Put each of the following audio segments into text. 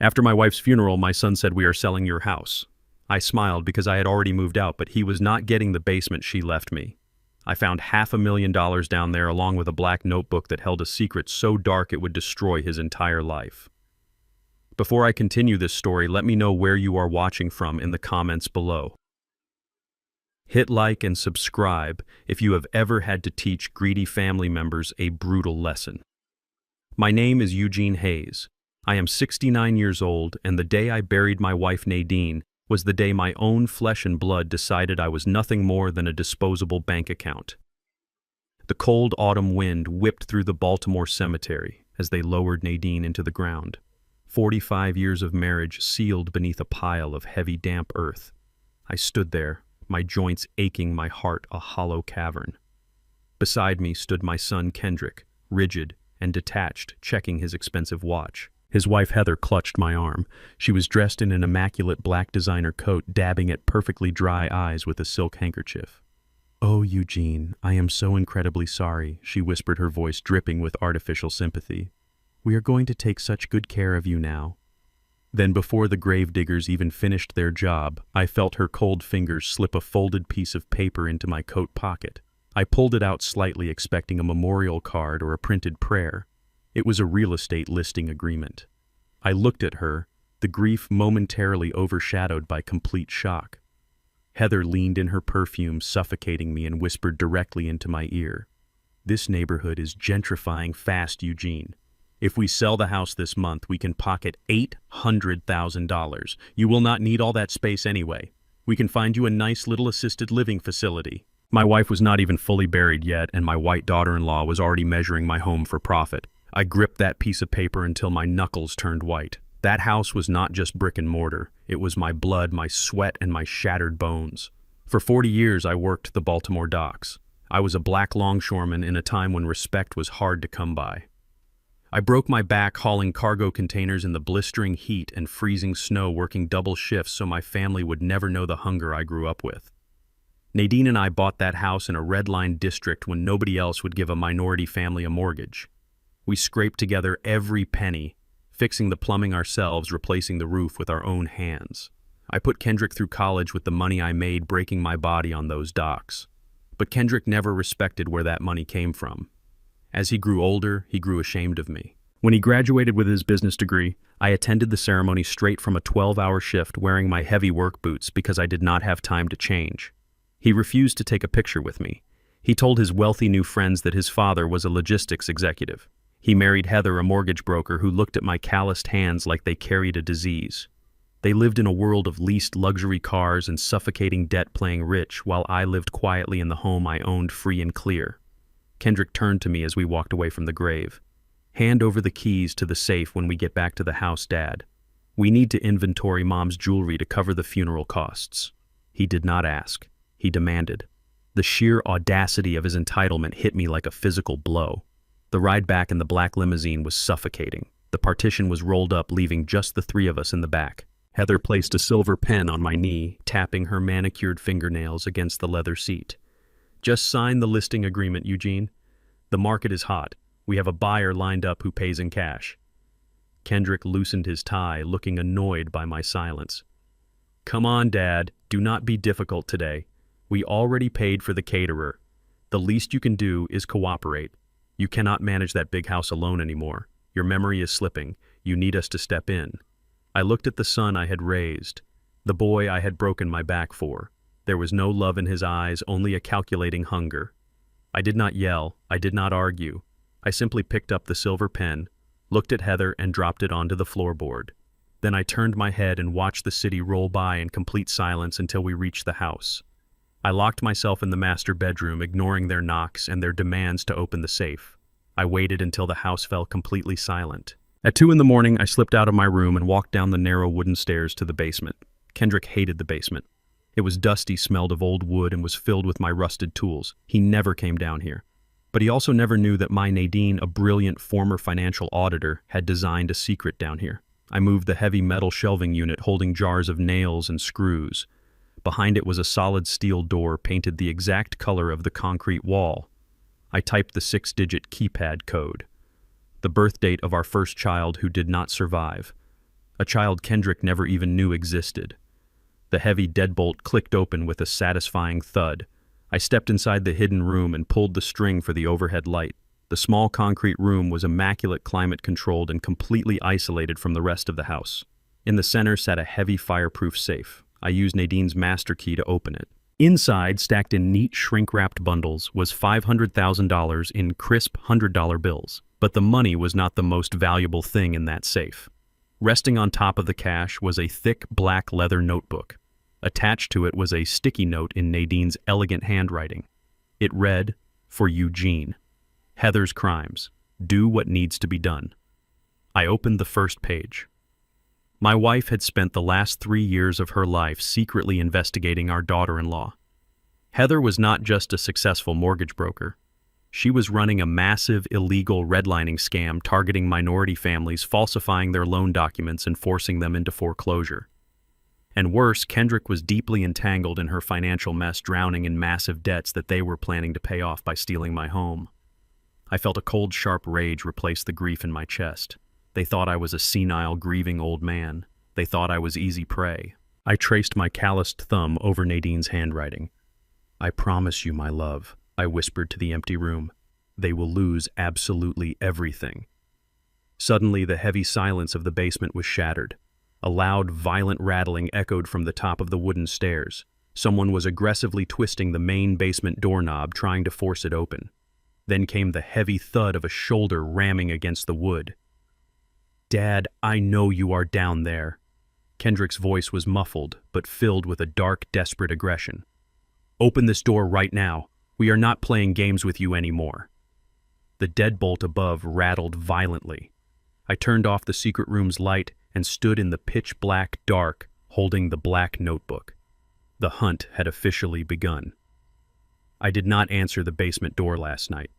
After my wife's funeral, my son said, "We are selling your house." I smiled because I had already moved out, but he was not getting the basement she left me. I found $500,000 down there along with a black notebook that held a secret so dark it would destroy his entire life. Before I continue this story, let me know where you are watching from in the comments below. Hit like and subscribe if you have ever had to teach greedy family members a brutal lesson. My name is Eugene Hayes. I am 69 years old, and the day I buried my wife Nadine was the day my own flesh and blood decided I was nothing more than a disposable bank account. The cold autumn wind whipped through the Baltimore cemetery as they lowered Nadine into the ground. 45 years of marriage sealed beneath a pile of heavy, damp earth. I stood there, my joints aching, my heart a hollow cavern. Beside me stood my son Kendrick, rigid and detached, checking his expensive watch. His wife Heather clutched my arm. She was dressed in an immaculate black designer coat, dabbing at perfectly dry eyes with a silk handkerchief. "Oh, Eugene, I am so incredibly sorry," she whispered, her voice dripping with artificial sympathy. "We are going to take such good care of you now." Then, before the gravediggers even finished their job, I felt her cold fingers slip a folded piece of paper into my coat pocket. I pulled it out slightly, expecting a memorial card or a printed prayer. It was a real estate listing agreement. I looked at her, the grief momentarily overshadowed by complete shock. Heather leaned in her perfume, suffocating me, and whispered directly into my ear, "This neighborhood is gentrifying fast, Eugene. If we sell the house this month, we can pocket $800,000. You will not need all that space anyway. We can find you a nice little assisted living facility." My wife was not even fully buried yet, and my white daughter-in-law was already measuring my home for profit. I gripped that piece of paper until my knuckles turned white. That house was not just brick and mortar. It was my blood, my sweat, and my shattered bones. For 40 years, I worked the Baltimore docks. I was a black longshoreman in a time when respect was hard to come by. I broke my back hauling cargo containers in the blistering heat and freezing snow, working double shifts so my family would never know the hunger I grew up with. Nadine and I bought that house in a red-line district when nobody else would give a minority family a mortgage. We scraped together every penny, fixing the plumbing ourselves, replacing the roof with our own hands. I put Kendrick through college with the money I made breaking my body on those docks. But Kendrick never respected where that money came from. As he grew older, he grew ashamed of me. When he graduated with his business degree, I attended the ceremony straight from a 12-hour shift wearing my heavy work boots because I did not have time to change. He refused to take a picture with me. He told his wealthy new friends that his father was a logistics executive. He married Heather, a mortgage broker, who looked at my calloused hands like they carried a disease. They lived in a world of leased luxury cars and suffocating debt, playing rich, while I lived quietly in the home I owned, free and clear. Kendrick turned to me as we walked away from the grave. "Hand over the keys to the safe when we get back to the house, Dad. We need to inventory Mom's jewelry to cover the funeral costs." He did not ask. He demanded. The sheer audacity of his entitlement hit me like a physical blow. The ride back in the black limousine was suffocating. The partition was rolled up, leaving just the three of us in the back. Heather placed a silver pen on my knee, tapping her manicured fingernails against the leather seat. "Just sign the listing agreement, Eugene. The market is hot. We have a buyer lined up who pays in cash." Kendrick loosened his tie, looking annoyed by my silence. "Come on, Dad. Do not be difficult today. We already paid for the caterer. The least you can do is cooperate. You cannot manage that big house alone anymore. Your memory is slipping. You need us to step in." I looked at the son I had raised, the boy I had broken my back for. There was no love in his eyes, only a calculating hunger. I did not yell. I did not argue. I simply picked up the silver pen, looked at Heather, and dropped it onto the floorboard. Then I turned my head and watched the city roll by in complete silence until we reached the house. I locked myself in the master bedroom, ignoring their knocks and their demands to open the safe. I waited until the house fell completely silent. At 2 in the morning, I slipped out of my room and walked down the narrow wooden stairs to the basement. Kendrick hated the basement. It was dusty, smelled of old wood, and was filled with my rusted tools. He never came down here. But he also never knew that my Nadine, a brilliant former financial auditor, had designed a secret down here. I moved the heavy metal shelving unit holding jars of nails and screws. Behind it was a solid steel door painted the exact color of the concrete wall. I typed the 6-digit keypad code. The birth date of our first child who did not survive. a child Kendrick never even knew existed. The heavy deadbolt clicked open with a satisfying thud. I stepped inside the hidden room and pulled the string for the overhead light. The small concrete room was immaculate, climate-controlled, and completely isolated from the rest of the house. In the center sat a heavy fireproof safe. I used Nadine's master key to open it. Inside, stacked in neat shrink-wrapped bundles, was $500,000 in crisp $100 bills. But the money was not the most valuable thing in that safe. Resting on top of the cash was a thick black leather notebook. Attached to it was a sticky note in Nadine's elegant handwriting. It read, "For Eugene. Heather's crimes. Do what needs to be done." I opened the first page. My wife had spent the last 3 years of her life secretly investigating our daughter-in-law. Heather was not just a successful mortgage broker. She was running a massive illegal redlining scam targeting minority families, falsifying their loan documents and forcing them into foreclosure. And worse, Kendrick was deeply entangled in her financial mess, drowning in massive debts that they were planning to pay off by stealing my home. I felt a cold, sharp rage replace the grief in my chest. They thought I was a senile, grieving old man. They thought I was easy prey. I traced my calloused thumb over Nadine's handwriting. "I promise you, my love," I whispered to the empty room. "They will lose absolutely everything." Suddenly, the heavy silence of the basement was shattered. A loud, violent rattling echoed from the top of the wooden stairs. Someone was aggressively twisting the main basement doorknob, trying to force it open. Then came the heavy thud of a shoulder ramming against the wood. "Dad, I know you are down there." Kendrick's voice was muffled, but filled with a dark, desperate aggression. "Open this door right now. We are not playing games with you anymore." The deadbolt above rattled violently. I turned off the secret room's light and stood in the pitch-black dark, holding the black notebook. The hunt had officially begun. I did not answer the basement door last night.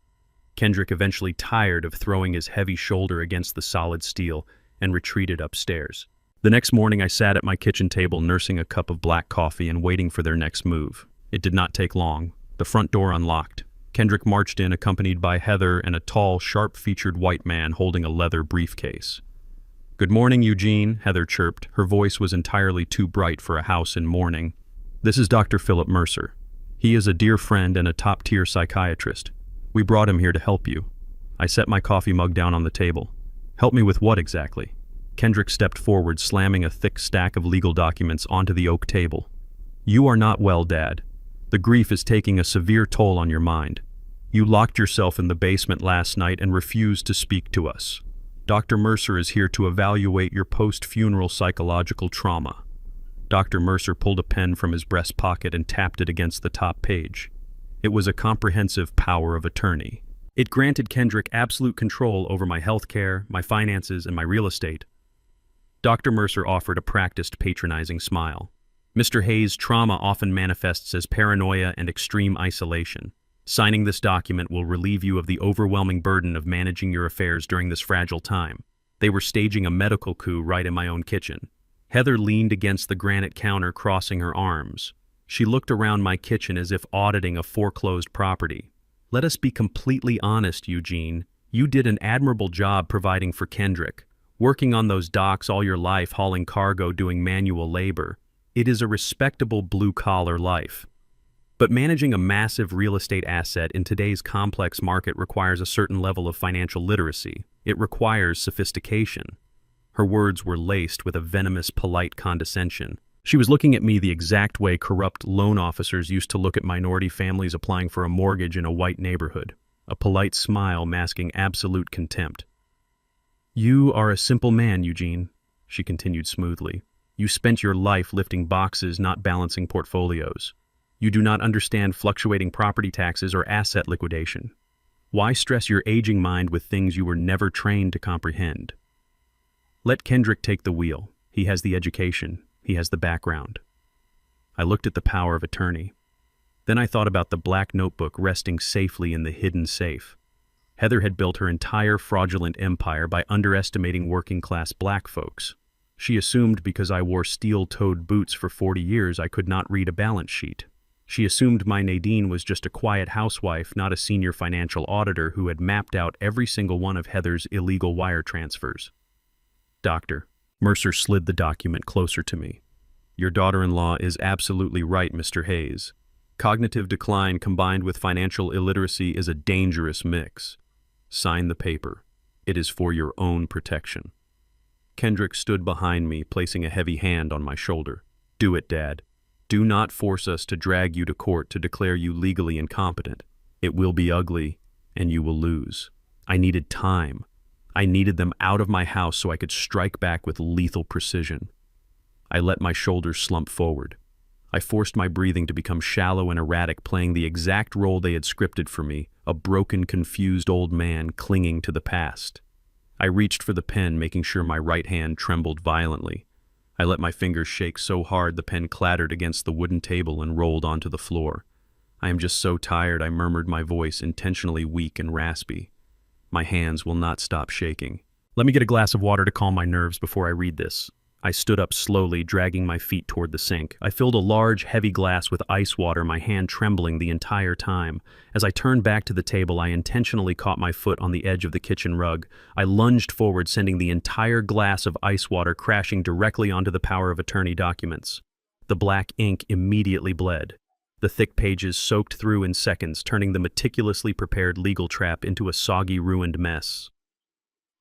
Kendrick eventually tired of throwing his heavy shoulder against the solid steel and retreated upstairs. The next morning I sat at my kitchen table nursing a cup of black coffee and waiting for their next move. It did not take long. The front door unlocked. Kendrick marched in, accompanied by Heather and a tall, sharp-featured white man holding a leather briefcase. "Good morning, Eugene," Heather chirped. Her voice was entirely too bright for a house in mourning. "This is Dr. Philip Mercer. He is a dear friend and a top-tier psychiatrist. We brought him here to help you." I set my coffee mug down on the table. "Help me with what exactly?" Kendrick stepped forward, slamming a thick stack of legal documents onto the oak table. "You are not well, Dad. The grief is taking a severe toll on your mind. You locked yourself in the basement last night and refused to speak to us. Dr. Mercer is here to evaluate your post-funeral psychological trauma." Dr. Mercer pulled a pen from his breast pocket and tapped it against the top page. It was a comprehensive power of attorney. It granted Kendrick absolute control over my health care, my finances, and my real estate. Dr. Mercer offered a practiced, patronizing smile. "Mr. Hayes, trauma often manifests as paranoia and extreme isolation. Signing this document will relieve you of the overwhelming burden of managing your affairs during this fragile time." They were staging a medical coup right in my own kitchen. Heather leaned against the granite counter, crossing her arms. She looked around my kitchen as if auditing a foreclosed property. "Let us be completely honest, Eugene. You did an admirable job providing for Kendrick, working on those docks all your life, hauling cargo, doing manual labor. It is a respectable blue-collar life. But managing a massive real estate asset in today's complex market requires a certain level of financial literacy. It requires sophistication." Her words were laced with a venomous, polite condescension. She was looking at me the exact way corrupt loan officers used to look at minority families applying for a mortgage in a white neighborhood, a polite smile masking absolute contempt. "You are a simple man, Eugene," she continued smoothly. "You spent your life lifting boxes, not balancing portfolios. You do not understand fluctuating property taxes or asset liquidation. Why stress your aging mind with things you were never trained to comprehend? Let Kendrick take the wheel. He has the education. He has the background." I looked at the power of attorney. Then I thought about the black notebook resting safely in the hidden safe. Heather had built her entire fraudulent empire by underestimating working-class black folks. She assumed because I wore steel-toed boots for 40 years I could not read a balance sheet. She assumed my Nadine was just a quiet housewife, not a senior financial auditor who had mapped out every single one of Heather's illegal wire transfers. "Doctor, Mercer slid the document closer to me. Your daughter-in-law is absolutely right, Mr. Hayes. Cognitive decline combined with financial illiteracy is a dangerous mix. Sign the paper. It is for your own protection. Kendrick stood behind me, placing a heavy hand on my shoulder. Do it, Dad. Do not force us to drag you to court to declare you legally incompetent. It will be ugly, and you will lose. I needed time. I needed them out of my house so I could strike back with lethal precision. I let my shoulders slump forward. I forced my breathing to become shallow and erratic, playing the exact role they had scripted for me, a broken, confused old man clinging to the past. I reached for the pen, making sure my right hand trembled violently. I let my fingers shake so hard the pen clattered against the wooden table and rolled onto the floor. I am just so tired, I murmured, my voice intentionally weak and raspy. My hands will not stop shaking. Let me get a glass of water to calm my nerves before I read this. I stood up slowly, dragging my feet toward the sink. I filled a large, heavy glass with ice water, my hand trembling the entire time. As I turned back to the table, I intentionally caught my foot on the edge of the kitchen rug. I lunged forward, sending the entire glass of ice water crashing directly onto the power of attorney documents. The black ink immediately bled. The thick pages soaked through in seconds, turning the meticulously prepared legal trap into a soggy, ruined mess.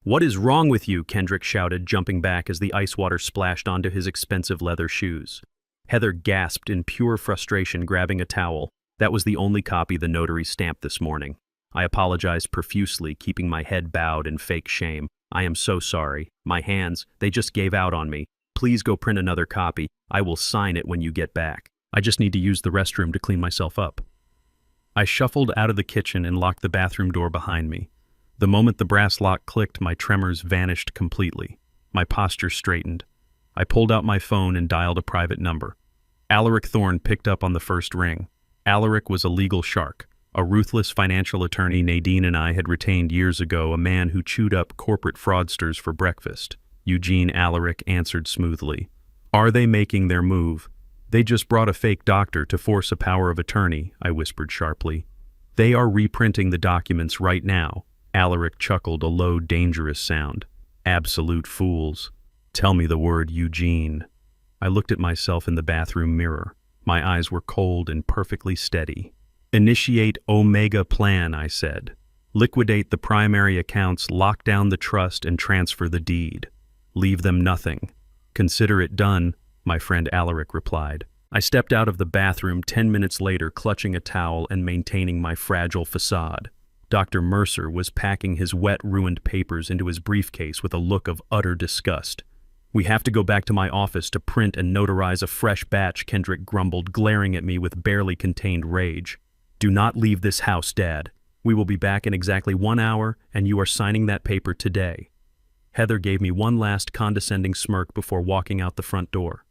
What is wrong with you? Kendrick shouted, jumping back as the ice water splashed onto his expensive leather shoes. Heather gasped in pure frustration, grabbing a towel. That was the only copy the notary stamped this morning. I apologized profusely, keeping my head bowed in fake shame. I am so sorry. My hands, they just gave out on me. Please go print another copy. I will sign it when you get back. I just need to use the restroom to clean myself up. I shuffled out of the kitchen and locked the bathroom door behind me. The moment the brass lock clicked, my tremors vanished completely. My posture straightened. I pulled out my phone and dialed a private number. Alaric Thorne picked up on the first ring. Alaric was a legal shark, a ruthless financial attorney Nadine and I had retained years ago, a man who chewed up corporate fraudsters for breakfast. Eugene Alaric answered smoothly. Are they making their move? They just brought a fake doctor to force a power of attorney, I whispered sharply. They are reprinting the documents right now. Alaric chuckled, a low, dangerous sound. Absolute fools. Tell me the word, Eugene. I looked at myself in the bathroom mirror. My eyes were cold and perfectly steady. Initiate Omega Plan, I said. Liquidate the primary accounts, lock down the trust, and transfer the deed. Leave them nothing. Consider it done, my friend Alaric replied. I stepped out of the bathroom 10 minutes later, clutching a towel and maintaining my fragile facade. Dr. Mercer was packing his wet, ruined papers into his briefcase with a look of utter disgust. We have to go back to my office to print and notarize a fresh batch, Kendrick grumbled, glaring at me with barely contained rage. Do not leave this house, Dad. We will be back in exactly 1 hour, and you are signing that paper today. Heather gave me one last condescending smirk before walking out the front door.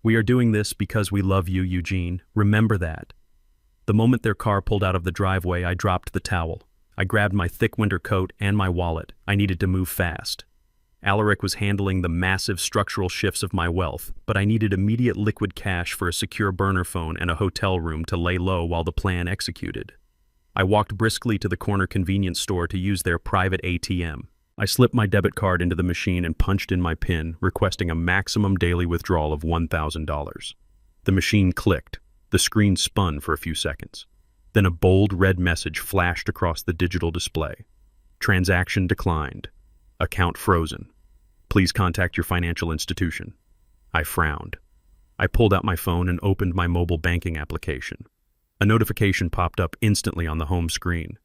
We are doing this because we love you, Eugene. Remember that. The moment their car pulled out of the driveway, I dropped the towel. I grabbed my thick winter coat and my wallet. I needed to move fast. Alaric was handling the massive structural shifts of my wealth, but I needed immediate liquid cash for a secure burner phone and a hotel room to lay low while the plan executed. I walked briskly to the corner convenience store to use their private ATM. I slipped my debit card into the machine and punched in my PIN, requesting a maximum daily withdrawal of $1,000. The machine clicked. The screen spun for a few seconds. Then a bold red message flashed across the digital display. Transaction declined. Account frozen. Please contact your financial institution. I frowned. I pulled out my phone and opened my mobile banking application. A notification popped up instantly on the home screen.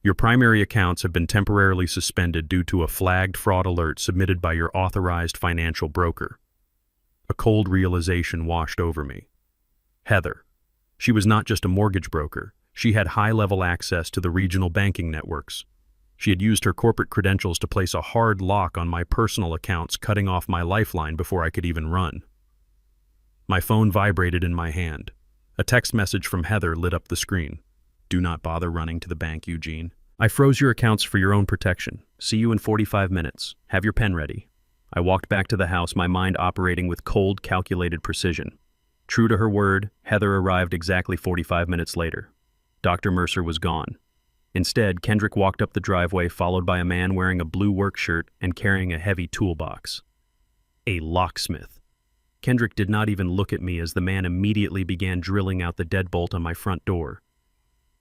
Your primary accounts have been temporarily suspended due to a flagged fraud alert submitted by your authorized financial broker. A cold realization washed over me. Heather. She was not just a mortgage broker. She had high-level access to the regional banking networks. She had used her corporate credentials to place a hard lock on my personal accounts, cutting off my lifeline before I could even run. My phone vibrated in my hand. A text message from Heather lit up the screen. Do not bother running to the bank, Eugene. I froze your accounts for your own protection. See you in 45 minutes. Have your pen ready. I walked back to the house, my mind operating with cold, calculated precision. True to her word, Heather arrived exactly 45 minutes later. Dr. Mercer was gone. Instead, Kendrick walked up the driveway, followed by a man wearing a blue work shirt and carrying a heavy toolbox. A locksmith. Kendrick did not even look at me as the man immediately began drilling out the deadbolt on my front door.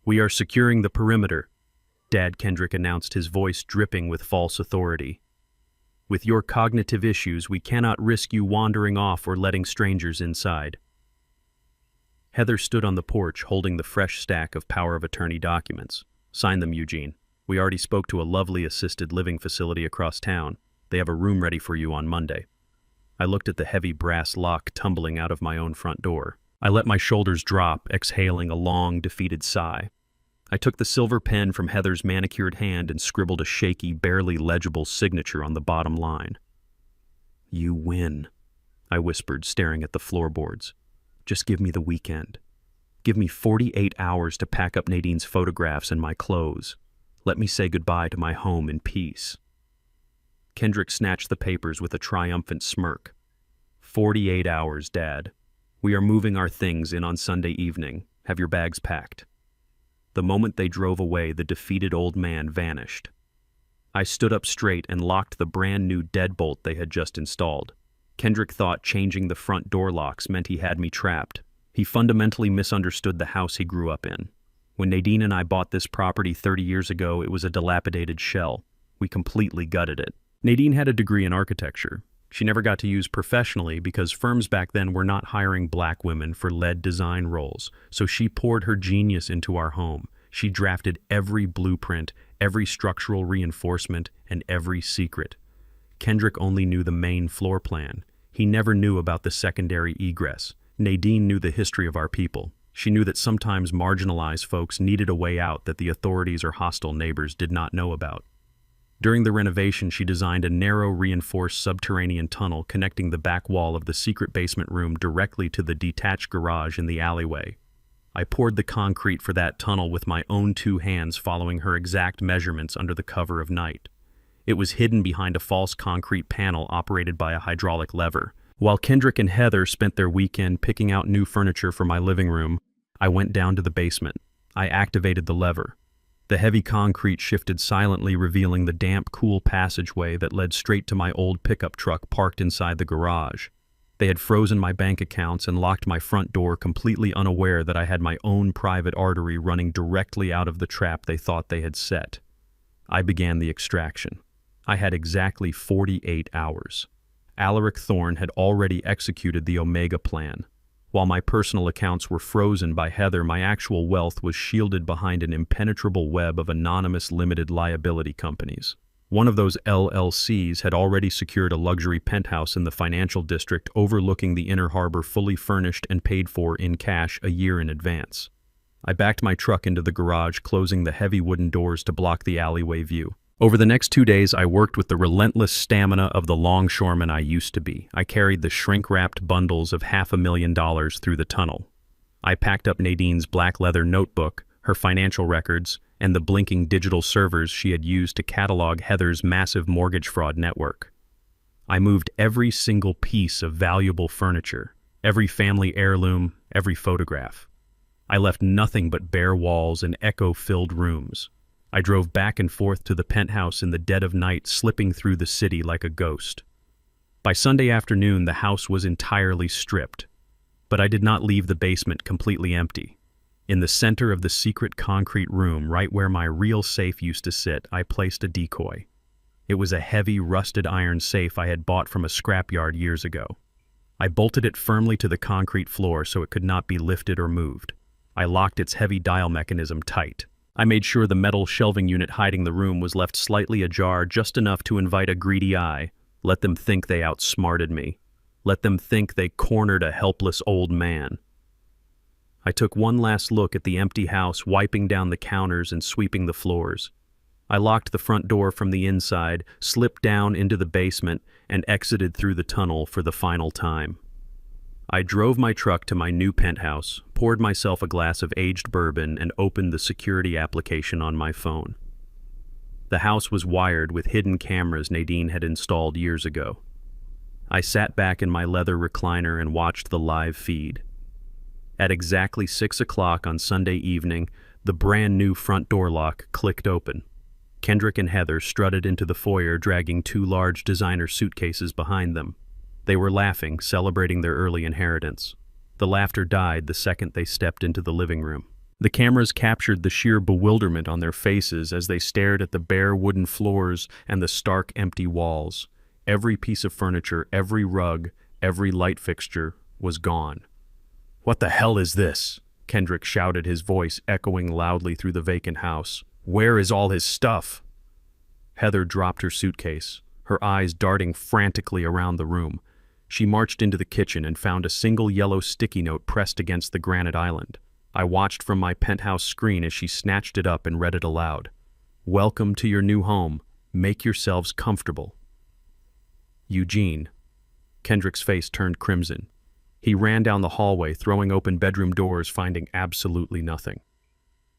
"We are securing the perimeter," Dad Kendrick announced, his voice dripping with false authority. "With your cognitive issues, we cannot risk you wandering off or letting strangers inside." Heather stood on the porch holding the fresh stack of power of attorney documents. "Sign them, Eugene. We already spoke to a lovely assisted living facility across town. They have a room ready for you on Monday." I looked at the heavy brass lock tumbling out of my own front door. I let my shoulders drop, exhaling a long, defeated sigh. I took the silver pen from Heather's manicured hand and scribbled a shaky, barely legible signature on the bottom line. "You win," I whispered, staring at the floorboards. "Just give me the weekend. Give me 48 hours to pack up Nadine's photographs and my clothes. Let me say goodbye to my home in peace." Kendrick snatched the papers with a triumphant smirk. 48 hours, Dad. We are moving our things in on Sunday evening. Have your bags packed." The moment they drove away, the defeated old man vanished. I stood up straight and locked the brand new deadbolt they had just installed. Kendrick thought changing the front door locks meant he had me trapped. He fundamentally misunderstood the house he grew up in. When Nadine and I bought this property 30 years ago, it was a dilapidated shell. We completely gutted it. Nadine had a degree in architecture. She never got to use professionally because firms back then were not hiring black women for lead design roles, so she poured her genius into our home. She drafted every blueprint, every structural reinforcement, and every secret. Kendrick only knew the main floor plan. He never knew about the secondary egress. Nadine knew the history of our people. She knew that sometimes marginalized folks needed a way out that the authorities or hostile neighbors did not know about. During the renovation, she designed a narrow, reinforced subterranean tunnel connecting the back wall of the secret basement room directly to the detached garage in the alleyway. I poured the concrete for that tunnel with my own 2 hands, following her exact measurements under the cover of night. It was hidden behind a false concrete panel operated by a hydraulic lever. While Kendrick and Heather spent their weekend picking out new furniture for my living room, I went down to the basement. I activated the lever. The heavy concrete shifted silently, revealing the damp, cool passageway that led straight to my old pickup truck parked inside the garage. They had frozen my bank accounts and locked my front door, completely unaware that I had my own private artery running directly out of the trap they thought they had set. I began the extraction. I had exactly 48 hours. Alaric Thorne had already executed the Omega plan. While my personal accounts were frozen by Heather, my actual wealth was shielded behind an impenetrable web of anonymous limited liability companies. One of those LLCs had already secured a luxury penthouse in the financial district overlooking the inner harbor, fully furnished and paid for in cash a year in advance. I backed my truck into the garage, closing the heavy wooden doors to block the alleyway view. Over the next 2 days, I worked with the relentless stamina of the longshoreman I used to be. I carried the shrink-wrapped bundles of $500,000 through the tunnel. I packed up Nadine's black leather notebook, her financial records, and the blinking digital servers she had used to catalog Heather's massive mortgage fraud network. I moved every single piece of valuable furniture, every family heirloom, every photograph. I left nothing but bare walls and echo-filled rooms. I drove back and forth to the penthouse in the dead of night, slipping through the city like a ghost. By Sunday afternoon, the house was entirely stripped, but I did not leave the basement completely empty. In the center of the secret concrete room, right where my real safe used to sit, I placed a decoy. It was a heavy, rusted iron safe I had bought from a scrapyard years ago. I bolted it firmly to the concrete floor so it could not be lifted or moved. I locked its heavy dial mechanism tight. I made sure the metal shelving unit hiding the room was left slightly ajar, just enough to invite a greedy eye. Let them think they outsmarted me. Let them think they cornered a helpless old man. I took one last look at the empty house, wiping down the counters and sweeping the floors. I locked the front door from the inside, slipped down into the basement, and exited through the tunnel for the final time. I drove my truck to my new penthouse, poured myself a glass of aged bourbon, and opened the security application on my phone. The house was wired with hidden cameras Nadine had installed years ago. I sat back in my leather recliner and watched the live feed. At exactly 6 o'clock on Sunday evening, the brand new front door lock clicked open. Kendrick and Heather strutted into the foyer, dragging 2 large designer suitcases behind them. They were laughing, celebrating their early inheritance. The laughter died the second they stepped into the living room. The cameras captured the sheer bewilderment on their faces as they stared at the bare wooden floors and the stark empty walls. Every piece of furniture, every rug, every light fixture was gone. "What the hell is this?" Kendrick shouted, his voice echoing loudly through the vacant house. "Where is all his stuff?" Heather dropped her suitcase, her eyes darting frantically around the room. She marched into the kitchen and found a single yellow sticky note pressed against the granite island. I watched from my penthouse screen as she snatched it up and read it aloud. "Welcome to your new home. Make yourselves comfortable. Eugene." Kendrick's face turned crimson. He ran down the hallway, throwing open bedroom doors, finding absolutely nothing.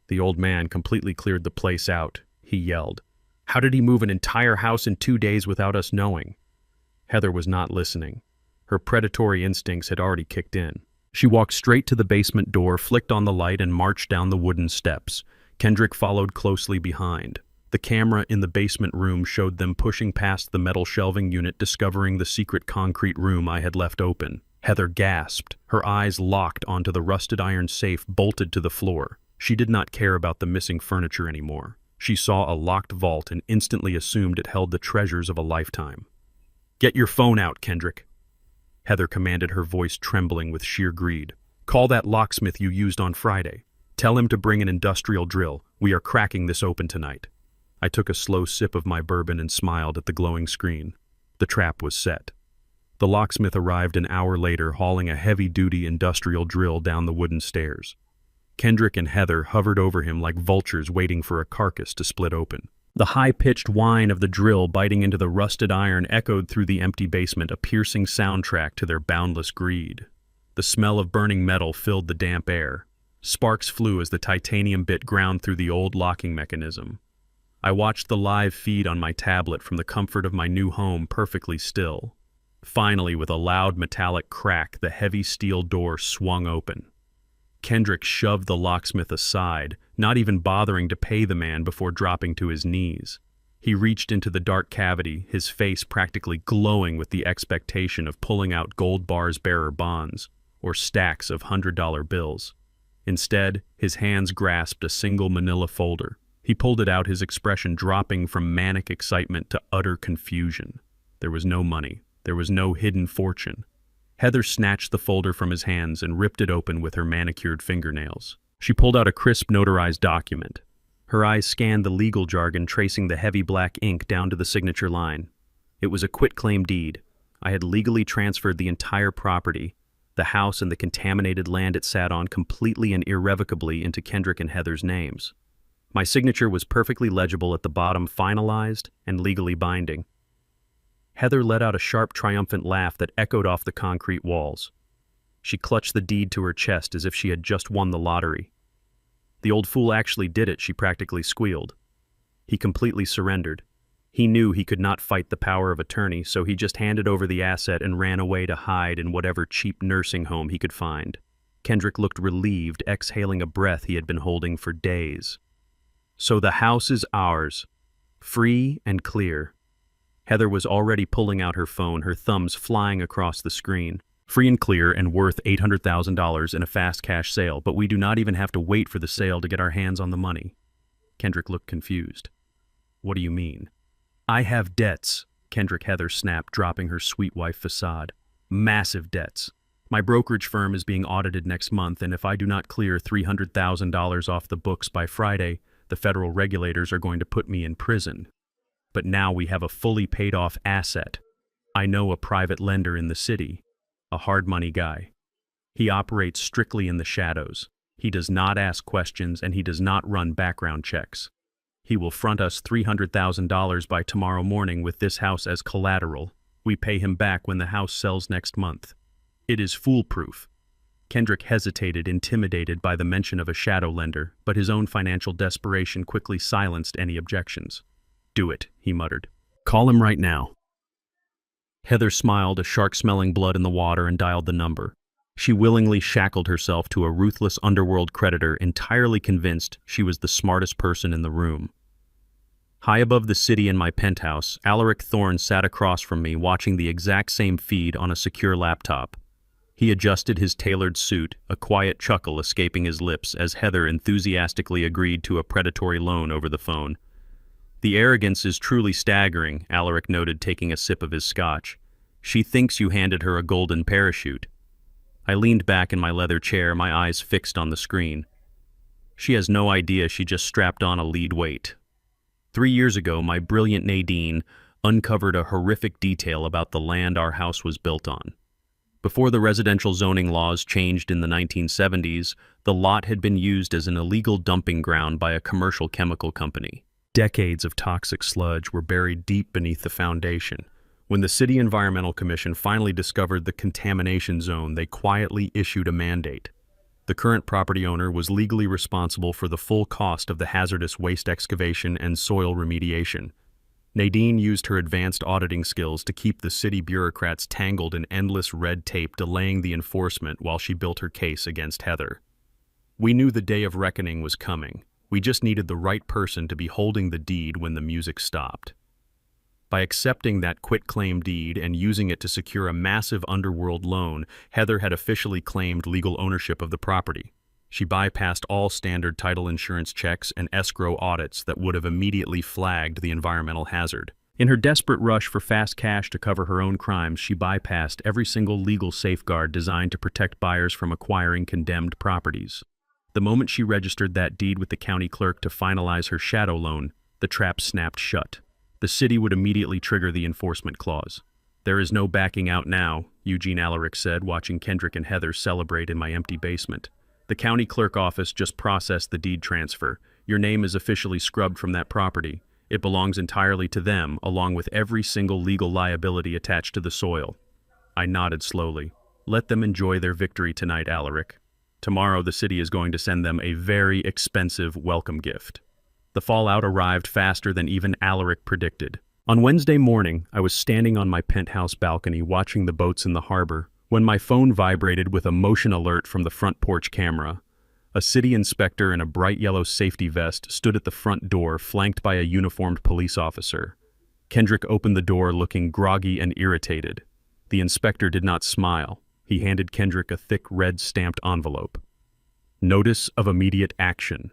The old man completely cleared the place out. He yelled, "How did he move an entire house in 2 days without us knowing?" Heather was not listening. Her predatory instincts had already kicked in. She walked straight to the basement door, flicked on the light, and marched down the wooden steps. Kendrick followed closely behind. The camera in the basement room showed them pushing past the metal shelving unit, discovering the secret concrete room I had left open. Heather gasped, her eyes locked onto the rusted iron safe bolted to the floor. She did not care about the missing furniture anymore. She saw a locked vault and instantly assumed it held the treasures of a lifetime. "Get your phone out, Kendrick," Heather commanded, her voice trembling with sheer greed. "Call that locksmith you used on Friday. Tell him to bring an industrial drill. We are cracking this open tonight." I took a slow sip of my bourbon and smiled at the glowing screen. The trap was set. The locksmith arrived an hour later, hauling a heavy-duty industrial drill down the wooden stairs. Kendrick and Heather hovered over him like vultures waiting for a carcass to split open. The high-pitched whine of the drill biting into the rusted iron echoed through the empty basement, a piercing soundtrack to their boundless greed. The smell of burning metal filled the damp air. Sparks flew as the titanium bit ground through the old locking mechanism. I watched the live feed on my tablet from the comfort of my new home, perfectly still. Finally, with a loud metallic crack, the heavy steel door swung open. Kendrick shoved the locksmith aside, not even bothering to pay the man before dropping to his knees. He reached into the dark cavity, his face practically glowing with the expectation of pulling out gold bars bearer bonds or stacks of $100 bills. Instead, his hands grasped a single manila folder. He pulled it out, his expression dropping from manic excitement to utter confusion. There was no money. There was no hidden fortune. Heather snatched the folder from his hands and ripped it open with her manicured fingernails. She pulled out a crisp, notarized document. Her eyes scanned the legal jargon, tracing the heavy black ink down to the signature line. It was a quitclaim deed. I had legally transferred the entire property, the house and the contaminated land it sat on, completely and irrevocably into Kendrick and Heather's names. My signature was perfectly legible at the bottom, finalized and legally binding. Heather let out a sharp, triumphant laugh that echoed off the concrete walls. She clutched the deed to her chest as if she had just won the lottery. "The old fool actually did it," she practically squealed. He completely surrendered. He knew he could not fight the power of attorney, so he just handed over the asset and ran away to hide in whatever cheap nursing home he could find. Kendrick looked relieved, exhaling a breath he had been holding for days. "So the house is ours, free and clear." Heather was already pulling out her phone, her thumbs flying across the screen. "Free and clear and worth $800,000 in a fast cash sale, but we do not even have to wait for the sale to get our hands on the money." Kendrick looked confused. "What do you mean?" "I have debts," Heather snapped, dropping her sweet wife facade. "Massive debts. My brokerage firm is being audited next month, and if I do not clear $300,000 off the books by Friday, the federal regulators are going to put me in prison. But now we have a fully paid-off asset. I know a private lender in the city, a hard money guy. He operates strictly in the shadows. He does not ask questions, and he does not run background checks. He will front us $300,000 by tomorrow morning with this house as collateral. We pay him back when the house sells next month. It is foolproof." Kendrick hesitated, intimidated by the mention of a shadow lender, but his own financial desperation quickly silenced any objections. "Do it," he muttered. "Call him right now." Heather smiled, a shark smelling blood in the water, and dialed the number. She willingly shackled herself to a ruthless underworld creditor, entirely convinced she was the smartest person in the room. High above the city in my penthouse, Alaric Thorne sat across from me watching the exact same feed on a secure laptop. He adjusted his tailored suit, a quiet chuckle escaping his lips as Heather enthusiastically agreed to a predatory loan over the phone. "The arrogance is truly staggering," Alaric noted, taking a sip of his scotch. "She thinks you handed her a golden parachute." I leaned back in my leather chair, my eyes fixed on the screen. "She has no idea she just strapped on a lead weight." 3 years ago, my brilliant Nadine uncovered a horrific detail about the land our house was built on. Before the residential zoning laws changed in the 1970s, the lot had been used as an illegal dumping ground by a commercial chemical company. Decades of toxic sludge were buried deep beneath the foundation. When the City Environmental Commission finally discovered the contamination zone, they quietly issued a mandate. The current property owner was legally responsible for the full cost of the hazardous waste excavation and soil remediation. Nadine used her advanced auditing skills to keep the city bureaucrats tangled in endless red tape, delaying the enforcement while she built her case against Heather. We knew the day of reckoning was coming. We just needed the right person to be holding the deed when the music stopped. By accepting that quitclaim deed and using it to secure a massive underworld loan, Heather had officially claimed legal ownership of the property. She bypassed all standard title insurance checks and escrow audits that would have immediately flagged the environmental hazard. In her desperate rush for fast cash to cover her own crimes, she bypassed every single legal safeguard designed to protect buyers from acquiring condemned properties. The moment she registered that deed with the county clerk to finalize her shadow loan, the trap snapped shut. The city would immediately trigger the enforcement clause. "There is no backing out now," Eugene Alaric said, watching Kendrick and Heather celebrate in my empty basement. "The county clerk office just processed the deed transfer. Your name is officially scrubbed from that property. It belongs entirely to them, along with every single legal liability attached to the soil." I nodded slowly. "Let them enjoy their victory tonight, Alaric. Tomorrow the city is going to send them a very expensive welcome gift." The fallout arrived faster than even Alaric predicted. On Wednesday morning, I was standing on my penthouse balcony watching the boats in the harbor when my phone vibrated with a motion alert from the front porch camera. A city inspector in a bright yellow safety vest stood at the front door, flanked by a uniformed police officer. Kendrick opened the door looking groggy and irritated. The inspector did not smile. He handed Kendrick a thick red stamped envelope. "Notice of immediate action,"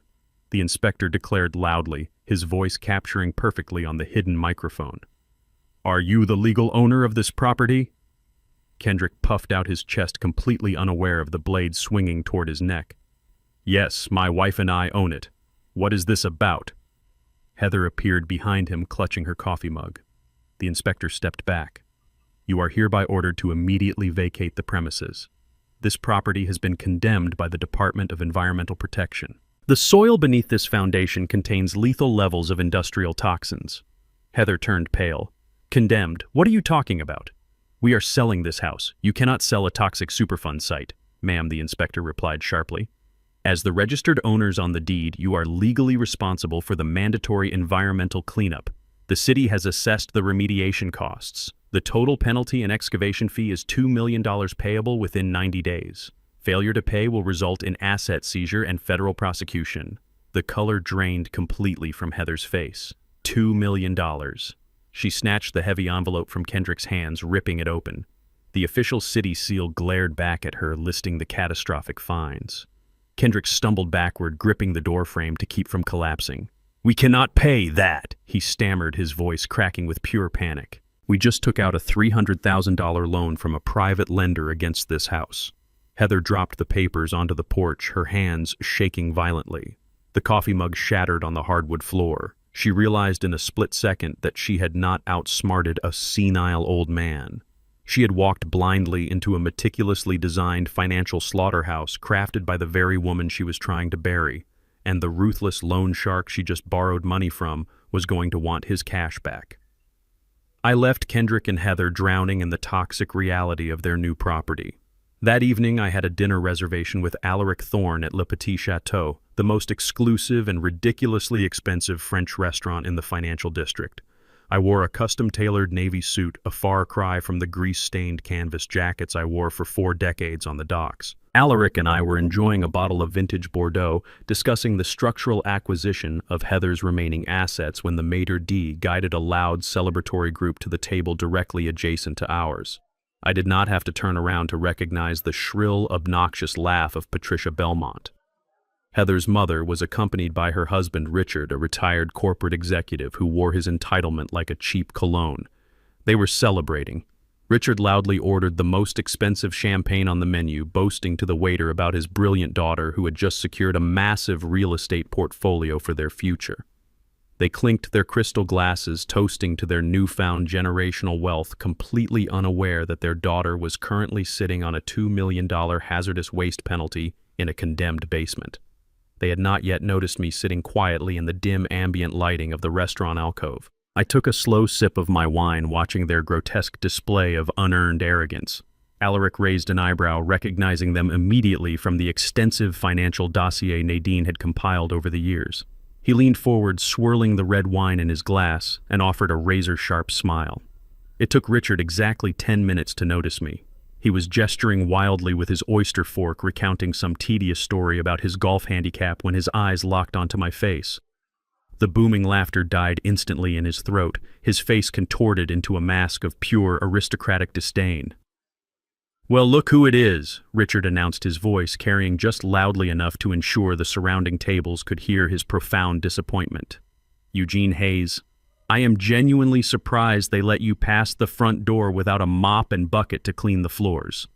the inspector declared loudly, his voice capturing perfectly on the hidden microphone. "Are you the legal owner of this property?" Kendrick puffed out his chest, completely unaware of the blade swinging toward his neck. "Yes, my wife and I own it. What is this about?" Heather appeared behind him, clutching her coffee mug. The inspector stepped back. "You are hereby ordered to immediately vacate the premises. This property has been condemned by the Department of Environmental Protection. The soil beneath this foundation contains lethal levels of industrial toxins." Heather turned pale. "Condemned? What are you talking about?" "We are selling this house. You cannot sell a toxic Superfund site," "Ma'am," the inspector replied sharply. "As the registered owners on the deed, you are legally responsible for the mandatory environmental cleanup. The city has assessed the remediation costs. The total penalty and excavation fee is $2 million payable within 90 days. Failure to pay will result in asset seizure and federal prosecution." The color drained completely from Heather's face. $2 million. She snatched the heavy envelope from Kendrick's hands, ripping it open. The official city seal glared back at her, listing the catastrophic fines. Kendrick stumbled backward, gripping the doorframe to keep from collapsing. "We cannot pay that," he stammered, his voice cracking with pure panic. "We just took out a $300,000 loan from a private lender against this house." Heather dropped the papers onto the porch, her hands shaking violently. The coffee mug shattered on the hardwood floor. She realized in a split second that she had not outsmarted a senile old man. She had walked blindly into a meticulously designed financial slaughterhouse crafted by the very woman she was trying to bury, and the ruthless loan shark she just borrowed money from was going to want his cash back. I left Kendrick and Heather drowning in the toxic reality of their new property. That evening, I had a dinner reservation with Alaric Thorne at Le Petit Chateau, the most exclusive and ridiculously expensive French restaurant in the financial district. I wore a custom-tailored navy suit, a far cry from the grease-stained canvas jackets I wore for 4 decades on the docks. Alaric and I were enjoying a bottle of vintage Bordeaux, discussing the structural acquisition of Heather's remaining assets when the maitre d' guided a loud celebratory group to the table directly adjacent to ours. I did not have to turn around to recognize the shrill, obnoxious laugh of Patricia Belmont. Heather's mother was accompanied by her husband Richard, a retired corporate executive who wore his entitlement like a cheap cologne. They were celebrating. Richard loudly ordered the most expensive champagne on the menu, boasting to the waiter about his brilliant daughter who had just secured a massive real estate portfolio for their future. They clinked their crystal glasses, toasting to their newfound generational wealth, completely unaware that their daughter was currently sitting on a $2 million hazardous waste penalty in a condemned basement. They had not yet noticed me sitting quietly in the dim ambient lighting of the restaurant alcove. I took a slow sip of my wine, watching their grotesque display of unearned arrogance. Alaric raised an eyebrow, recognizing them immediately from the extensive financial dossier Nadine had compiled over the years. He leaned forward, swirling the red wine in his glass, and offered a razor-sharp smile. It took Richard exactly 10 minutes to notice me. He was gesturing wildly with his oyster fork, recounting some tedious story about his golf handicap when his eyes locked onto my face. The booming laughter died instantly in his throat, his face contorted into a mask of pure aristocratic disdain. "Well, look who it is," Richard announced, his voice carrying just loudly enough to ensure the surrounding tables could hear his profound disappointment. "Eugene Hayes. I am genuinely surprised they let you pass the front door without a mop and bucket to clean the floors."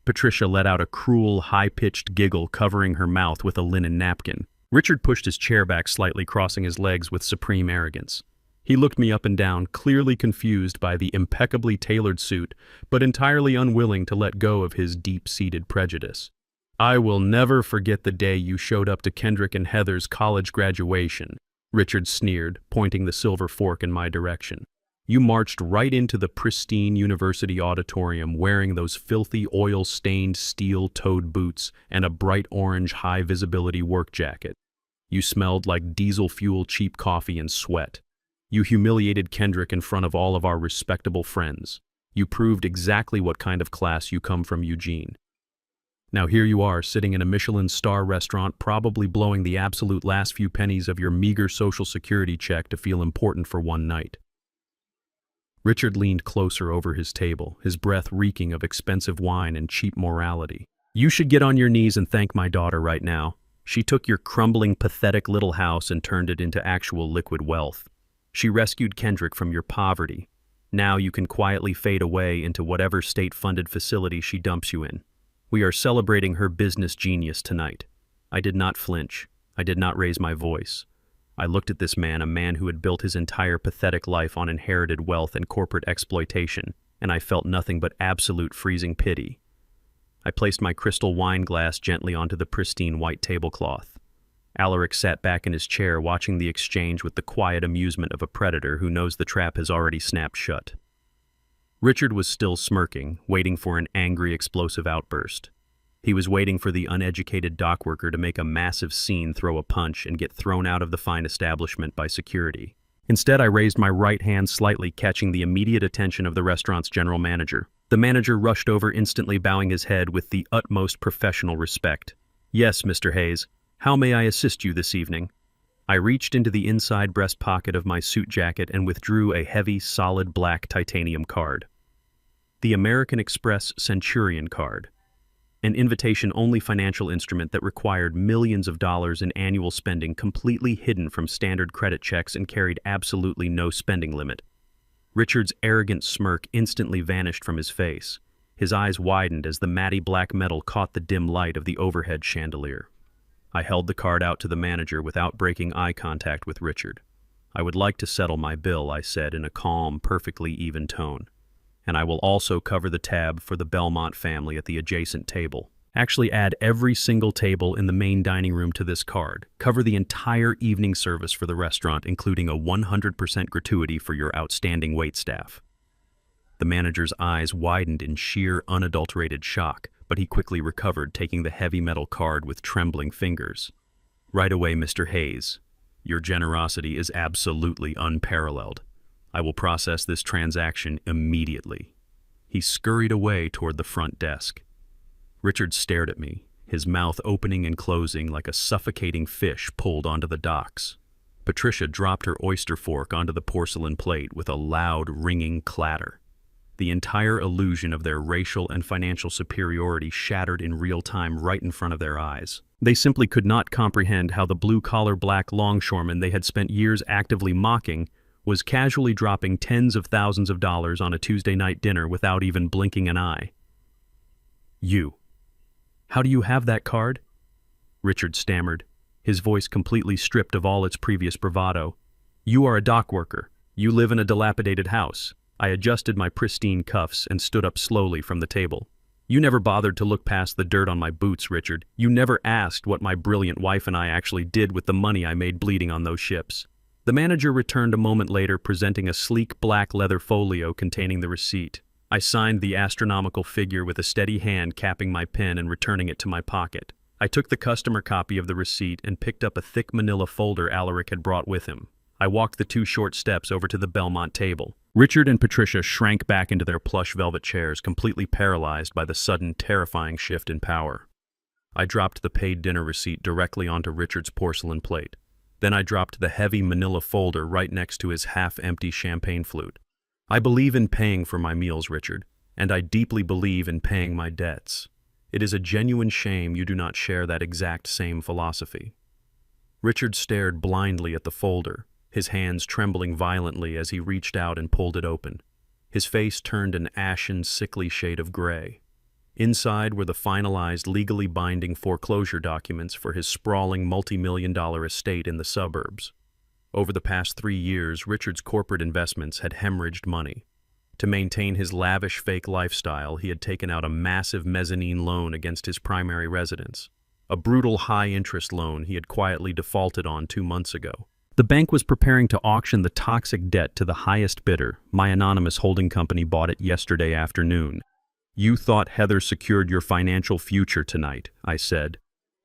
Patricia let out a cruel, high-pitched giggle, covering her mouth with a linen napkin. Richard pushed his chair back slightly, crossing his legs with supreme arrogance. He looked me up and down, clearly confused by the impeccably tailored suit, but entirely unwilling to let go of his deep-seated prejudice. "I will never forget the day you showed up to Kendrick and Heather's college graduation," Richard sneered, pointing the silver fork in my direction. "You marched right into the pristine university auditorium wearing those filthy oil-stained steel-toed boots and a bright orange high-visibility work jacket. You smelled like diesel fuel, cheap coffee, and sweat. You humiliated Kendrick in front of all of our respectable friends. You proved exactly what kind of class you come from, Eugene. Now here you are, sitting in a Michelin star restaurant, probably blowing the absolute last few pennies of your meager Social Security check to feel important for one night." Richard leaned closer over his table, his breath reeking of expensive wine and cheap morality. "You should get on your knees and thank my daughter right now. She took your crumbling, pathetic little house and turned it into actual liquid wealth. She rescued Kendrick from your poverty. Now you can quietly fade away into whatever state-funded facility she dumps you in. We are celebrating her business genius tonight." I did not flinch. I did not raise my voice. I looked at this man, a man who had built his entire pathetic life on inherited wealth and corporate exploitation, and I felt nothing but absolute freezing pity. I placed my crystal wine glass gently onto the pristine white tablecloth. Alaric sat back in his chair, watching the exchange with the quiet amusement of a predator who knows the trap has already snapped shut. Richard was still smirking, waiting for an angry, explosive outburst. He was waiting for the uneducated dockworker to make a massive scene, throw a punch, and get thrown out of the fine establishment by security. Instead, I raised my right hand slightly, catching the immediate attention of the restaurant's general manager. The manager rushed over, instantly bowing his head with the utmost professional respect. "Yes, Mr. Hayes. How may I assist you this evening?" I reached into the inside breast pocket of my suit jacket and withdrew a heavy, solid black titanium card. The American Express Centurion card. An invitation-only financial instrument that required millions of dollars in annual spending, completely hidden from standard credit checks, and carried absolutely no spending limit. Richard's arrogant smirk instantly vanished from his face. His eyes widened as the matty black metal caught the dim light of the overhead chandelier. I held the card out to the manager without breaking eye contact with Richard. "I would like to settle my bill," I said in a calm, perfectly even tone. "And I will also cover the tab for the Belmont family at the adjacent table. Actually add every single table in the main dining room to this card. Cover the entire evening service for the restaurant, including a 100% gratuity for your outstanding waitstaff." The manager's eyes widened in sheer, unadulterated shock, but he quickly recovered, taking the heavy metal card with trembling fingers. "Right away, Mr. Hayes. Your generosity is absolutely unparalleled. I will process this transaction immediately." He scurried away toward the front desk. Richard stared at me, his mouth opening and closing like a suffocating fish pulled onto the docks. Patricia dropped her oyster fork onto the porcelain plate with a loud, ringing clatter. The entire illusion of their racial and financial superiority shattered in real time right in front of their eyes. They simply could not comprehend how the blue-collar black longshoreman they had spent years actively mocking was casually dropping tens of thousands of dollars on a Tuesday night dinner without even blinking an eye. "You. How do you have that card?" Richard stammered, his voice completely stripped of all its previous bravado. "You are a dock worker. You live in a dilapidated house." I adjusted my pristine cuffs and stood up slowly from the table. "You never bothered to look past the dirt on my boots, Richard. You never asked what my brilliant wife and I actually did with the money I made bleeding on those ships." The manager returned a moment later, presenting a sleek black leather folio containing the receipt. I signed the astronomical figure with a steady hand, capping my pen and returning it to my pocket. I took the customer copy of the receipt and picked up a thick manila folder Alaric had brought with him. I walked the 2 short steps over to the Belmont table. Richard and Patricia shrank back into their plush velvet chairs, completely paralyzed by the sudden, terrifying shift in power. I dropped the paid dinner receipt directly onto Richard's porcelain plate. Then I dropped the heavy manila folder right next to his half-empty champagne flute. "I believe in paying for my meals, Richard, and I deeply believe in paying my debts. It is a genuine shame you do not share that exact same philosophy." Richard stared blindly at the folder, his hands trembling violently as he reached out and pulled it open. His face turned an ashen, sickly shade of gray. Inside were the finalized, legally binding foreclosure documents for his sprawling multi-million-dollar estate in the suburbs. Over the past 3 years, Richard's corporate investments had hemorrhaged money. To maintain his lavish fake lifestyle, he had taken out a massive mezzanine loan against his primary residence, a brutal high-interest loan he had quietly defaulted on 2 months ago. The bank was preparing to auction the toxic debt to the highest bidder. My anonymous holding company bought it yesterday afternoon. "You thought Heather secured your financial future tonight," I said,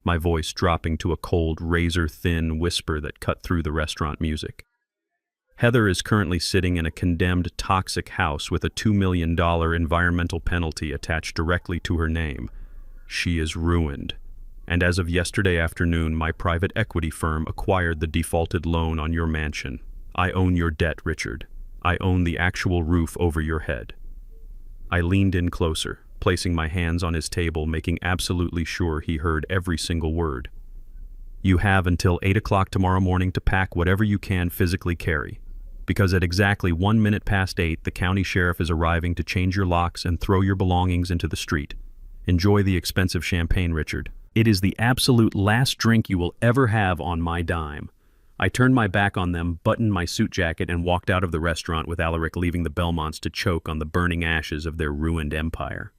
my voice dropping to a cold, razor-thin whisper that cut through the restaurant music. "Heather is currently sitting in a condemned, toxic house with a $2 million environmental penalty attached directly to her name. She is ruined. And as of yesterday afternoon, my private equity firm acquired the defaulted loan on your mansion. I own your debt, Richard. I own the actual roof over your head." I leaned in closer, placing my hands on his table, making absolutely sure he heard every single word. "You have until 8 o'clock tomorrow morning to pack whatever you can physically carry, because at exactly 1 minute past 8, the county sheriff is arriving to change your locks and throw your belongings into the street. Enjoy the expensive champagne, Richard. It is the absolute last drink you will ever have on my dime." I turned my back on them, buttoned my suit jacket, and walked out of the restaurant with Alaric leaving the Belmonts to choke on the burning ashes of their ruined empire.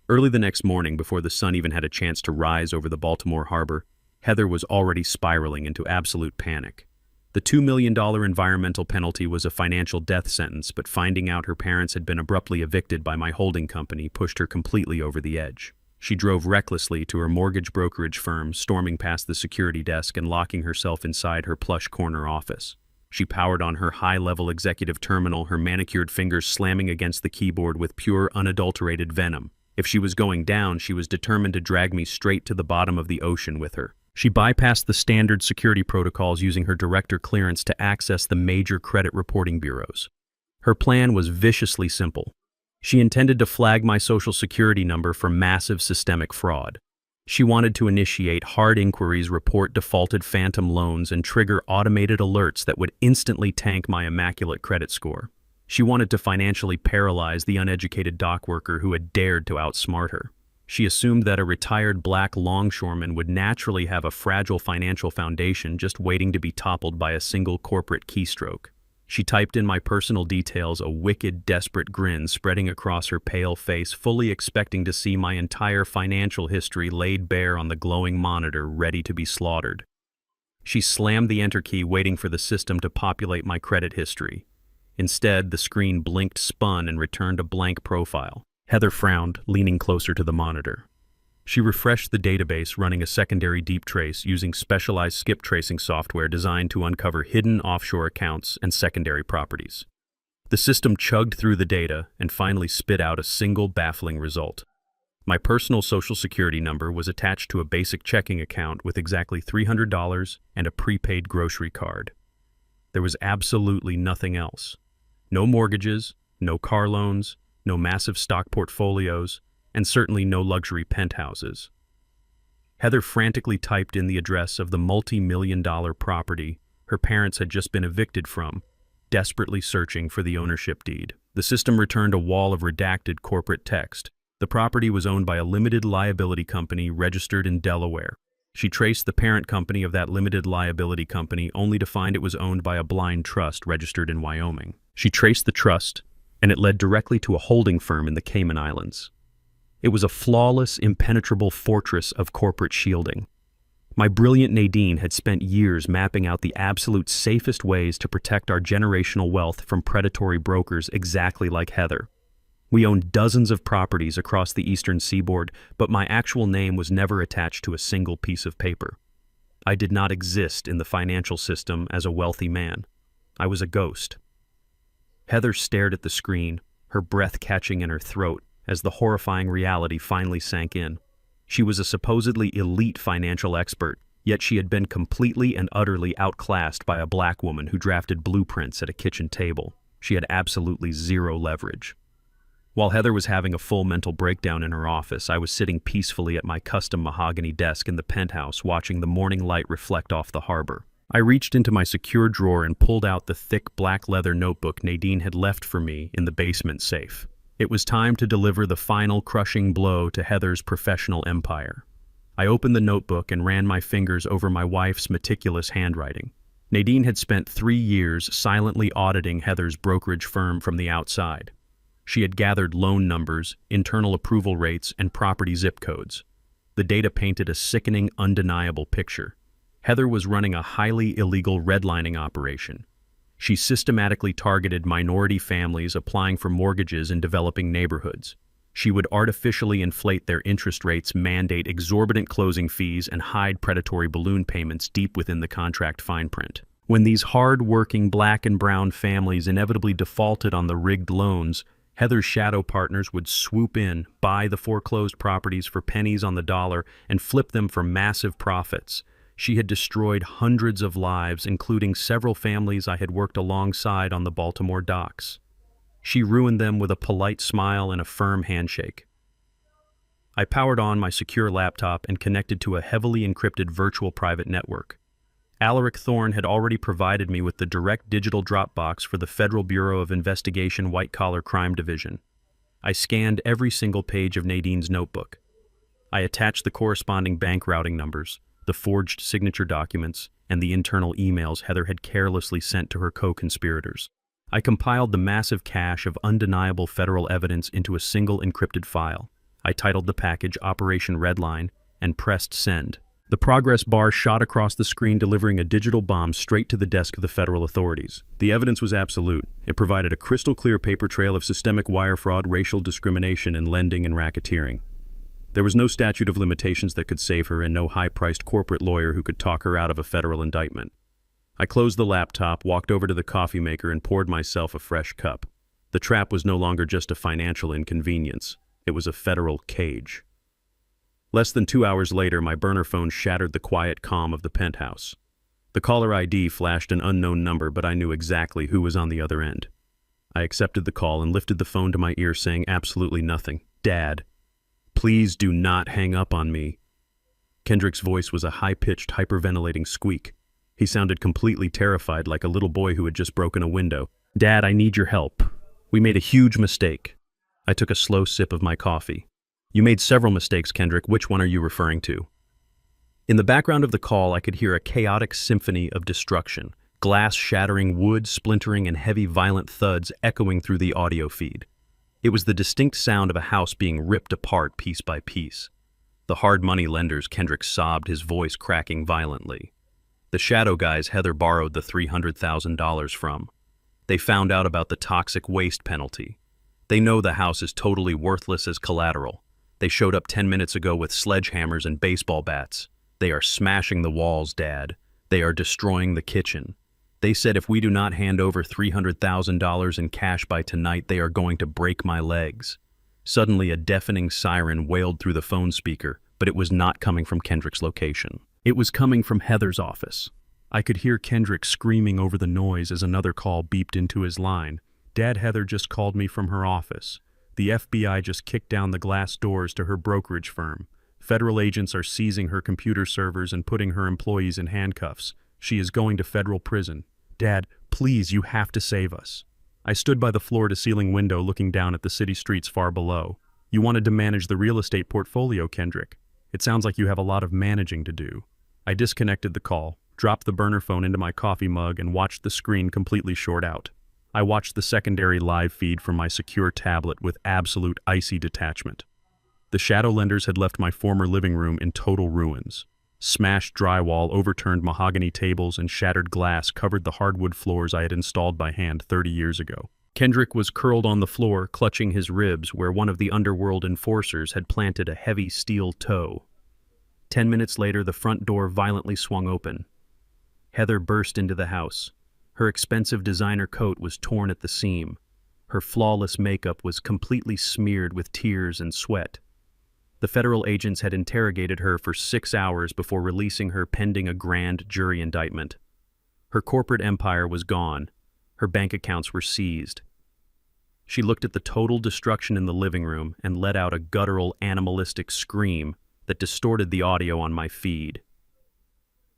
Early the next morning, before the sun even had a chance to rise over the Baltimore harbor, Heather was already spiraling into absolute panic. The $2 million environmental penalty was a financial death sentence, but finding out her parents had been abruptly evicted by my holding company pushed her completely over the edge. She drove recklessly to her mortgage brokerage firm, storming past the security desk and locking herself inside her plush corner office. She powered on her high-level executive terminal, her manicured fingers slamming against the keyboard with pure, unadulterated venom. If she was going down, she was determined to drag me straight to the bottom of the ocean with her. She bypassed the standard security protocols, using her director clearance to access the major credit reporting bureaus. Her plan was viciously simple. She intended to flag my social security number for massive systemic fraud. She wanted to initiate hard inquiries, report defaulted phantom loans, and trigger automated alerts that would instantly tank my immaculate credit score. She wanted to financially paralyze the uneducated dock worker who had dared to outsmart her. She assumed that a retired black longshoreman would naturally have a fragile financial foundation just waiting to be toppled by a single corporate keystroke. She typed in my personal details, a wicked, desperate grin spreading across her pale face, fully expecting to see my entire financial history laid bare on the glowing monitor, ready to be slaughtered. She slammed the enter key, waiting for the system to populate my credit history. Instead, the screen blinked, spun, and returned a blank profile. Heather frowned, leaning closer to the monitor. She refreshed the database, running a secondary deep trace using specialized skip tracing software designed to uncover hidden offshore accounts and secondary properties. The system chugged through the data and finally spit out a single baffling result. My personal Social Security number was attached to a basic checking account with exactly $300 and a prepaid grocery card. There was absolutely nothing else. No mortgages, no car loans, no massive stock portfolios, and certainly no luxury penthouses. Heather frantically typed in the address of the multi-million-dollar property her parents had just been evicted from, desperately searching for the ownership deed. The system returned a wall of redacted corporate text. The property was owned by a limited liability company registered in Delaware. She traced the parent company of that limited liability company only to find it was owned by a blind trust registered in Wyoming. She traced the trust, and it led directly to a holding firm in the Cayman Islands. It was a flawless, impenetrable fortress of corporate shielding. My brilliant Nadine had spent years mapping out the absolute safest ways to protect our generational wealth from predatory brokers exactly like Heather. We owned dozens of properties across the eastern seaboard, but my actual name was never attached to a single piece of paper. I did not exist in the financial system as a wealthy man. I was a ghost. Heather stared at the screen, her breath catching in her throat as the horrifying reality finally sank in. She was a supposedly elite financial expert, yet she had been completely and utterly outclassed by a black woman who drafted blueprints at a kitchen table. She had absolutely zero leverage. While Heather was having a full mental breakdown in her office, I was sitting peacefully at my custom mahogany desk in the penthouse watching the morning light reflect off the harbor. I reached into my secure drawer and pulled out the thick black leather notebook Nadine had left for me in the basement safe. It was time to deliver the final crushing blow to Heather's professional empire. I opened the notebook and ran my fingers over my wife's meticulous handwriting. Nadine had spent 3 years silently auditing Heather's brokerage firm from the outside. She had gathered loan numbers, internal approval rates, and property zip codes. The data painted a sickening, undeniable picture. Heather was running a highly illegal redlining operation. She systematically targeted minority families applying for mortgages in developing neighborhoods. She would artificially inflate their interest rates, mandate exorbitant closing fees, and hide predatory balloon payments deep within the contract fine print. When these hard-working black and brown families inevitably defaulted on the rigged loans, Heather's shadow partners would swoop in, buy the foreclosed properties for pennies on the dollar, and flip them for massive profits. She had destroyed hundreds of lives, including several families I had worked alongside on the Baltimore docks. She ruined them with a polite smile and a firm handshake. I powered on my secure laptop and connected to a heavily encrypted virtual private network. Alaric Thorne had already provided me with the direct digital Dropbox for the Federal Bureau of Investigation White-Collar Crime Division. I scanned every single page of Nadine's notebook. I attached the corresponding bank routing numbers, the forged signature documents, and the internal emails Heather had carelessly sent to her co-conspirators. I compiled the massive cache of undeniable federal evidence into a single encrypted file. I titled the package Operation Redline and pressed send. The progress bar shot across the screen, delivering a digital bomb straight to the desk of the federal authorities. The evidence was absolute. It provided a crystal-clear paper trail of systemic wire fraud, racial discrimination, and lending and racketeering. There was no statute of limitations that could save her, and no high-priced corporate lawyer who could talk her out of a federal indictment. I closed the laptop, walked over to the coffee maker, and poured myself a fresh cup. The trap was no longer just a financial inconvenience. It was a federal cage. Less than 2 hours later, my burner phone shattered the quiet calm of the penthouse. The caller ID flashed an unknown number, but I knew exactly who was on the other end. I accepted the call and lifted the phone to my ear, saying absolutely nothing. "Dad, please do not hang up on me." Kendrick's voice was a high-pitched, hyperventilating squeak. He sounded completely terrified, like a little boy who had just broken a window. "Dad, I need your help. We made a huge mistake." I took a slow sip of my coffee. "You made several mistakes, Kendrick. Which one are you referring to?" In the background of the call, I could hear a chaotic symphony of destruction, glass shattering, wood splintering, and heavy, violent thuds echoing through the audio feed. It was the distinct sound of a house being ripped apart piece by piece. The hard money lenders, Kendrick sobbed, his voice cracking violently. The shadow guys Heather borrowed the $300,000 from. They found out about the toxic waste penalty. They know the house is totally worthless as collateral. They showed up 10 minutes ago with sledgehammers and baseball bats. They are smashing the walls, Dad. They are destroying the kitchen. They said if we do not hand over $300,000 in cash by tonight, they are going to break my legs. Suddenly, a deafening siren wailed through the phone speaker, but it was not coming from Kendrick's location. It was coming from Heather's office. I could hear Kendrick screaming over the noise as another call beeped into his line. "Dad, Heather just called me from her office. The FBI just kicked down the glass doors to her brokerage firm. Federal agents are seizing her computer servers and putting her employees in handcuffs. She is going to federal prison. Dad, please, you have to save us." I stood by the floor-to-ceiling window looking down at the city streets far below. "You wanted to manage the real estate portfolio, Kendrick. It sounds like you have a lot of managing to do." I disconnected the call, dropped the burner phone into my coffee mug, and watched the screen completely short out. I watched the secondary live feed from my secure tablet with absolute icy detachment. The Shadowlenders had left my former living room in total ruins. Smashed drywall, overturned mahogany tables, and shattered glass covered the hardwood floors I had installed by hand 30 years ago. Kendrick was curled on the floor, clutching his ribs where one of the underworld enforcers had planted a heavy steel toe. 10 minutes later, the front door violently swung open. Heather burst into the house. Her expensive designer coat was torn at the seam. Her flawless makeup was completely smeared with tears and sweat. The federal agents had interrogated her for 6 hours before releasing her pending a grand jury indictment. Her corporate empire was gone. Her bank accounts were seized. She looked at the total destruction in the living room and let out a guttural, animalistic scream that distorted the audio on my feed.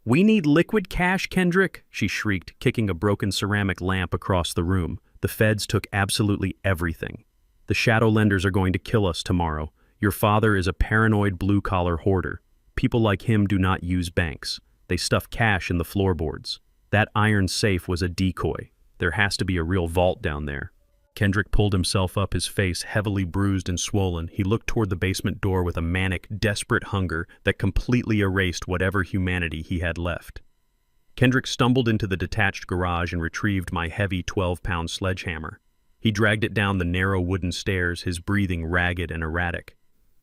"We need liquid cash, Kendrick," she shrieked, kicking a broken ceramic lamp across the room. "The feds took absolutely everything. The Shadowlenders are going to kill us tomorrow. Your father is a paranoid blue-collar hoarder. People like him do not use banks. They stuff cash in the floorboards. That iron safe was a decoy. There has to be a real vault down there." Kendrick pulled himself up, his face heavily bruised and swollen. He looked toward the basement door with a manic, desperate hunger that completely erased whatever humanity he had left. Kendrick stumbled into the detached garage and retrieved my heavy 12-pound sledgehammer. He dragged it down the narrow wooden stairs, his breathing ragged and erratic.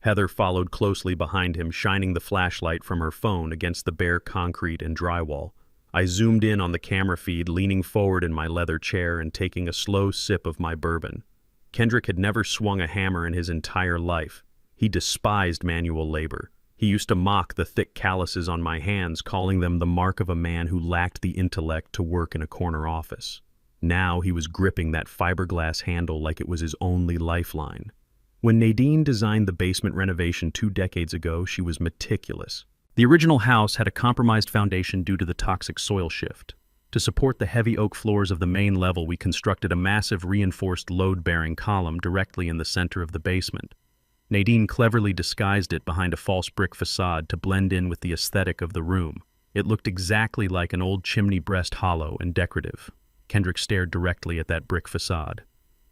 Heather followed closely behind him, shining the flashlight from her phone against the bare concrete and drywall. I zoomed in on the camera feed, leaning forward in my leather chair and taking a slow sip of my bourbon. Kendrick had never swung a hammer in his entire life. He despised manual labor. He used to mock the thick calluses on my hands, calling them the mark of a man who lacked the intellect to work in a corner office. Now he was gripping that fiberglass handle like it was his only lifeline. When Nadine designed the basement renovation 2 decades ago, she was meticulous. The original house had a compromised foundation due to the toxic soil shift. To support the heavy oak floors of the main level, we constructed a massive reinforced load-bearing column directly in the center of the basement. Nadine cleverly disguised it behind a false brick facade to blend in with the aesthetic of the room. It looked exactly like an old chimney breast, hollow and decorative. Kendrick stared directly at that brick facade.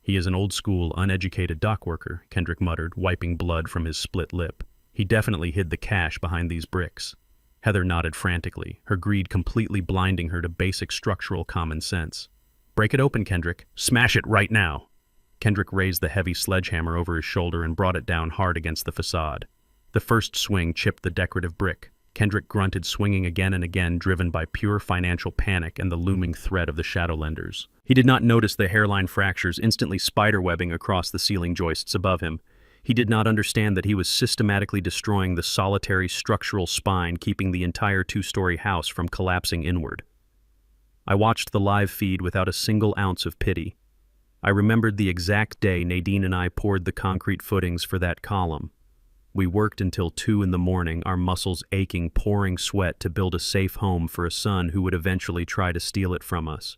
"He is an old-school, uneducated dock worker," Kendrick muttered, wiping blood from his split lip. "He definitely hid the cash behind these bricks." Heather nodded frantically, her greed completely blinding her to basic structural common sense. "Break it open, Kendrick. Smash it right now." Kendrick raised the heavy sledgehammer over his shoulder and brought it down hard against the facade. The first swing chipped the decorative brick. Kendrick grunted, swinging again and again, driven by pure financial panic and the looming threat of the Shadowlenders. He did not notice the hairline fractures instantly spiderwebbing across the ceiling joists above him. He did not understand that he was systematically destroying the solitary structural spine keeping the entire 2-story house from collapsing inward. I watched the live feed without a single ounce of pity. I remembered the exact day Nadine and I poured the concrete footings for that column. We worked until 2 in the morning, our muscles aching, pouring sweat to build a safe home for a son who would eventually try to steal it from us.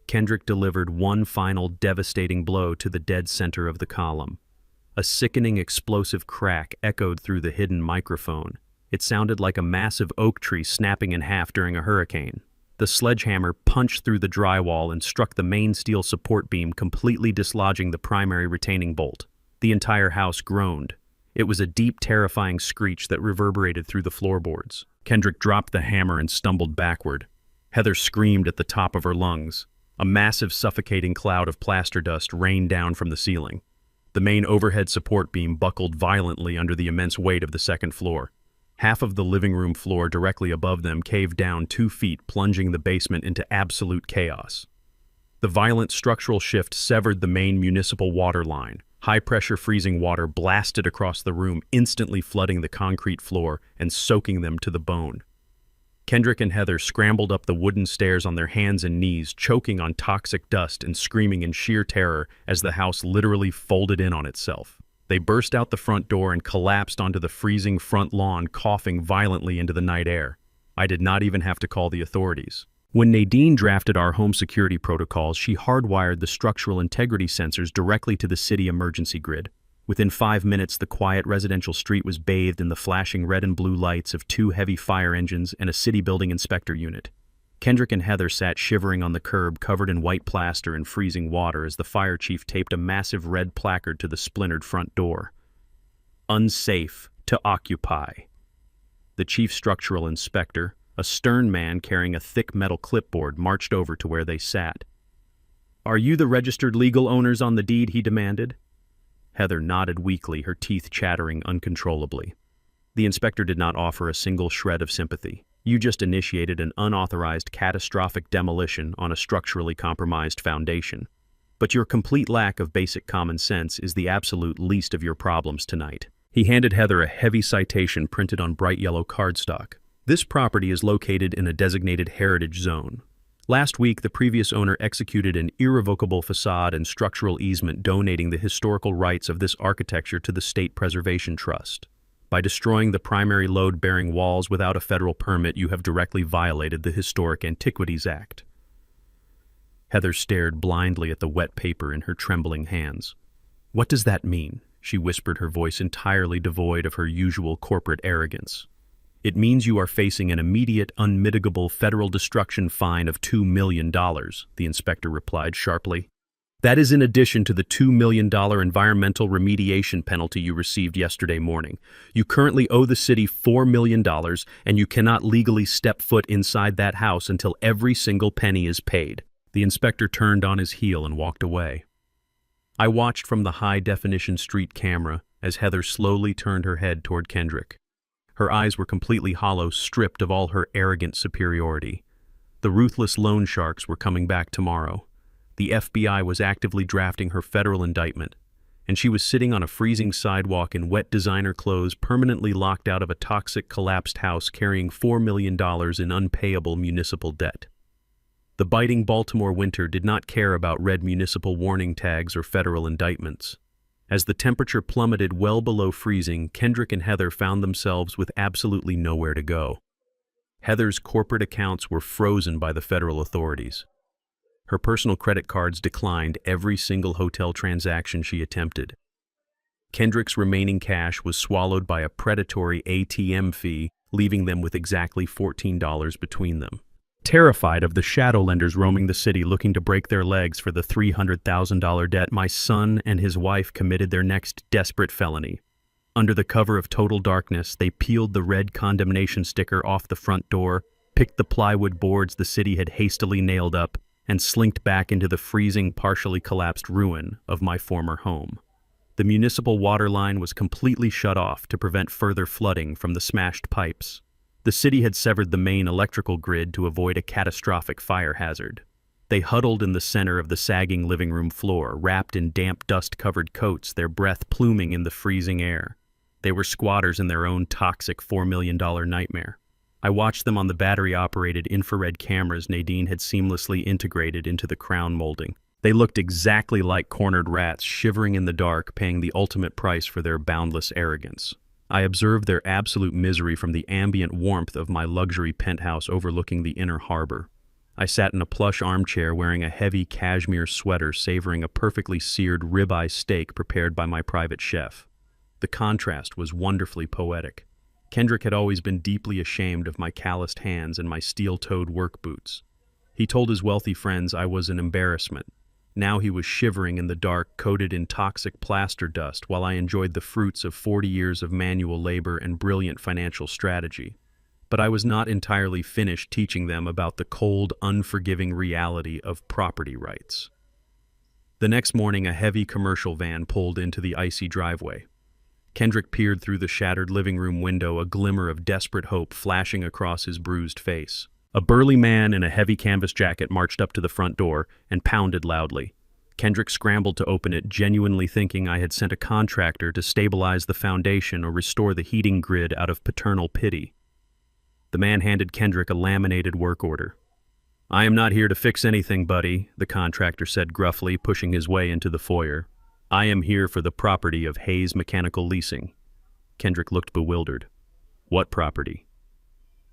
Kendrick delivered one final devastating blow to the dead center of the column. A sickening explosive crack echoed through the hidden microphone. It sounded like a massive oak tree snapping in half during a hurricane. The sledgehammer punched through the drywall and struck the main steel support beam, completely dislodging the primary retaining bolt. The entire house groaned. It was a deep, terrifying screech that reverberated through the floorboards. Kendrick dropped the hammer and stumbled backward. Heather screamed at the top of her lungs. A massive, suffocating cloud of plaster dust rained down from the ceiling. The main overhead support beam buckled violently under the immense weight of the second floor. Half of the living room floor directly above them caved down 2 feet, plunging the basement into absolute chaos. The violent structural shift severed the main municipal water line. High-pressure freezing water blasted across the room, instantly flooding the concrete floor and soaking them to the bone. Kendrick and Heather scrambled up the wooden stairs on their hands and knees, choking on toxic dust and screaming in sheer terror as the house literally folded in on itself. They burst out the front door and collapsed onto the freezing front lawn, coughing violently into the night air. I did not even have to call the authorities. When Nadine drafted our home security protocols, she hardwired the structural integrity sensors directly to the city emergency grid. Within 5 minutes, the quiet residential street was bathed in the flashing red and blue lights of 2 heavy fire engines and a city building inspector unit. Kendrick and Heather sat shivering on the curb, covered in white plaster and freezing water, as the fire chief taped a massive red placard to the splintered front door. "Unsafe to occupy." The chief structural inspector, a stern man carrying a thick metal clipboard, marched over to where they sat. "Are you the registered legal owners on the deed?" he demanded. Heather nodded weakly, her teeth chattering uncontrollably. The inspector did not offer a single shred of sympathy. "You just initiated an unauthorized catastrophic demolition on a structurally compromised foundation. But your complete lack of basic common sense is the absolute least of your problems tonight." He handed Heather a heavy citation printed on bright yellow cardstock. "This property is located in a designated heritage zone. Last week, the previous owner executed an irrevocable facade and structural easement donating the historical rights of this architecture to the State Preservation Trust. By destroying the primary load-bearing walls without a federal permit, you have directly violated the Historic Antiquities Act." Heather stared blindly at the wet paper in her trembling hands. "What does that mean?" she whispered, her voice entirely devoid of her usual corporate arrogance. "It means you are facing an immediate, unmitigable federal destruction fine of $2 million, the inspector replied sharply. "That is in addition to the $2 million environmental remediation penalty you received yesterday morning. You currently owe the city $4 million, and you cannot legally step foot inside that house until every single penny is paid." The inspector turned on his heel and walked away. I watched from the high-definition street camera as Heather slowly turned her head toward Kendrick. Her eyes were completely hollow, stripped of all her arrogant superiority. The ruthless loan sharks were coming back tomorrow. The FBI was actively drafting her federal indictment, and she was sitting on a freezing sidewalk in wet designer clothes, permanently locked out of a toxic, collapsed house carrying $4 million in unpayable municipal debt. The biting Baltimore winter did not care about red municipal warning tags or federal indictments. As the temperature plummeted well below freezing, Kendrick and Heather found themselves with absolutely nowhere to go. Heather's corporate accounts were frozen by the federal authorities. Her personal credit cards declined every single hotel transaction she attempted. Kendrick's remaining cash was swallowed by a predatory ATM fee, leaving them with exactly $14 between them. Terrified of the shadow lenders roaming the city looking to break their legs for the $300,000 debt, my son and his wife committed their next desperate felony. Under the cover of total darkness, they peeled the red condemnation sticker off the front door, picked the plywood boards the city had hastily nailed up, and slinked back into the freezing, partially collapsed ruin of my former home. The municipal water line was completely shut off to prevent further flooding from the smashed pipes. The city had severed the main electrical grid to avoid a catastrophic fire hazard. They huddled in the center of the sagging living room floor, wrapped in damp, dust-covered coats, their breath pluming in the freezing air. They were squatters in their own toxic $4 million nightmare. I watched them on the battery-operated infrared cameras Nadine had seamlessly integrated into the crown molding. They looked exactly like cornered rats, shivering in the dark, paying the ultimate price for their boundless arrogance. I observed their absolute misery from the ambient warmth of my luxury penthouse overlooking the inner harbor. I sat in a plush armchair wearing a heavy cashmere sweater, savoring a perfectly seared ribeye steak prepared by my private chef. The contrast was wonderfully poetic. Kendrick had always been deeply ashamed of my calloused hands and my steel-toed work boots. He told his wealthy friends I was an embarrassment. Now he was shivering in the dark, coated in toxic plaster dust, while I enjoyed the fruits of 40 years of manual labor and brilliant financial strategy. But I was not entirely finished teaching them about the cold, unforgiving reality of property rights. The next morning, a heavy commercial van pulled into the icy driveway. Kendrick peered through the shattered living room window, a glimmer of desperate hope flashing across his bruised face. A burly man in a heavy canvas jacket marched up to the front door and pounded loudly. Kendrick scrambled to open it, genuinely thinking I had sent a contractor to stabilize the foundation or restore the heating grid out of paternal pity. The man handed Kendrick a laminated work order. "I am not here to fix anything, buddy," the contractor said gruffly, pushing his way into the foyer. "I am here for the property of Hayes Mechanical Leasing." Kendrick looked bewildered. "What property?"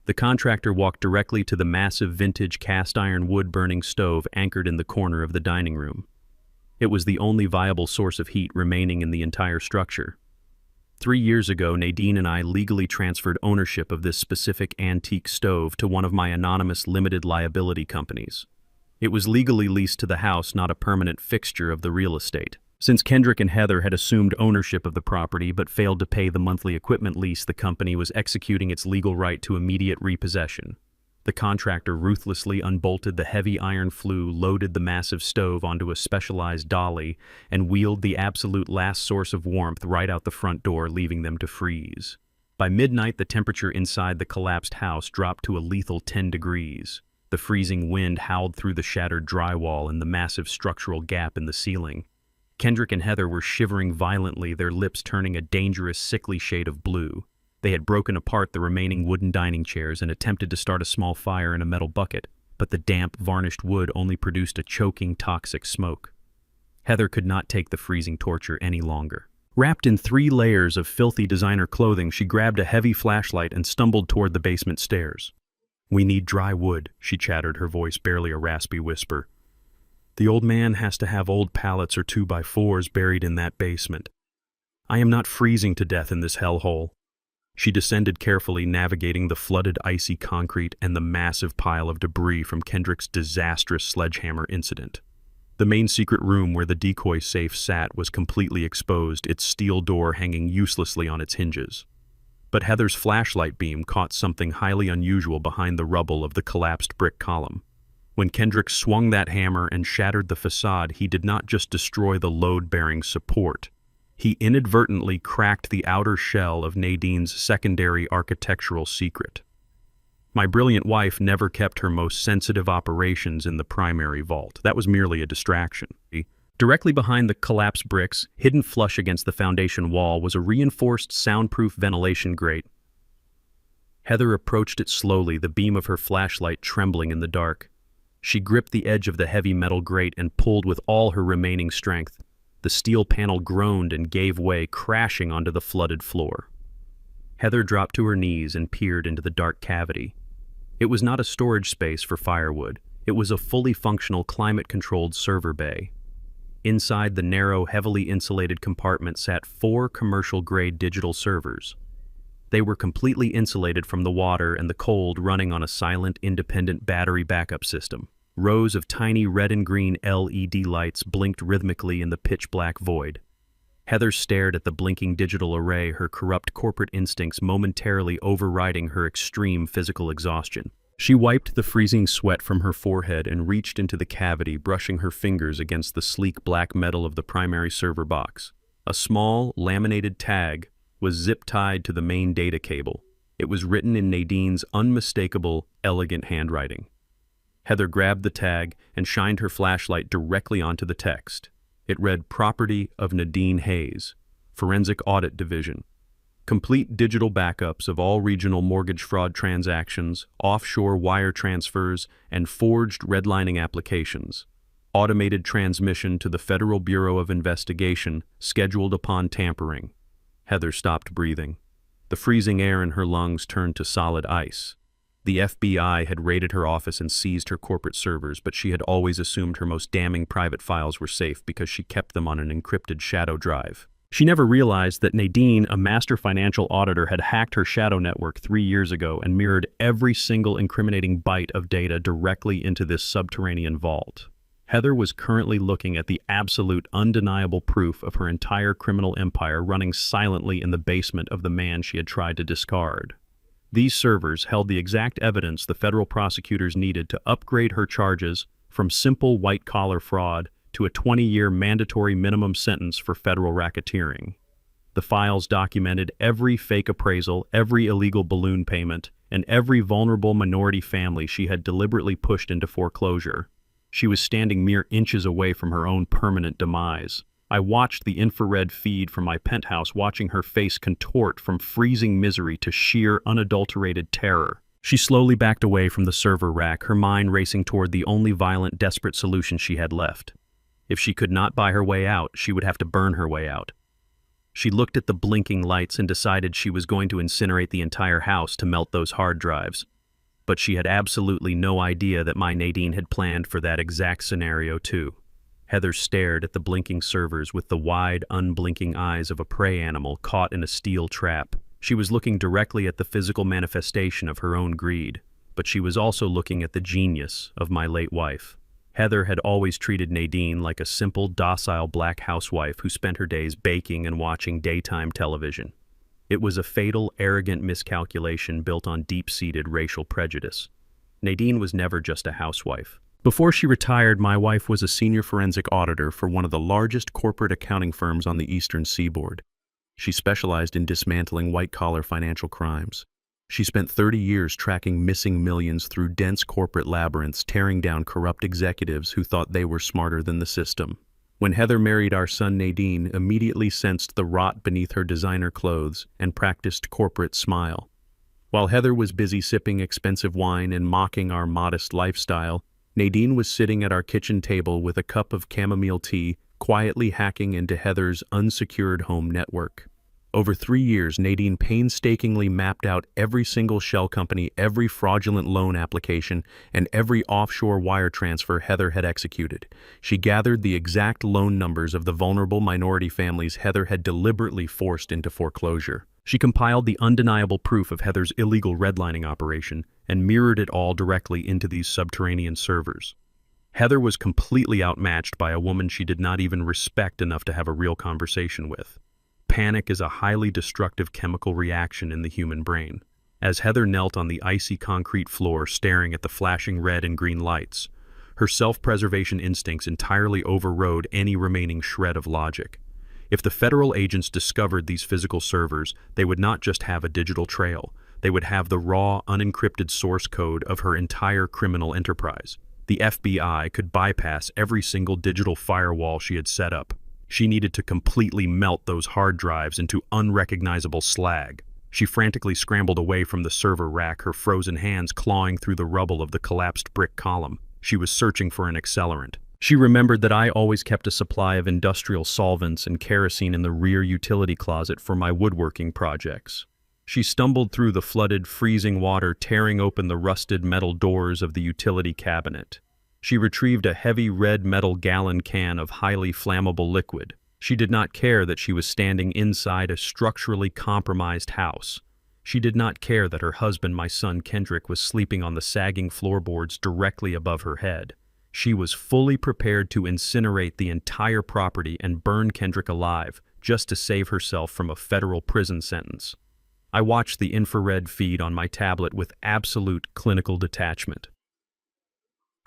The contractor walked directly to the massive vintage cast-iron wood-burning stove anchored in the corner of the dining room. It was the only viable source of heat remaining in the entire structure. 3 years ago, Nadine and I legally transferred ownership of this specific antique stove to one of my anonymous limited liability companies. It was legally leased to the house, not a permanent fixture of the real estate. Since Kendrick and Heather had assumed ownership of the property but failed to pay the monthly equipment lease, the company was executing its legal right to immediate repossession. The contractor ruthlessly unbolted the heavy iron flue, loaded the massive stove onto a specialized dolly, and wheeled the absolute last source of warmth right out the front door, leaving them to freeze. By midnight, the temperature inside the collapsed house dropped to a lethal 10 degrees. The freezing wind howled through the shattered drywall and the massive structural gap in the ceiling. Kendrick and Heather were shivering violently, their lips turning a dangerous, sickly shade of blue. They had broken apart the remaining wooden dining chairs and attempted to start a small fire in a metal bucket, but the damp, varnished wood only produced a choking, toxic smoke. Heather could not take the freezing torture any longer. Wrapped in 3 layers of filthy designer clothing, she grabbed a heavy flashlight and stumbled toward the basement stairs. "We need dry wood," she chattered, her voice barely a raspy whisper. "The old man has to have old pallets or 2x4s buried in that basement. I am not freezing to death in this hellhole." She descended carefully, navigating the flooded icy concrete and the massive pile of debris from Kendrick's disastrous sledgehammer incident. The main secret room where the decoy safe sat was completely exposed, its steel door hanging uselessly on its hinges. But Heather's flashlight beam caught something highly unusual behind the rubble of the collapsed brick column. When Kendrick swung that hammer and shattered the facade, he did not just destroy the load-bearing support. He inadvertently cracked the outer shell of Nadine's secondary architectural secret. My brilliant wife never kept her most sensitive operations in the primary vault. That was merely a distraction. Directly behind the collapsed bricks, hidden flush against the foundation wall, was a reinforced soundproof ventilation grate. Heather approached it slowly, the beam of her flashlight trembling in the dark. She gripped the edge of the heavy metal grate and pulled with all her remaining strength. The steel panel groaned and gave way, crashing onto the flooded floor. Heather dropped to her knees and peered into the dark cavity. It was not a storage space for firewood. It was a fully functional, climate-controlled server bay. Inside the narrow, heavily insulated compartment sat 4 commercial-grade digital servers. They were completely insulated from the water and the cold, running on a silent, independent battery backup system. Rows of tiny red and green LED lights blinked rhythmically in the pitch-black void. Heather stared at the blinking digital array, her corrupt corporate instincts momentarily overriding her extreme physical exhaustion. She wiped the freezing sweat from her forehead and reached into the cavity, brushing her fingers against the sleek black metal of the primary server box. A small, laminated tag was zip-tied to the main data cable. It was written in Nadine's unmistakable, elegant handwriting. Heather grabbed the tag and shined her flashlight directly onto the text. It read, "Property of Nadine Hayes, Forensic Audit Division. Complete digital backups of all regional mortgage fraud transactions, offshore wire transfers, and forged redlining applications. Automated transmission to the Federal Bureau of Investigation, scheduled upon tampering." Heather stopped breathing. The freezing air in her lungs turned to solid ice. The FBI had raided her office and seized her corporate servers, but she had always assumed her most damning private files were safe because she kept them on an encrypted shadow drive. She never realized that Nadine, a master financial auditor, had hacked her shadow network 3 years ago and mirrored every single incriminating byte of data directly into this subterranean vault. Heather was currently looking at the absolute, undeniable proof of her entire criminal empire running silently in the basement of the man she had tried to discard. These servers held the exact evidence the federal prosecutors needed to upgrade her charges from simple white-collar fraud to a 20-year mandatory minimum sentence for federal racketeering. The files documented every fake appraisal, every illegal balloon payment, and every vulnerable minority family she had deliberately pushed into foreclosure. She was standing mere inches away from her own permanent demise. I watched the infrared feed from my penthouse, watching her face contort from freezing misery to sheer, unadulterated terror. She slowly backed away from the server rack, her mind racing toward the only violent, desperate solution she had left. If she could not buy her way out, she would have to burn her way out. She looked at the blinking lights and decided she was going to incinerate the entire house to melt those hard drives. But she had absolutely no idea that my Nadine had planned for that exact scenario too. Heather stared at the blinking servers with the wide, unblinking eyes of a prey animal caught in a steel trap. She was looking directly at the physical manifestation of her own greed, but she was also looking at the genius of my late wife. Heather had always treated Nadine like a simple, docile black housewife who spent her days baking and watching daytime television. It was a fatal, arrogant miscalculation built on deep-seated racial prejudice. Nadine was never just a housewife. Before she retired, my wife was a senior forensic auditor for one of the largest corporate accounting firms on the Eastern Seaboard. She specialized in dismantling white-collar financial crimes. She spent 30 years tracking missing millions through dense corporate labyrinths, tearing down corrupt executives who thought they were smarter than the system. When Heather married our son, Nadine immediately sensed the rot beneath her designer clothes and practiced corporate smile. While Heather was busy sipping expensive wine and mocking our modest lifestyle, Nadine was sitting at our kitchen table with a cup of chamomile tea, quietly hacking into Heather's unsecured home network. Over 3 years, Nadine painstakingly mapped out every single shell company, every fraudulent loan application, and every offshore wire transfer Heather had executed. She gathered the exact loan numbers of the vulnerable minority families Heather had deliberately forced into foreclosure. She compiled the undeniable proof of Heather's illegal redlining operation and mirrored it all directly into these subterranean servers. Heather was completely outmatched by a woman she did not even respect enough to have a real conversation with. Panic is a highly destructive chemical reaction in the human brain. As Heather knelt on the icy concrete floor staring at the flashing red and green lights, her self-preservation instincts entirely overrode any remaining shred of logic. If the federal agents discovered these physical servers, they would not just have a digital trail. They would have the raw, unencrypted source code of her entire criminal enterprise. The FBI could bypass every single digital firewall she had set up. She needed to completely melt those hard drives into unrecognizable slag. She frantically scrambled away from the server rack, her frozen hands clawing through the rubble of the collapsed brick column. She was searching for an accelerant. She remembered that I always kept a supply of industrial solvents and kerosene in the rear utility closet for my woodworking projects. She stumbled through the flooded, freezing water, tearing open the rusted metal doors of the utility cabinet. She retrieved a heavy red metal gallon can of highly flammable liquid. She did not care that she was standing inside a structurally compromised house. She did not care that her husband, my son Kendrick, was sleeping on the sagging floorboards directly above her head. She was fully prepared to incinerate the entire property and burn Kendrick alive, just to save herself from a federal prison sentence. I watched the infrared feed on my tablet with absolute clinical detachment.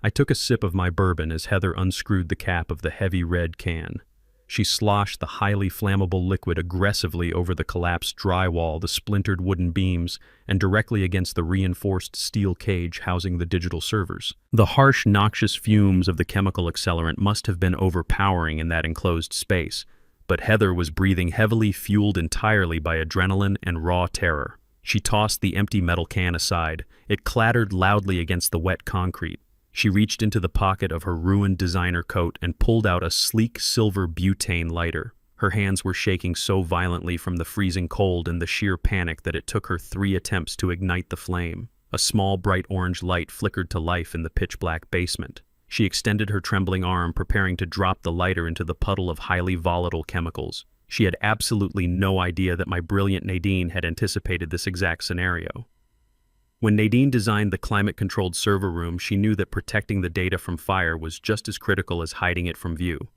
I took a sip of my bourbon as Heather unscrewed the cap of the heavy red can. She sloshed the highly flammable liquid aggressively over the collapsed drywall, the splintered wooden beams, and directly against the reinforced steel cage housing the digital servers. The harsh, noxious fumes of the chemical accelerant must have been overpowering in that enclosed space, but Heather was breathing heavily, fueled entirely by adrenaline and raw terror. She tossed the empty metal can aside. It clattered loudly against the wet concrete. She reached into the pocket of her ruined designer coat and pulled out a sleek silver butane lighter. Her hands were shaking so violently from the freezing cold and the sheer panic that it took her 3 attempts to ignite the flame. A small bright orange light flickered to life in the pitch-black basement. She extended her trembling arm, preparing to drop the lighter into the puddle of highly volatile chemicals. She had absolutely no idea that my brilliant Nadine had anticipated this exact scenario. When Nadine designed the climate-controlled server room, she knew that protecting the data from fire was just as critical as hiding it from view.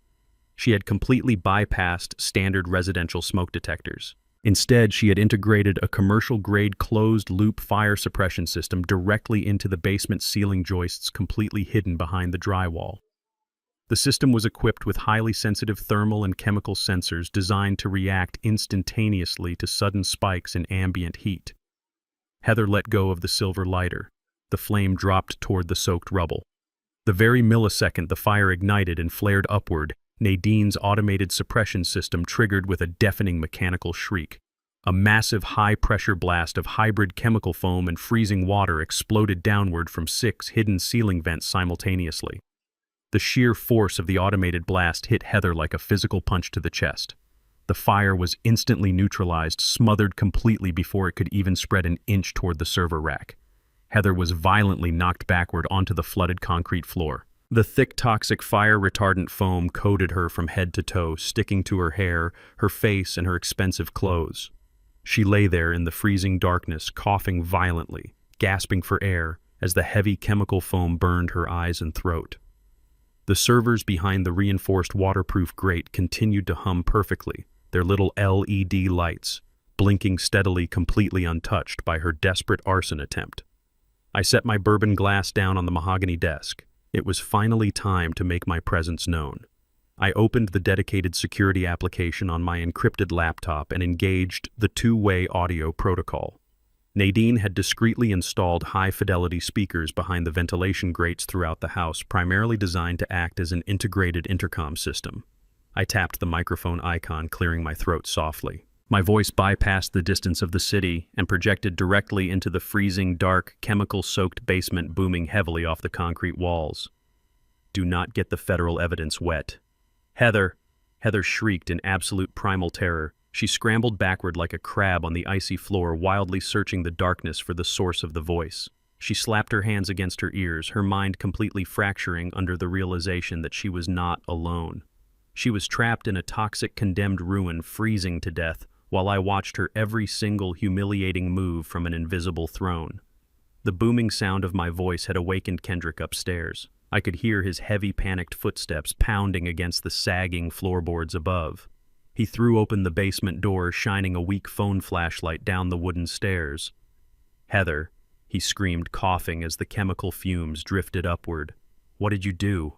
She had completely bypassed standard residential smoke detectors. Instead, she had integrated a commercial-grade closed-loop fire suppression system directly into the basement ceiling joists, completely hidden behind the drywall. The system was equipped with highly sensitive thermal and chemical sensors designed to react instantaneously to sudden spikes in ambient heat. Heather let go of the silver lighter. The flame dropped toward the soaked rubble. The very millisecond the fire ignited and flared upward, Nadine's automated suppression system triggered with a deafening mechanical shriek. A massive high-pressure blast of hybrid chemical foam and freezing water exploded downward from 6 hidden ceiling vents simultaneously. The sheer force of the automated blast hit Heather like a physical punch to the chest. The fire was instantly neutralized, smothered completely before it could even spread an inch toward the server rack. Heather was violently knocked backward onto the flooded concrete floor. The thick, toxic fire-retardant foam coated her from head to toe, sticking to her hair, her face, and her expensive clothes. She lay there in the freezing darkness, coughing violently, gasping for air, as the heavy chemical foam burned her eyes and throat. The servers behind the reinforced waterproof grate continued to hum perfectly, their little LED lights, blinking steadily, completely untouched by her desperate arson attempt. I set my bourbon glass down on the mahogany desk. It was finally time to make my presence known. I opened the dedicated security application on my encrypted laptop and engaged the two-way audio protocol. Nadine had discreetly installed high-fidelity speakers behind the ventilation grates throughout the house, primarily designed to act as an integrated intercom system. I tapped the microphone icon, clearing my throat softly. My voice bypassed the distance of the city and projected directly into the freezing, dark, chemical-soaked basement, booming heavily off the concrete walls. Do not get the federal evidence wet. Heather! Heather shrieked in absolute primal terror. She scrambled backward like a crab on the icy floor, wildly searching the darkness for the source of the voice. She slapped her hands against her ears, her mind completely fracturing under the realization that she was not alone. She was trapped in a toxic, condemned ruin, freezing to death, while I watched her every single humiliating move from an invisible throne. The booming sound of my voice had awakened Kendrick upstairs. I could hear his heavy, panicked footsteps pounding against the sagging floorboards above. He threw open the basement door, shining a weak phone flashlight down the wooden stairs. "Heather," he screamed, coughing as the chemical fumes drifted upward. "What did you do?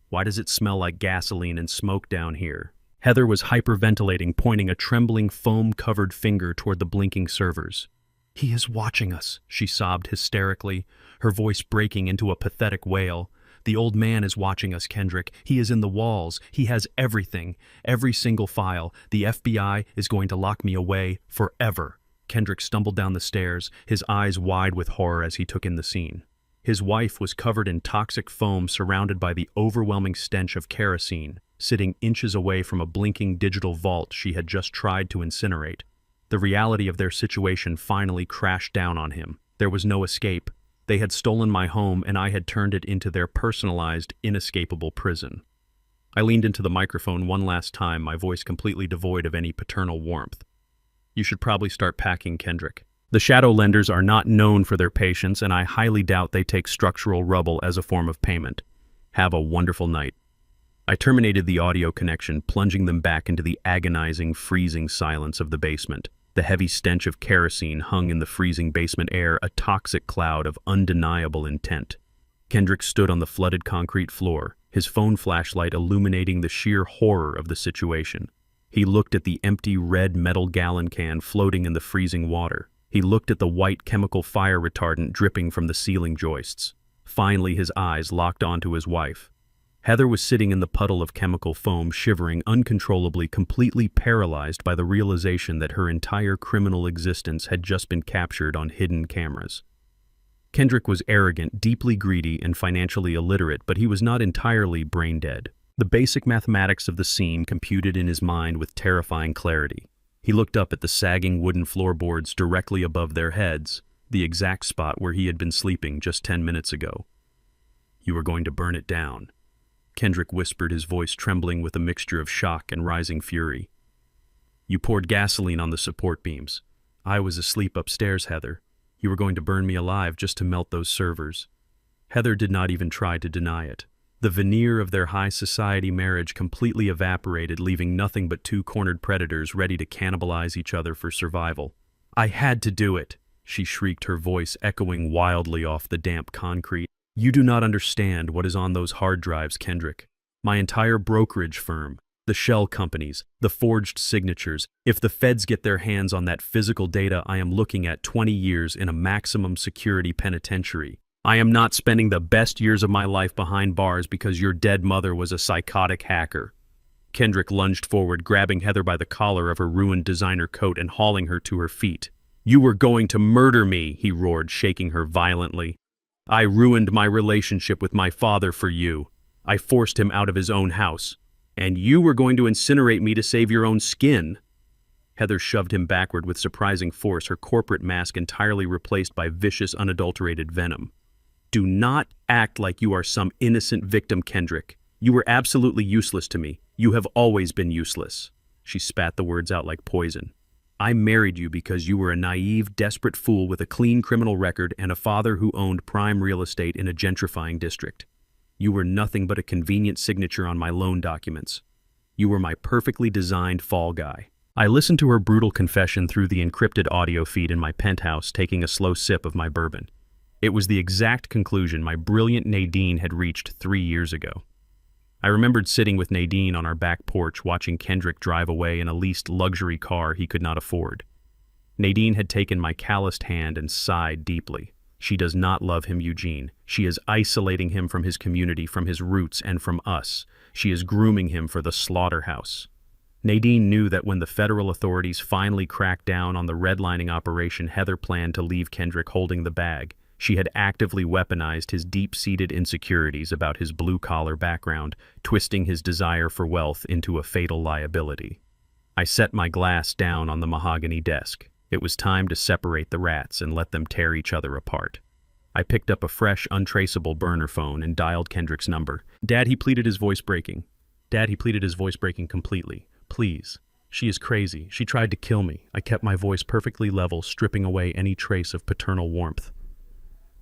Why does it smell like gasoline and smoke down here?" Heather was hyperventilating, pointing a trembling, foam-covered finger toward the blinking servers. "He is watching us," she sobbed hysterically, her voice breaking into a pathetic wail. "The old man is watching us, Kendrick. He is in the walls. He has everything, every single file. The FBI is going to lock me away forever." Kendrick stumbled down the stairs, his eyes wide with horror as he took in the scene. His wife was covered in toxic foam, surrounded by the overwhelming stench of kerosene, sitting inches away from a blinking digital vault she had just tried to incinerate. The reality of their situation finally crashed down on him. There was no escape. They had stolen my home, and I had turned it into their personalized, inescapable prison. I leaned into the microphone one last time, my voice completely devoid of any paternal warmth. "You should probably start packing, Kendrick. The shadow lenders are not known for their patience, and I highly doubt they take structural rubble as a form of payment. Have a wonderful night." I terminated the audio connection, plunging them back into the agonizing, freezing silence of the basement. The heavy stench of kerosene hung in the freezing basement air, a toxic cloud of undeniable intent. Kendrick stood on the flooded concrete floor, his phone flashlight illuminating the sheer horror of the situation. He looked at the empty red metal gallon can floating in the freezing water. He looked at the white chemical fire retardant dripping from the ceiling joists. Finally, his eyes locked onto his wife. Heather was sitting in the puddle of chemical foam, shivering uncontrollably, completely paralyzed by the realization that her entire criminal existence had just been captured on hidden cameras. Kendrick was arrogant, deeply greedy, and financially illiterate, but he was not entirely brain-dead. The basic mathematics of the scene computed in his mind with terrifying clarity. He looked up at the sagging wooden floorboards directly above their heads, the exact spot where he had been sleeping just 10 minutes ago. "You are going to burn it down," Kendrick whispered, his voice trembling with a mixture of shock and rising fury. "You poured gasoline on the support beams. I was asleep upstairs, Heather. You were going to burn me alive just to melt those servers." Heather did not even try to deny it. The veneer of their high society marriage completely evaporated, leaving nothing but two cornered predators ready to cannibalize each other for survival. "I had to do it," she shrieked, her voice echoing wildly off the damp concrete. "You do not understand what is on those hard drives, Kendrick. My entire brokerage firm, the shell companies, the forged signatures. If the feds get their hands on that physical data, I am looking at 20 years in a maximum security penitentiary. I am not spending the best years of my life behind bars because your dead mother was a psychotic hacker. Kendrick lunged forward, grabbing Heather by the collar of her ruined designer coat and hauling her to her feet. "You were going to murder me," he roared, shaking her violently. "I ruined my relationship with my father for you. I forced him out of his own house. And you were going to incinerate me to save your own skin." Heather shoved him backward with surprising force, her corporate mask entirely replaced by vicious, unadulterated venom. "Do not act like you are some innocent victim, Kendrick. You were absolutely useless to me. You have always been useless." She spat the words out like poison. "I married you because you were a naive, desperate fool with a clean criminal record and a father who owned prime real estate in a gentrifying district. You were nothing but a convenient signature on my loan documents. You were my perfectly designed fall guy." I listened to her brutal confession through the encrypted audio feed in my penthouse, taking a slow sip of my bourbon. It was the exact conclusion my brilliant Nadine had reached 3 years ago. I remembered sitting with Nadine on our back porch watching Kendrick drive away in a leased luxury car he could not afford. Nadine had taken my calloused hand and sighed deeply. "She does not love him, Eugene. She is isolating him from his community, from his roots, and from us. She is grooming him for the slaughterhouse." Nadine knew that when the federal authorities finally cracked down on the redlining operation, Heather planned to leave Kendrick holding the bag. She had actively weaponized his deep-seated insecurities about his blue-collar background, twisting his desire for wealth into a fatal liability. I set my glass down on the mahogany desk. It was time to separate the rats and let them tear each other apart. I picked up a fresh, untraceable burner phone and dialed Kendrick's number. "Dad," he pleaded, his voice breaking. "Dad," he pleaded, his voice breaking completely. "Please. She is crazy. She tried to kill me." I kept my voice perfectly level, stripping away any trace of paternal warmth.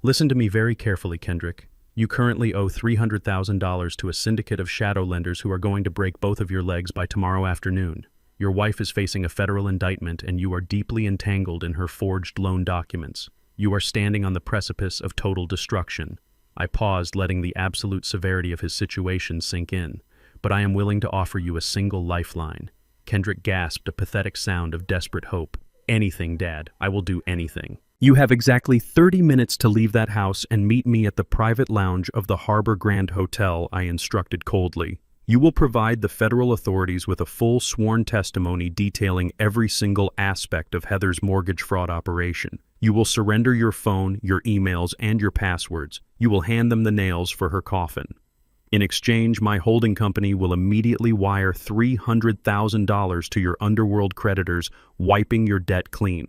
"Listen to me very carefully, Kendrick. You currently owe $300,000 to a syndicate of shadow lenders who are going to break both of your legs by tomorrow afternoon. Your wife is facing a federal indictment, and you are deeply entangled in her forged loan documents. You are standing on the precipice of total destruction." I paused, letting the absolute severity of his situation sink in. "But I am willing to offer you a single lifeline." Kendrick gasped, a pathetic sound of desperate hope. "Anything, Dad. I will do anything." "You have exactly 30 minutes to leave that house and meet me at the private lounge of the Harbor Grand Hotel," I instructed coldly. "You will provide the federal authorities with a full sworn testimony detailing every single aspect of Heather's mortgage fraud operation. You will surrender your phone, your emails, and your passwords. You will hand them the nails for her coffin. In exchange, my holding company will immediately wire $300,000 to your underworld creditors, wiping your debt clean.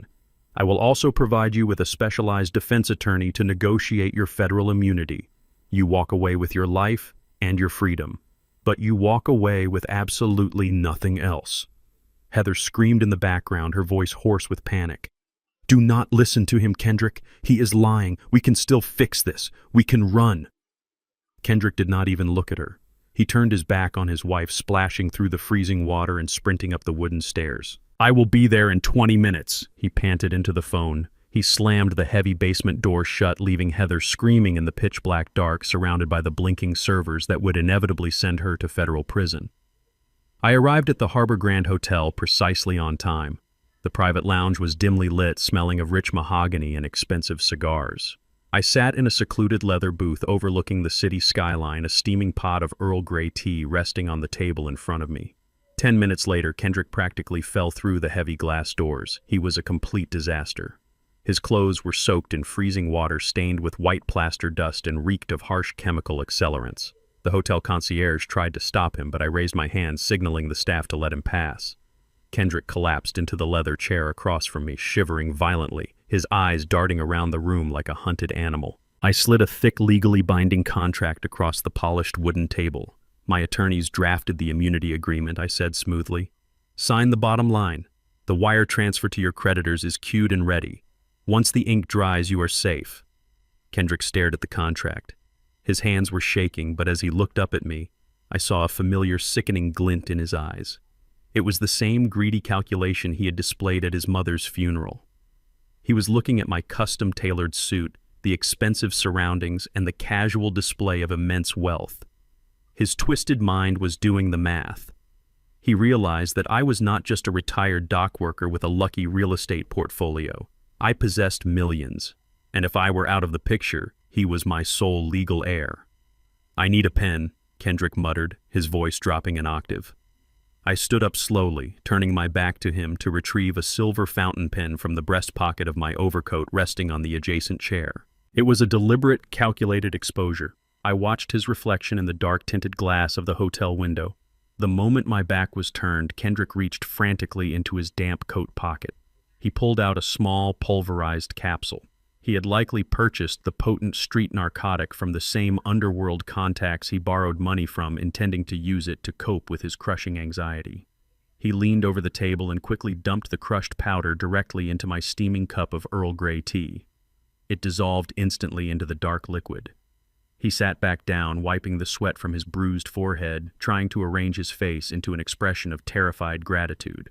I will also provide you with a specialized defense attorney to negotiate your federal immunity. You walk away with your life and your freedom. But you walk away with absolutely nothing else." Heather screamed in the background, her voice hoarse with panic. "Do not listen to him, Kendrick. He is lying. We can still fix this. We can run." Kendrick did not even look at her. He turned his back on his wife, splashing through the freezing water and sprinting up the wooden stairs. "I will be there in 20 minutes, he panted into the phone. He slammed the heavy basement door shut, leaving Heather screaming in the pitch-black dark, surrounded by the blinking servers that would inevitably send her to federal prison. I arrived at the Harbor Grand Hotel precisely on time. The private lounge was dimly lit, smelling of rich mahogany and expensive cigars. I sat in a secluded leather booth overlooking the city skyline, a steaming pot of Earl Grey tea resting on the table in front of me. 10 minutes later, Kendrick practically fell through the heavy glass doors. He was a complete disaster. His clothes were soaked in freezing water, stained with white plaster dust, and reeked of harsh chemical accelerants. The hotel concierge tried to stop him, but I raised my hand, signaling the staff to let him pass. Kendrick collapsed into the leather chair across from me, shivering violently, his eyes darting around the room like a hunted animal. I slid a thick, legally binding contract across the polished wooden table. "My attorneys drafted the immunity agreement," I said smoothly. "Sign the bottom line. The wire transfer to your creditors is queued and ready. Once the ink dries, you are safe." Kendrick stared at the contract. His hands were shaking, but as he looked up at me, I saw a familiar, sickening glint in his eyes. It was the same greedy calculation he had displayed at his mother's funeral. He was looking at my custom-tailored suit, the expensive surroundings, and the casual display of immense wealth. His twisted mind was doing the math. He realized that I was not just a retired dock worker with a lucky real estate portfolio. I possessed millions, and if I were out of the picture, he was my sole legal heir. "I need a pen," Kendrick muttered, his voice dropping an octave. I stood up slowly, turning my back to him to retrieve a silver fountain pen from the breast pocket of my overcoat resting on the adjacent chair. It was a deliberate, calculated exposure. I watched his reflection in the dark-tinted glass of the hotel window. The moment my back was turned, Kendrick reached frantically into his damp coat pocket. He pulled out a small, pulverized capsule. He had likely purchased the potent street narcotic from the same underworld contacts he borrowed money from, intending to use it to cope with his crushing anxiety. He leaned over the table and quickly dumped the crushed powder directly into my steaming cup of Earl Grey tea. It dissolved instantly into the dark liquid. He sat back down, wiping the sweat from his bruised forehead, trying to arrange his face into an expression of terrified gratitude.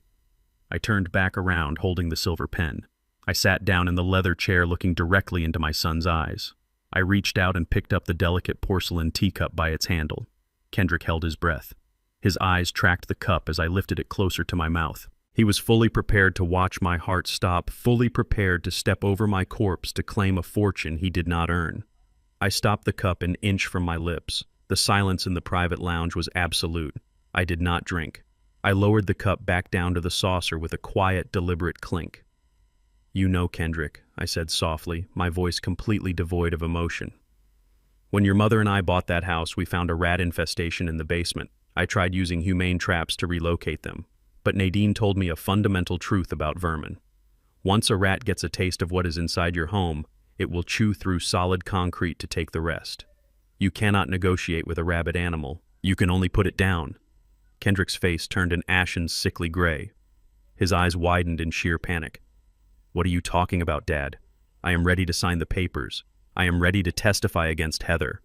I turned back around, holding the silver pen. I sat down in the leather chair, looking directly into my son's eyes. I reached out and picked up the delicate porcelain teacup by its handle. Kendrick held his breath. His eyes tracked the cup as I lifted it closer to my mouth. He was fully prepared to watch my heart stop, fully prepared to step over my corpse to claim a fortune he did not earn. I stopped the cup an inch from my lips. The silence in the private lounge was absolute. I did not drink. I lowered the cup back down to the saucer with a quiet, deliberate clink. "You know, Kendrick," I said softly, my voice completely devoid of emotion. "When your mother and I bought that house, we found a rat infestation in the basement. I tried using humane traps to relocate them. But Nadine told me a fundamental truth about vermin. Once a rat gets a taste of what is inside your home, it will chew through solid concrete to take the rest. You cannot negotiate with a rabid animal. You can only put it down." Kendrick's face turned an ashen, sickly gray. His eyes widened in sheer panic. "What are you talking about, Dad? I am ready to sign the papers. I am ready to testify against Heather."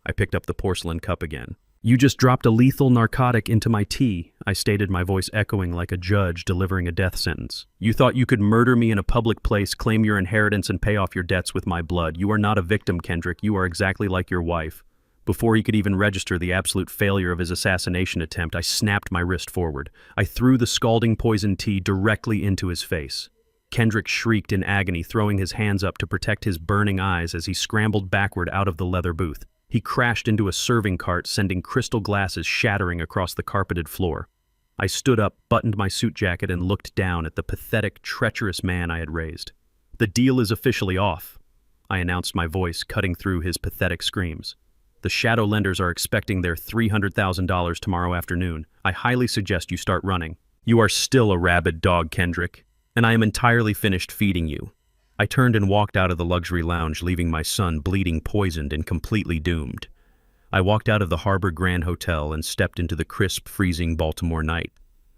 I picked up the porcelain cup again. "You just dropped a lethal narcotic into my tea," I stated, my voice echoing like a judge delivering a death sentence. "You thought you could murder me in a public place, claim your inheritance, and pay off your debts with my blood. You are not a victim, Kendrick. You are exactly like your wife." Before he could even register the absolute failure of his assassination attempt, I snapped my wrist forward. I threw the scalding poison tea directly into his face. Kendrick shrieked in agony, throwing his hands up to protect his burning eyes as he scrambled backward out of the leather booth. He crashed into a serving cart, sending crystal glasses shattering across the carpeted floor. I stood up, buttoned my suit jacket, and looked down at the pathetic, treacherous man I had raised. "The deal is officially off," I announced, my voice cutting through his pathetic screams. "The shadow lenders are expecting their $300,000 tomorrow afternoon. I highly suggest you start running. You are still a rabid dog, Kendrick, and I am entirely finished feeding you." I turned and walked out of the luxury lounge, leaving my son bleeding, poisoned, and completely doomed. I walked out of the Harbor Grand Hotel and stepped into the crisp, freezing Baltimore night.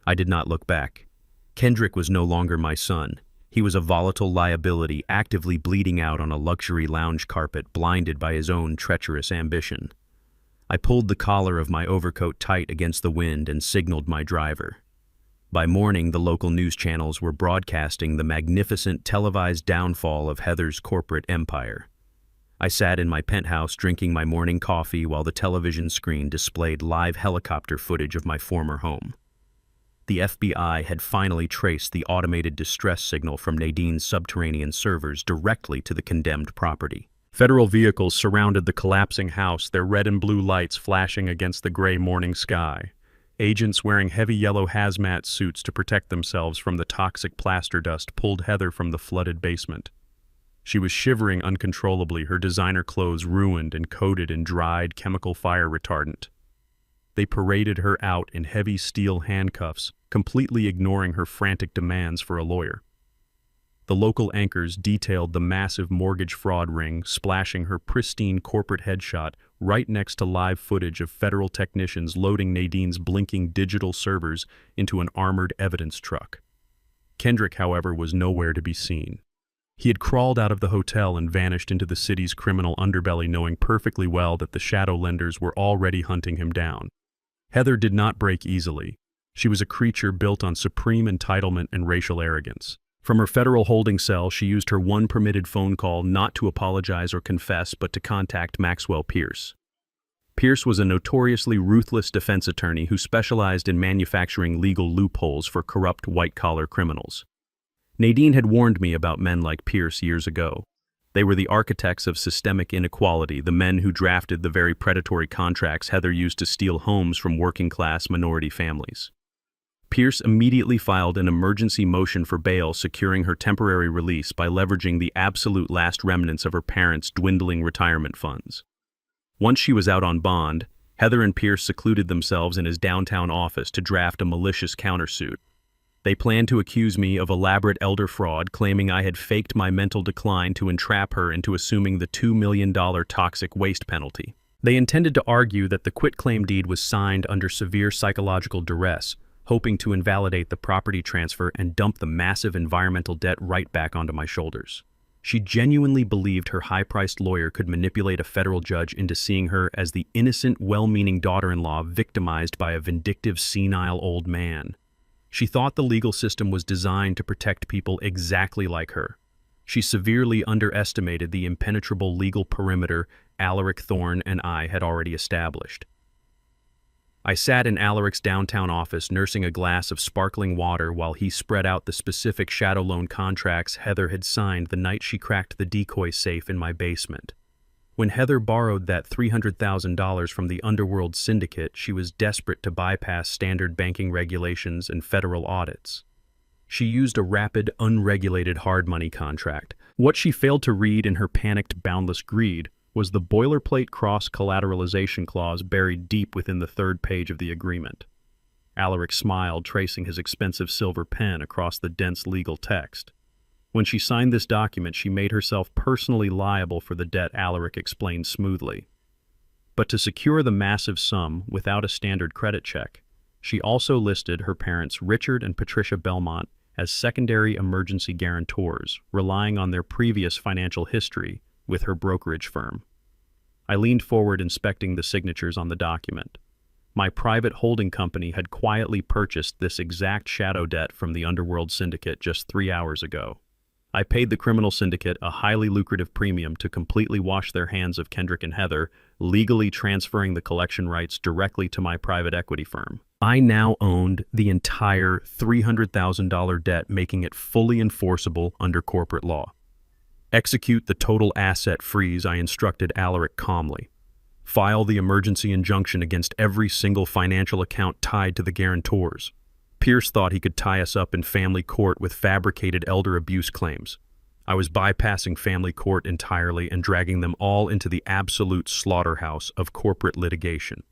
I did not look back. Kendrick was no longer my son. He was a volatile liability, actively bleeding out on a luxury lounge carpet, blinded by his own treacherous ambition. I pulled the collar of my overcoat tight against the wind and signaled my driver. By morning, the local news channels were broadcasting the magnificent televised downfall of Heather's corporate empire. I sat in my penthouse drinking my morning coffee while the television screen displayed live helicopter footage of my former home. The FBI had finally traced the automated distress signal from Nadine's subterranean servers directly to the condemned property. Federal vehicles surrounded the collapsing house, their red and blue lights flashing against the gray morning sky. Agents wearing heavy yellow hazmat suits to protect themselves from the toxic plaster dust pulled Heather from the flooded basement. She was shivering uncontrollably, her designer clothes ruined and coated in dried chemical fire retardant. They paraded her out in heavy steel handcuffs, completely ignoring her frantic demands for a lawyer. The local anchors detailed the massive mortgage fraud ring, splashing her pristine corporate headshot right next to live footage of federal technicians loading Nadine's blinking digital servers into an armored evidence truck. Kendrick, however, was nowhere to be seen. He had crawled out of the hotel and vanished into the city's criminal underbelly, knowing perfectly well that the shadow lenders were already hunting him down. Heather did not break easily. She was a creature built on supreme entitlement and racial arrogance. From her federal holding cell, she used her one permitted phone call not to apologize or confess, but to contact Maxwell Pierce. Pierce was a notoriously ruthless defense attorney who specialized in manufacturing legal loopholes for corrupt white-collar criminals. Nadine had warned me about men like Pierce years ago. They were the architects of systemic inequality, the men who drafted the very predatory contracts Heather used to steal homes from working-class minority families. Pierce immediately filed an emergency motion for bail, securing her temporary release by leveraging the absolute last remnants of her parents' dwindling retirement funds. Once she was out on bond, Heather and Pierce secluded themselves in his downtown office to draft a malicious countersuit. They planned to accuse me of elaborate elder fraud, claiming I had faked my mental decline to entrap her into assuming the $2 million toxic waste penalty. They intended to argue that the quitclaim deed was signed under severe psychological duress, hoping to invalidate the property transfer and dump the massive environmental debt right back onto my shoulders. She genuinely believed her high-priced lawyer could manipulate a federal judge into seeing her as the innocent, well-meaning daughter-in-law victimized by a vindictive, senile old man. She thought the legal system was designed to protect people exactly like her. She severely underestimated the impenetrable legal perimeter Alaric Thorne and I had already established. I sat in Alaric's downtown office nursing a glass of sparkling water while he spread out the specific shadow loan contracts Heather had signed the night she cracked the decoy safe in my basement. When Heather borrowed that $300,000 from the underworld syndicate, she was desperate to bypass standard banking regulations and federal audits. She used a rapid, unregulated hard money contract. What she failed to read in her panicked, boundless greed was the boilerplate cross-collateralization clause buried deep within the third page of the agreement. Alaric smiled, tracing his expensive silver pen across the dense legal text. When she signed this document, she made herself personally liable for the debt, Alaric explained smoothly. But to secure the massive sum without a standard credit check, she also listed her parents Richard and Patricia Belmont as secondary emergency guarantors, relying on their previous financial history with her brokerage firm. I leaned forward, inspecting the signatures on the document. My private holding company had quietly purchased this exact shadow debt from the underworld syndicate just 3 hours ago. I paid the criminal syndicate a highly lucrative premium to completely wash their hands of Kendrick and Heather, legally transferring the collection rights directly to my private equity firm. I now owned the entire $300,000 debt, making it fully enforceable under corporate law. Execute the total asset freeze, I instructed Alaric calmly. File the emergency injunction against every single financial account tied to the guarantors. Pierce thought he could tie us up in family court with fabricated elder abuse claims. I was bypassing family court entirely and dragging them all into the absolute slaughterhouse of corporate litigation.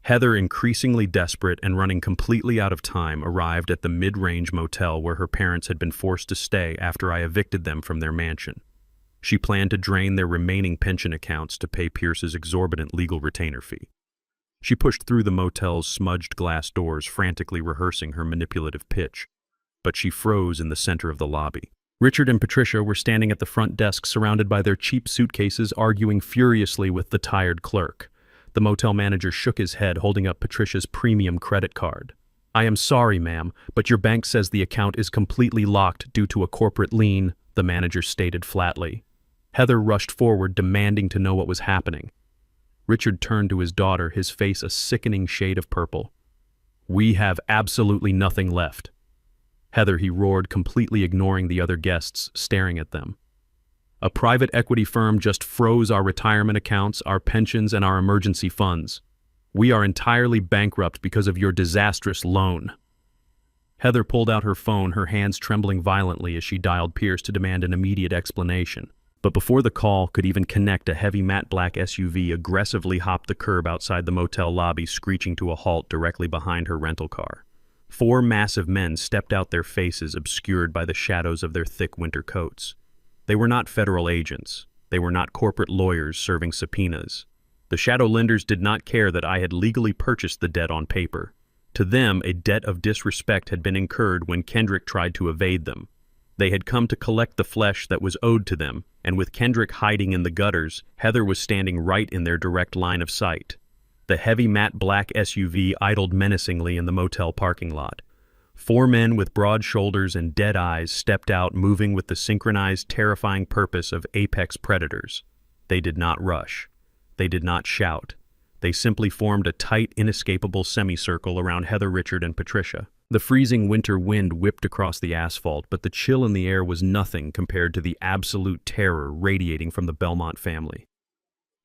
Heather, increasingly desperate and running completely out of time, arrived at the mid-range motel where her parents had been forced to stay after I evicted them from their mansion. She planned to drain their remaining pension accounts to pay Pierce's exorbitant legal retainer fee. She pushed through the motel's smudged glass doors, frantically rehearsing her manipulative pitch, but she froze in the center of the lobby. Richard and Patricia were standing at the front desk, surrounded by their cheap suitcases, arguing furiously with the tired clerk. The motel manager shook his head, holding up Patricia's premium credit card. "I am sorry, ma'am, but your bank says the account is completely locked due to a corporate lien," the manager stated flatly. Heather rushed forward, demanding to know what was happening. Richard turned to his daughter, his face a sickening shade of purple. "We have absolutely nothing left." "Heather," he roared, completely ignoring the other guests staring at them. "A private equity firm just froze our retirement accounts, our pensions, and our emergency funds. We are entirely bankrupt because of your disastrous loan." Heather pulled out her phone, her hands trembling violently as she dialed Pierce to demand an immediate explanation. But before the call could even connect, a heavy matte black SUV aggressively hopped the curb outside the motel lobby, screeching to a halt directly behind her rental car. 4 massive men stepped out, their faces obscured by the shadows of their thick winter coats. They were not federal agents. They were not corporate lawyers serving subpoenas. The shadow lenders did not care that I had legally purchased the debt on paper. To them, a debt of disrespect had been incurred when Kendrick tried to evade them. They had come to collect the flesh that was owed to them, and with Kendrick hiding in the gutters, Heather was standing right in their direct line of sight. The heavy matte black SUV idled menacingly in the motel parking lot. 4 men with broad shoulders and dead eyes stepped out, moving with the synchronized, terrifying purpose of apex predators. They did not rush. They did not shout. They simply formed a tight, inescapable semicircle around Heather, Richard, and Patricia. The freezing winter wind whipped across the asphalt, but the chill in the air was nothing compared to the absolute terror radiating from the Belmont family.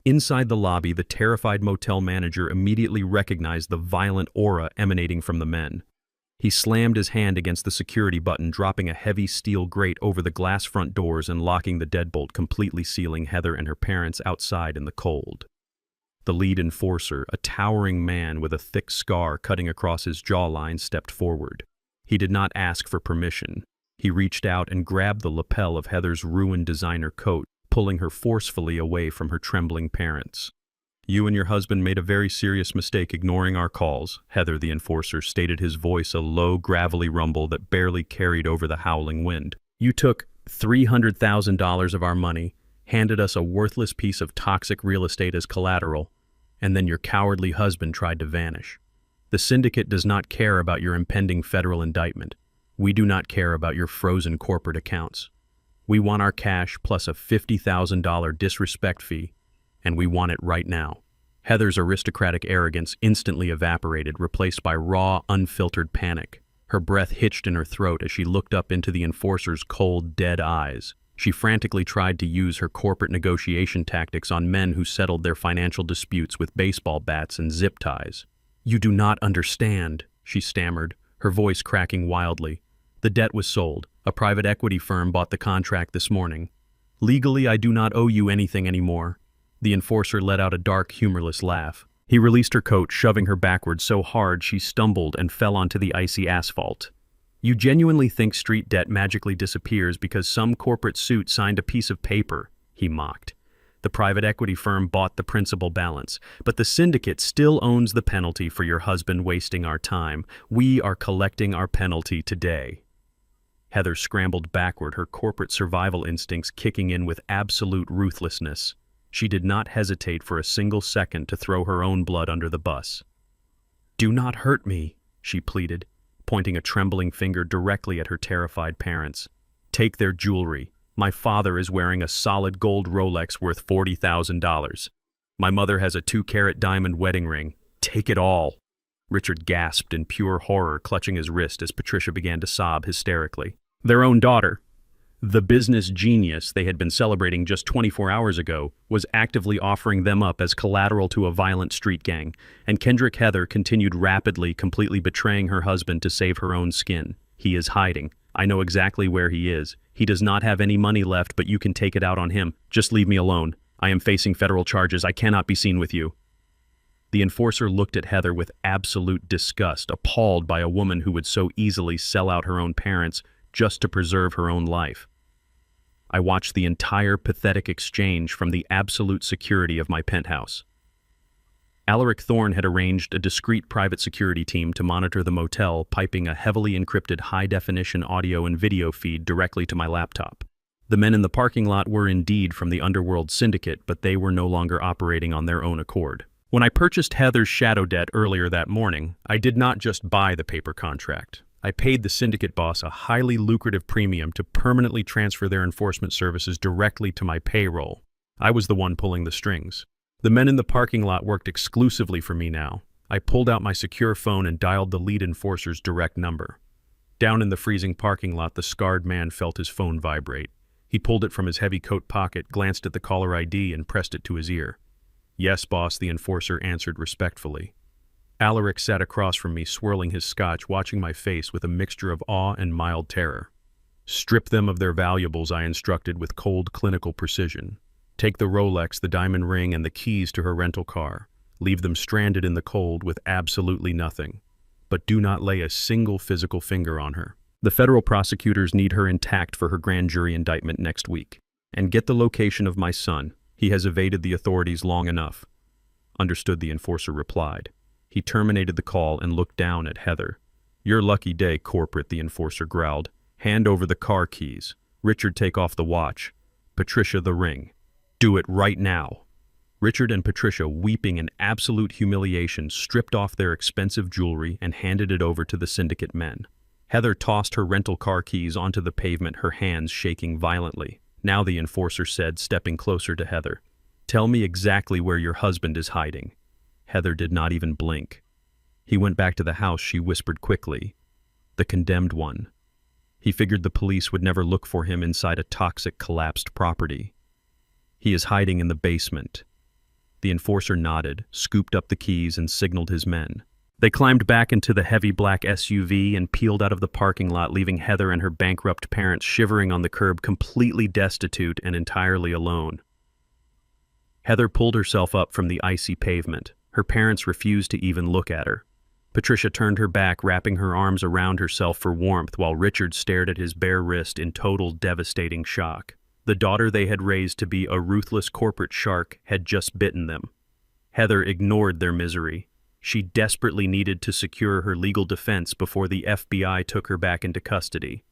Inside the lobby, the terrified motel manager immediately recognized the violent aura emanating from the men. He slammed his hand against the security button, dropping a heavy steel grate over the glass front doors and locking the deadbolt, completely sealing Heather and her parents outside in the cold. The lead enforcer, a towering man with a thick scar cutting across his jawline, stepped forward. He did not ask for permission. He reached out and grabbed the lapel of Heather's ruined designer coat, pulling her forcefully away from her trembling parents. "You and your husband made a very serious mistake ignoring our calls," Heather, the enforcer, stated, his voice a low, gravelly rumble that barely carried over the howling wind. "You took $300,000 of our money, handed us a worthless piece of toxic real estate as collateral, and then your cowardly husband tried to vanish. The syndicate does not care about your impending federal indictment. We do not care about your frozen corporate accounts. We want our cash plus a $50,000 disrespect fee, and we want it right now." Heather's aristocratic arrogance instantly evaporated, replaced by raw, unfiltered panic. Her breath hitched in her throat as she looked up into the enforcer's cold, dead eyes. She frantically tried to use her corporate negotiation tactics on men who settled their financial disputes with baseball bats and zip ties. "You do not understand," she stammered, her voice cracking wildly. "The debt was sold. A private equity firm bought the contract this morning. Legally, I do not owe you anything anymore." The enforcer let out a dark, humorless laugh. He released her coat, shoving her backward so hard she stumbled and fell onto the icy asphalt. "You genuinely think street debt magically disappears because some corporate suit signed a piece of paper?" he mocked. "The private equity firm bought the principal balance, but the syndicate still owns the penalty for your husband wasting our time. We are collecting our penalty today." Heather scrambled backward, her corporate survival instincts kicking in with absolute ruthlessness. She did not hesitate for a single second to throw her own blood under the bus. "Do not hurt me," she pleaded, pointing a trembling finger directly at her terrified parents. "Take their jewelry. My father is wearing a solid gold Rolex worth $40,000. My mother has a 2-carat diamond wedding ring. Take it all." Richard gasped in pure horror, clutching his wrist as Patricia began to sob hysterically. Their own daughter, the business genius they had been celebrating just 24 hours ago, was actively offering them up as collateral to a violent street gang, and Kendrick Heather continued rapidly, completely betraying her husband to save her own skin. "He is hiding. I know exactly where he is. He does not have any money left, but you can take it out on him. Just leave me alone. I am facing federal charges. I cannot be seen with you." The enforcer looked at Heather with absolute disgust, appalled by a woman who would so easily sell out her own parents just to preserve her own life. I watched the entire pathetic exchange from the absolute security of my penthouse. Alaric Thorne had arranged a discreet private security team to monitor the motel, piping a heavily encrypted high-definition audio and video feed directly to my laptop. The men in the parking lot were indeed from the underworld syndicate, but they were no longer operating on their own accord. When I purchased Heather's shadow debt earlier that morning, I did not just buy the paper contract. I paid the syndicate boss a highly lucrative premium to permanently transfer their enforcement services directly to my payroll. I was the one pulling the strings. The men in the parking lot worked exclusively for me now. I pulled out my secure phone and dialed the lead enforcer's direct number. Down in the freezing parking lot, the scarred man felt his phone vibrate. He pulled it from his heavy coat pocket, glanced at the caller ID, and pressed it to his ear. "Yes, boss," the enforcer answered respectfully. Alaric sat across from me, swirling his scotch, watching my face with a mixture of awe and mild terror. "Strip them of their valuables," I instructed with cold, clinical precision. "Take the Rolex, the diamond ring, and the keys to her rental car. Leave them stranded in the cold with absolutely nothing. But do not lay a single physical finger on her. The federal prosecutors need her intact for her grand jury indictment next week. And get the location of my son. He has evaded the authorities long enough." "Understood," the enforcer replied. He terminated the call and looked down at Heather. "Your lucky day, corporate," the enforcer growled. "Hand over the car keys. Richard, take off the watch. Patricia, the ring. Do it right now." Richard and Patricia, weeping in absolute humiliation, stripped off their expensive jewelry and handed it over to the syndicate men. Heather tossed her rental car keys onto the pavement, her hands shaking violently. "Now," the enforcer said, stepping closer to Heather, "tell me exactly where your husband is hiding." Heather did not even blink. He went back to the house, she whispered quickly. The condemned one. He figured the police would never look for him inside a toxic, collapsed property. He is hiding in the basement. The enforcer nodded, scooped up the keys, and signaled his men. They climbed back into the heavy black SUV and peeled out of the parking lot, leaving Heather and her bankrupt parents shivering on the curb, completely destitute and entirely alone. Heather pulled herself up from the icy pavement. Her parents refused to even look at her. Patricia turned her back, wrapping her arms around herself for warmth, while Richard stared at his bare wrist in total, devastating shock. The daughter they had raised to be a ruthless corporate shark had just bitten them. Heather ignored their misery. She desperately needed to secure her legal defense before the FBI took her back into custody.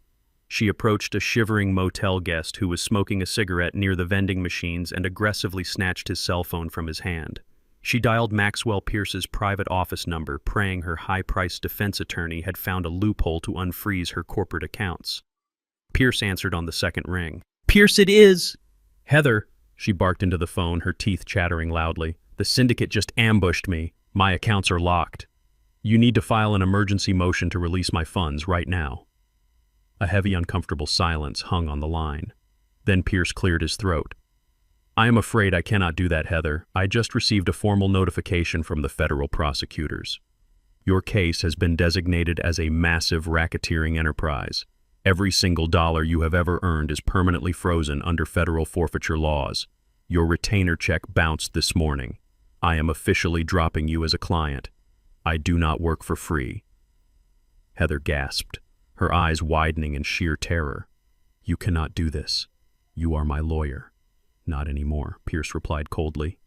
She approached a shivering motel guest who was smoking a cigarette near the vending machines and aggressively snatched his cell phone from his hand. She dialed Maxwell Pierce's private office number, praying her high-priced defense attorney had found a loophole to unfreeze her corporate accounts. Pierce answered on the second ring. "Pierce it is!" "Heather," she barked into the phone, her teeth chattering loudly. "The syndicate just ambushed me. My accounts are locked. You need to file an emergency motion to release my funds right now." A heavy, uncomfortable silence hung on the line. Then Pierce cleared his throat. "I am afraid I cannot do that, Heather. I just received a formal notification from the federal prosecutors. Your case has been designated as a massive racketeering enterprise. Every single dollar you have ever earned is permanently frozen under federal forfeiture laws. Your retainer check bounced this morning. I am officially dropping you as a client. I do not work for free." Heather gasped, her eyes widening in sheer terror. "You cannot do this. You are my lawyer." "Not anymore," Pierce replied coldly.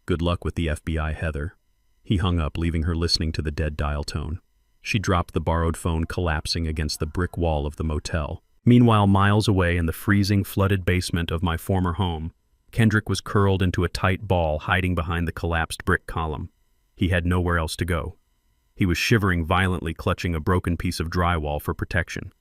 "Good luck with the FBI, Heather." He hung up, leaving her listening to the dead dial tone. She dropped the borrowed phone, collapsing against the brick wall of the motel. Meanwhile, miles away in the freezing, flooded basement of my former home, Kendrick was curled into a tight ball, hiding behind the collapsed brick column. He had nowhere else to go. He was shivering violently, clutching a broken piece of drywall for protection.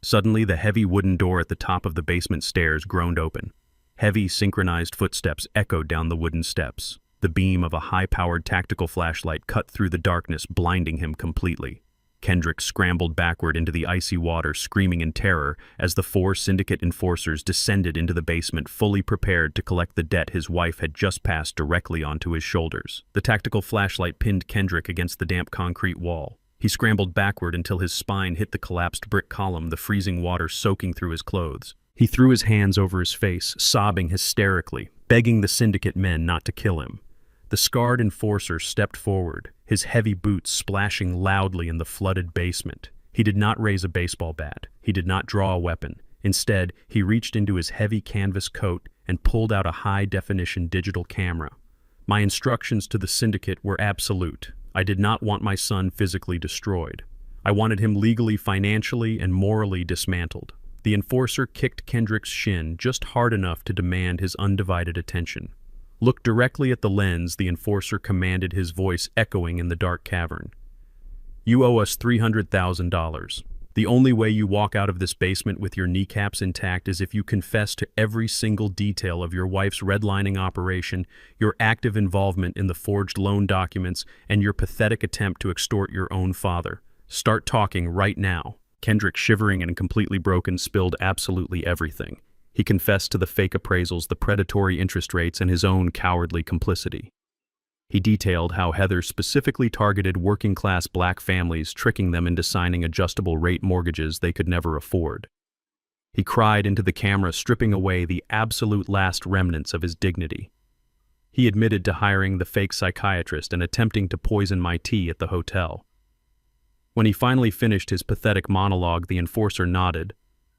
Suddenly, the heavy wooden door at the top of the basement stairs groaned open. Heavy, synchronized footsteps echoed down the wooden steps. The beam of a high-powered tactical flashlight cut through the darkness, blinding him completely. Kendrick scrambled backward into the icy water, screaming in terror as the 4 syndicate enforcers descended into the basement, fully prepared to collect the debt his wife had just passed directly onto his shoulders. The tactical flashlight pinned Kendrick against the damp concrete wall. He scrambled backward until his spine hit the collapsed brick column, the freezing water soaking through his clothes. He threw his hands over his face, sobbing hysterically, begging the syndicate men not to kill him. The scarred enforcer stepped forward, his heavy boots splashing loudly in the flooded basement. He did not raise a baseball bat. He did not draw a weapon. Instead, he reached into his heavy canvas coat and pulled out a high-definition digital camera. My instructions to the syndicate were absolute. I did not want my son physically destroyed. I wanted him legally, financially, and morally dismantled. The enforcer kicked Kendrick's shin just hard enough to demand his undivided attention. "Look directly at the lens," the enforcer commanded, his voice echoing in the dark cavern. "You owe us $300,000. The only way you walk out of this basement with your kneecaps intact is if you confess to every single detail of your wife's redlining operation, your active involvement in the forged loan documents, and your pathetic attempt to extort your own father. Start talking right now." Kendrick, shivering and completely broken, spilled absolutely everything. He confessed to the fake appraisals, the predatory interest rates, and his own cowardly complicity. He detailed how Heather specifically targeted working-class black families, tricking them into signing adjustable-rate mortgages they could never afford. He cried into the camera, stripping away the absolute last remnants of his dignity. He admitted to hiring the fake psychiatrist and attempting to poison my tea at the hotel. When he finally finished his pathetic monologue, the enforcer nodded,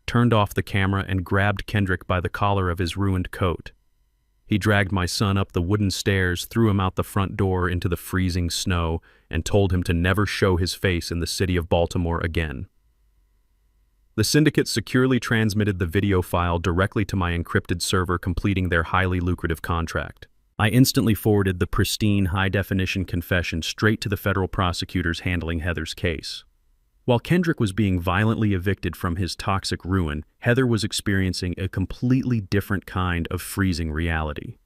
turned off the camera, and grabbed Kendrick by the collar of his ruined coat. He dragged my son up the wooden stairs, threw him out the front door into the freezing snow, and told him to never show his face in the city of Baltimore again. The syndicate securely transmitted the video file directly to my encrypted server, completing their highly lucrative contract. I instantly forwarded the pristine, high-definition confession straight to the federal prosecutors handling Heather's case. While Kendrick was being violently evicted from his toxic ruin, Heather was experiencing a completely different kind of freezing reality.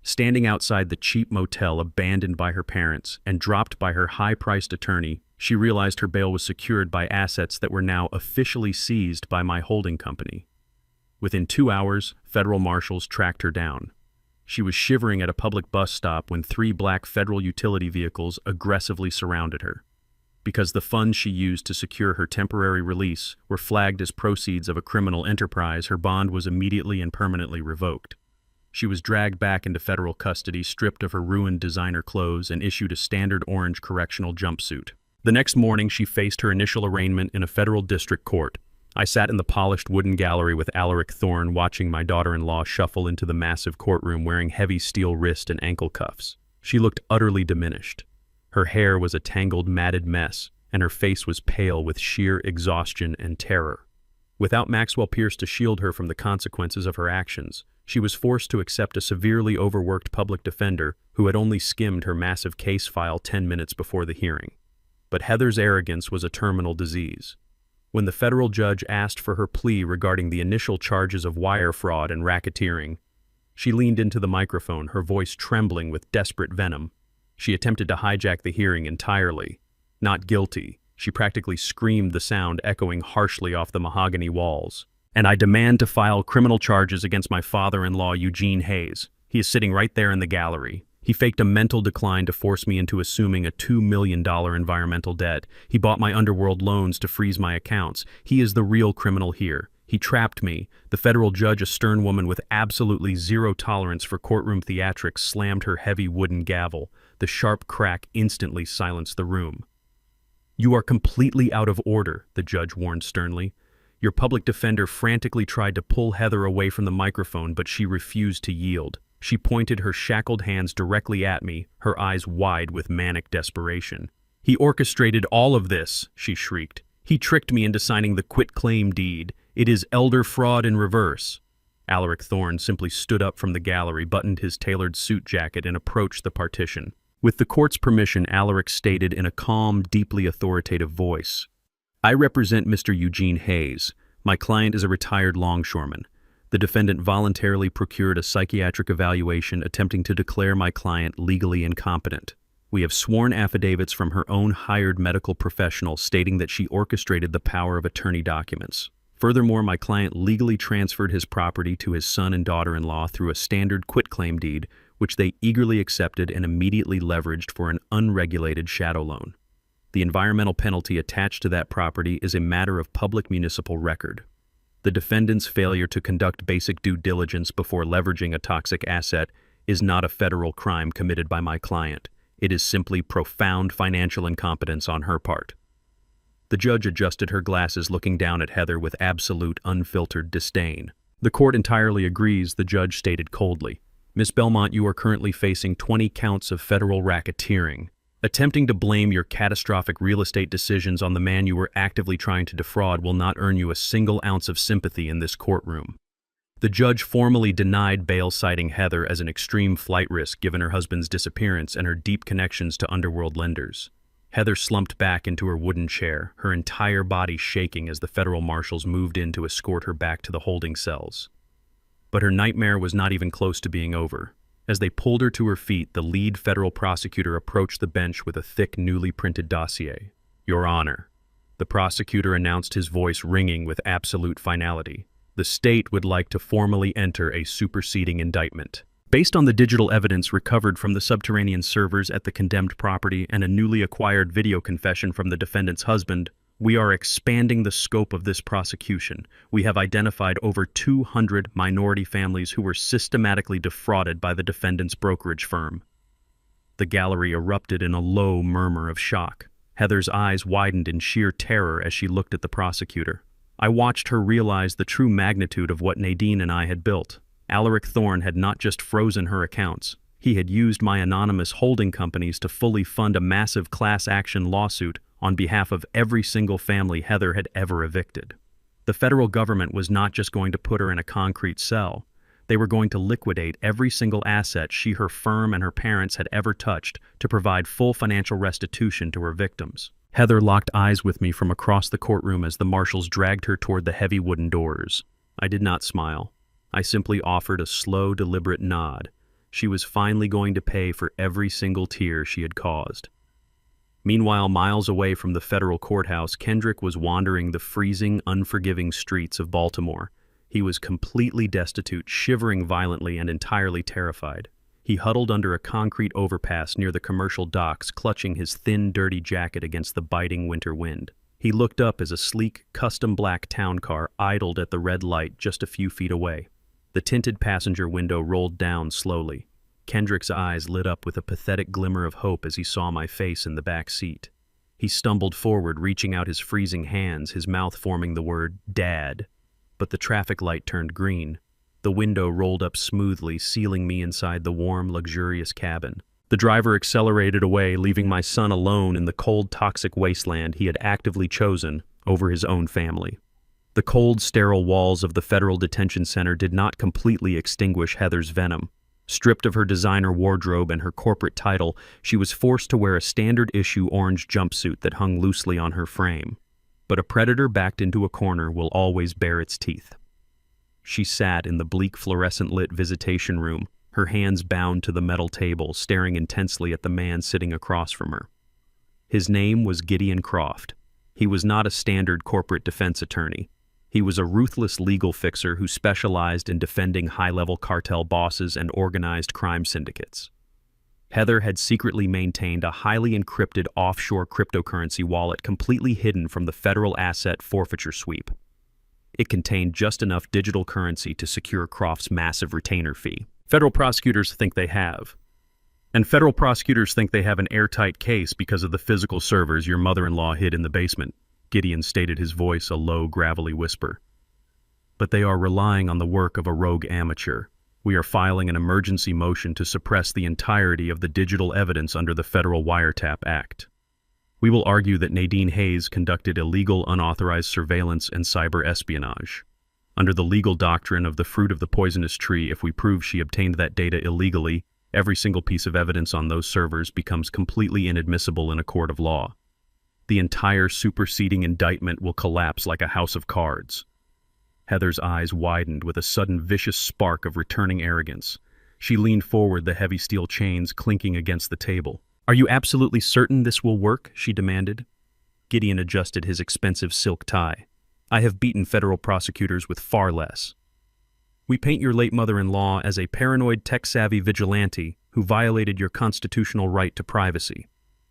Standing outside the cheap motel abandoned by her parents and dropped by her high-priced attorney, she realized her bail was secured by assets that were now officially seized by my holding company. Within 2 hours, federal marshals tracked her down. She was shivering at a public bus stop when 3 black federal utility vehicles aggressively surrounded her. Because the funds she used to secure her temporary release were flagged as proceeds of a criminal enterprise, her bond was immediately and permanently revoked. She was dragged back into federal custody, stripped of her ruined designer clothes, and issued a standard orange correctional jumpsuit. The next morning, she faced her initial arraignment in a federal district court. I sat in the polished wooden gallery with Alaric Thorne, watching my daughter-in-law shuffle into the massive courtroom wearing heavy steel wrist and ankle cuffs. She looked utterly diminished. Her hair was a tangled, matted mess, and her face was pale with sheer exhaustion and terror. Without Maxwell Pierce to shield her from the consequences of her actions, she was forced to accept a severely overworked public defender who had only skimmed her massive case file 10 minutes before the hearing. But Heather's arrogance was a terminal disease. When the federal judge asked for her plea regarding the initial charges of wire fraud and racketeering, she leaned into the microphone, her voice trembling with desperate venom. She attempted to hijack the hearing entirely. Not guilty, she practically screamed, the sound echoing harshly off the mahogany walls. And I demand to file criminal charges against my father-in-law, Eugene Hayes. He is sitting right there in the gallery. He faked a mental decline to force me into assuming a $2 million environmental debt. He bought my underworld loans to freeze my accounts. He is the real criminal here. He trapped me. The federal judge, a stern woman with absolutely zero tolerance for courtroom theatrics, slammed her heavy wooden gavel. The sharp crack instantly silenced the room. "You are completely out of order," the judge warned sternly. Your public defender frantically tried to pull Heather away from the microphone, but she refused to yield. She pointed her shackled hands directly at me, her eyes wide with manic desperation. "He orchestrated all of this," she shrieked. "He tricked me into signing the quitclaim deed. It is elder fraud in reverse." Alaric Thorne simply stood up from the gallery, buttoned his tailored suit jacket, and approached the partition. With the court's permission, Alaric stated in a calm, deeply authoritative voice, "I represent Mr. Eugene Hayes. My client is a retired longshoreman. The defendant voluntarily procured a psychiatric evaluation attempting to declare my client legally incompetent. We have sworn affidavits from her own hired medical professional stating that she orchestrated the power of attorney documents. Furthermore, my client legally transferred his property to his son and daughter-in-law through a standard quitclaim deed, which they eagerly accepted and immediately leveraged for an unregulated shadow loan. The environmental penalty attached to that property is a matter of public municipal record. The defendant's failure to conduct basic due diligence before leveraging a toxic asset is not a federal crime committed by my client. It is simply profound financial incompetence on her part." The judge adjusted her glasses, looking down at Heather with absolute, unfiltered disdain. "The court entirely agrees," the judge stated coldly. "Miss Belmont, you are currently facing 20 counts of federal racketeering. Attempting to blame your catastrophic real estate decisions on the man you were actively trying to defraud will not earn you a single ounce of sympathy in this courtroom." The judge formally denied bail, citing Heather as an extreme flight risk given her husband's disappearance and her deep connections to underworld lenders. Heather slumped back into her wooden chair, her entire body shaking as the federal marshals moved in to escort her back to the holding cells. But her nightmare was not even close to being over. As they pulled her to her feet, the lead federal prosecutor approached the bench with a thick, newly printed dossier. "Your Honor," the prosecutor announced, his voice ringing with absolute finality, "the state would like to formally enter a superseding indictment. Based on the digital evidence recovered from the subterranean servers at the condemned property and a newly acquired video confession from the defendant's husband, we are expanding the scope of this prosecution. We have identified over 200 minority families who were systematically defrauded by the defendant's brokerage firm." The gallery erupted in a low murmur of shock. Heather's eyes widened in sheer terror as she looked at the prosecutor. I watched her realize the true magnitude of what Nadine and I had built. Alaric Thorne had not just frozen her accounts. He had used my anonymous holding companies to fully fund a massive class action lawsuit on behalf of every single family Heather had ever evicted. The federal government was not just going to put her in a concrete cell. They were going to liquidate every single asset she, her firm, and her parents had ever touched to provide full financial restitution to her victims. Heather locked eyes with me from across the courtroom as the marshals dragged her toward the heavy wooden doors. I did not smile. I simply offered a slow, deliberate nod. She was finally going to pay for every single tear she had caused. Meanwhile, miles away from the federal courthouse, Kendrick was wandering the freezing, unforgiving streets of Baltimore. He was completely destitute, shivering violently and entirely terrified. He huddled under a concrete overpass near the commercial docks, clutching his thin, dirty jacket against the biting winter wind. He looked up as a sleek, custom-black town car idled at the red light just a few feet away. The tinted passenger window rolled down slowly. Kendrick's eyes lit up with a pathetic glimmer of hope as he saw my face in the back seat. He stumbled forward, reaching out his freezing hands, his mouth forming the word, "Dad." But the traffic light turned green. The window rolled up smoothly, sealing me inside the warm, luxurious cabin. The driver accelerated away, leaving my son alone in the cold, toxic wasteland he had actively chosen over his own family. The cold, sterile walls of the federal detention center did not completely extinguish Heather's venom. Stripped of her designer wardrobe and her corporate title, she was forced to wear a standard-issue orange jumpsuit that hung loosely on her frame. But a predator backed into a corner will always bare its teeth. She sat in the bleak, fluorescent-lit visitation room, her hands bound to the metal table, staring intensely at the man sitting across from her. His name was Gideon Croft. He was not a standard corporate defense attorney. He was a ruthless legal fixer who specialized in defending high-level cartel bosses and organized crime syndicates. Heather had secretly maintained a highly encrypted offshore cryptocurrency wallet completely hidden from the federal asset forfeiture sweep. It contained just enough digital currency to secure Croft's massive retainer fee. Federal prosecutors think they have. And federal prosecutors think they have an airtight case because of the physical servers your mother-in-law hid in the basement. Gideon stated, his voice a low, gravelly whisper. But they are relying on the work of a rogue amateur. We are filing an emergency motion to suppress the entirety of the digital evidence under the Federal Wiretap Act. We will argue that Nadine Hayes conducted illegal, unauthorized surveillance and cyber espionage. Under the legal doctrine of the fruit of the poisonous tree, if we prove she obtained that data illegally, every single piece of evidence on those servers becomes completely inadmissible in a court of law. The entire superseding indictment will collapse like a house of cards. Heather's eyes widened with a sudden vicious spark of returning arrogance. She leaned forward, the heavy steel chains clinking against the table. "Are you absolutely certain this will work?" she demanded. Gideon adjusted his expensive silk tie. "I have beaten federal prosecutors with far less. We paint your late mother-in-law as a paranoid, tech-savvy vigilante who violated your constitutional right to privacy.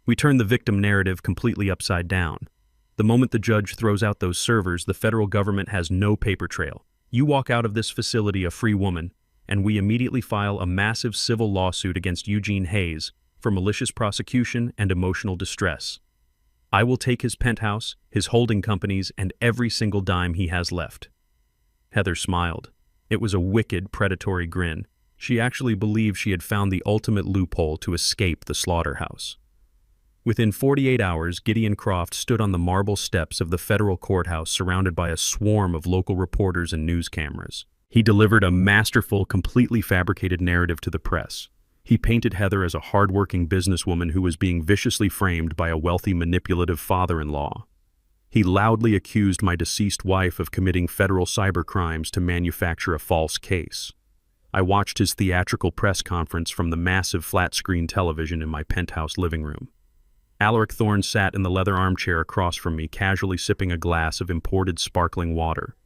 We turn the victim narrative completely upside down. The moment the judge throws out those servers, the federal government has no paper trail. You walk out of this facility a free woman, and we immediately file a massive civil lawsuit against Eugene Hayes for malicious prosecution and emotional distress. I will take his penthouse, his holding companies, and every single dime he has left." Heather smiled. It was a wicked, predatory grin. She actually believed she had found the ultimate loophole to escape the slaughterhouse. Within 48 hours, Gideon Croft stood on the marble steps of the federal courthouse surrounded by a swarm of local reporters and news cameras. He delivered a masterful, completely fabricated narrative to the press. He painted Heather as a hard-working businesswoman who was being viciously framed by a wealthy, manipulative father-in-law. He loudly accused my deceased wife of committing federal cybercrimes to manufacture a false case. I watched his theatrical press conference from the massive flat-screen television in my penthouse living room. Alaric Thorne sat in the leather armchair across from me, casually sipping a glass of imported sparkling water.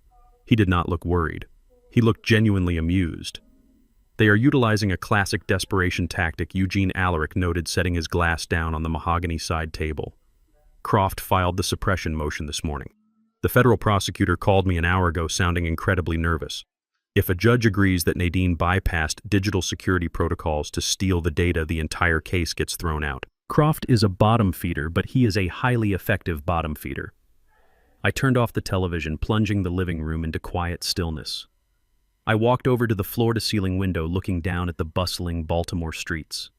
He did not look worried. He looked genuinely amused. "They are utilizing a classic desperation tactic," Eugene Alaric noted, setting his glass down on the mahogany side table. "Croft filed the suppression motion this morning. The federal prosecutor called me an hour ago sounding incredibly nervous. If a judge agrees that Nadine bypassed digital security protocols to steal the data, the entire case gets thrown out. Croft is a bottom feeder, but he is a highly effective bottom feeder." I turned off the television, plunging the living room into quiet stillness. I walked over to the floor-to-ceiling window, looking down at the bustling Baltimore streets.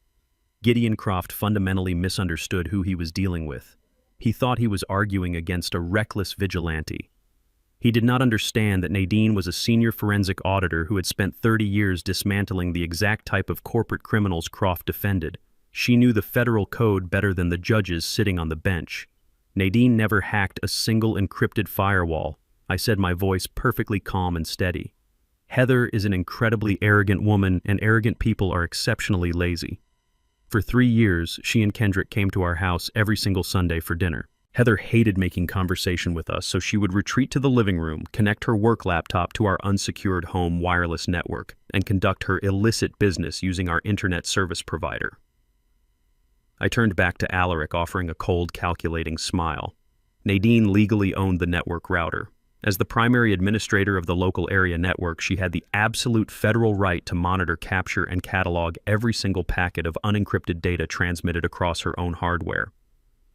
Gideon Croft fundamentally misunderstood who he was dealing with. He thought he was arguing against a reckless vigilante. He did not understand that Nadine was a senior forensic auditor who had spent 30 years dismantling the exact type of corporate criminals Croft defended. She knew the federal code better than the judges sitting on the bench. Nadine never hacked a single encrypted firewall. I said, my voice perfectly calm and steady. Heather is an incredibly arrogant woman, and arrogant people are exceptionally lazy. For 3 years, she and Kendrick came to our house every single Sunday for dinner. Heather hated making conversation with us, so she would retreat to the living room, connect her work laptop to our unsecured home wireless network, and conduct her illicit business using our internet service provider. I turned back to Alaric, offering a cold, calculating smile. Nadine legally owned the network router. As the primary administrator of the local area network, she had the absolute federal right to monitor, capture, and catalog every single packet of unencrypted data transmitted across her own hardware.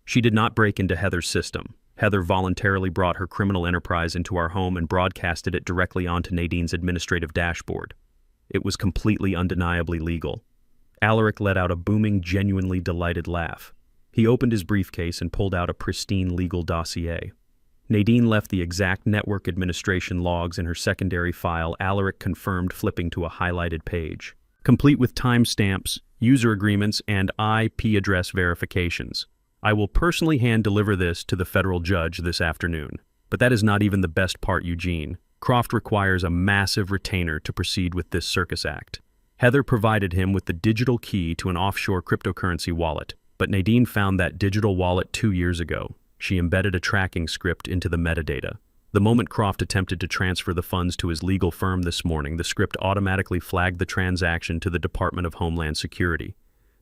She did not break into Heather's system. Heather voluntarily brought her criminal enterprise into our home and broadcasted it directly onto Nadine's administrative dashboard. It was completely undeniably legal. Alaric let out a booming, genuinely delighted laugh. He opened his briefcase and pulled out a pristine legal dossier. Nadine left the exact network administration logs in her secondary file. Alaric confirmed, flipping to a highlighted page, complete with timestamps, user agreements, and IP address verifications. I will personally hand-deliver this to the federal judge this afternoon. But that is not even the best part, Eugene. Croft requires a massive retainer to proceed with this circus act. Heather provided him with the digital key to an offshore cryptocurrency wallet, but Nadine found that digital wallet 2 years ago. She embedded a tracking script into the metadata. The moment Croft attempted to transfer the funds to his legal firm this morning, the script automatically flagged the transaction to the Department of Homeland Security.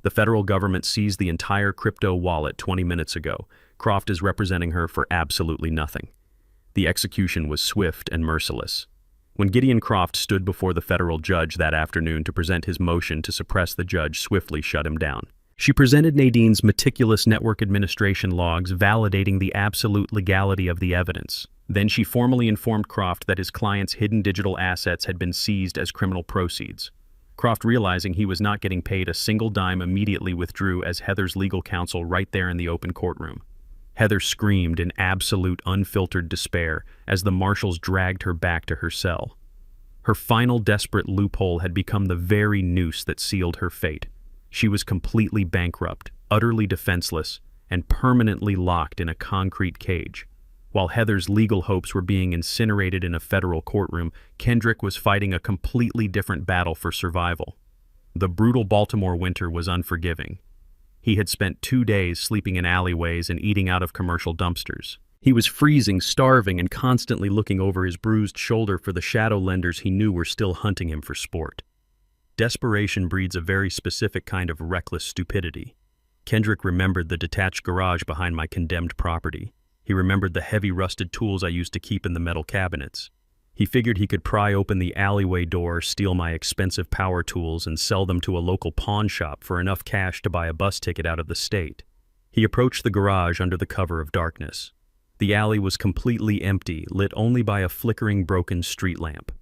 The federal government seized the entire crypto wallet 20 minutes ago. Croft is representing her for absolutely nothing. The execution was swift and merciless. When Gideon Croft stood before the federal judge that afternoon to present his motion to suppress, the judge swiftly shut him down. She presented Nadine's meticulous network administration logs, validating the absolute legality of the evidence. Then she formally informed Croft that his client's hidden digital assets had been seized as criminal proceeds. Croft, realizing he was not getting paid a single dime, immediately withdrew as Heather's legal counsel right there in the open courtroom. Heather screamed in absolute, unfiltered despair as the marshals dragged her back to her cell. Her final desperate loophole had become the very noose that sealed her fate. She was completely bankrupt, utterly defenseless, and permanently locked in a concrete cage. While Heather's legal hopes were being incinerated in a federal courtroom, Kendrick was fighting a completely different battle for survival. The brutal Baltimore winter was unforgiving. He had spent 2 days sleeping in alleyways and eating out of commercial dumpsters. He was freezing, starving, and constantly looking over his bruised shoulder for the shadow lenders he knew were still hunting him for sport. Desperation breeds a very specific kind of reckless stupidity. Kendrick remembered the detached garage behind my condemned property. He remembered the heavy rusted tools I used to keep in the metal cabinets. He figured he could pry open the alleyway door, steal my expensive power tools, and sell them to a local pawn shop for enough cash to buy a bus ticket out of the state. He approached the garage under the cover of darkness. The alley was completely empty, lit only by a flickering broken street lamp.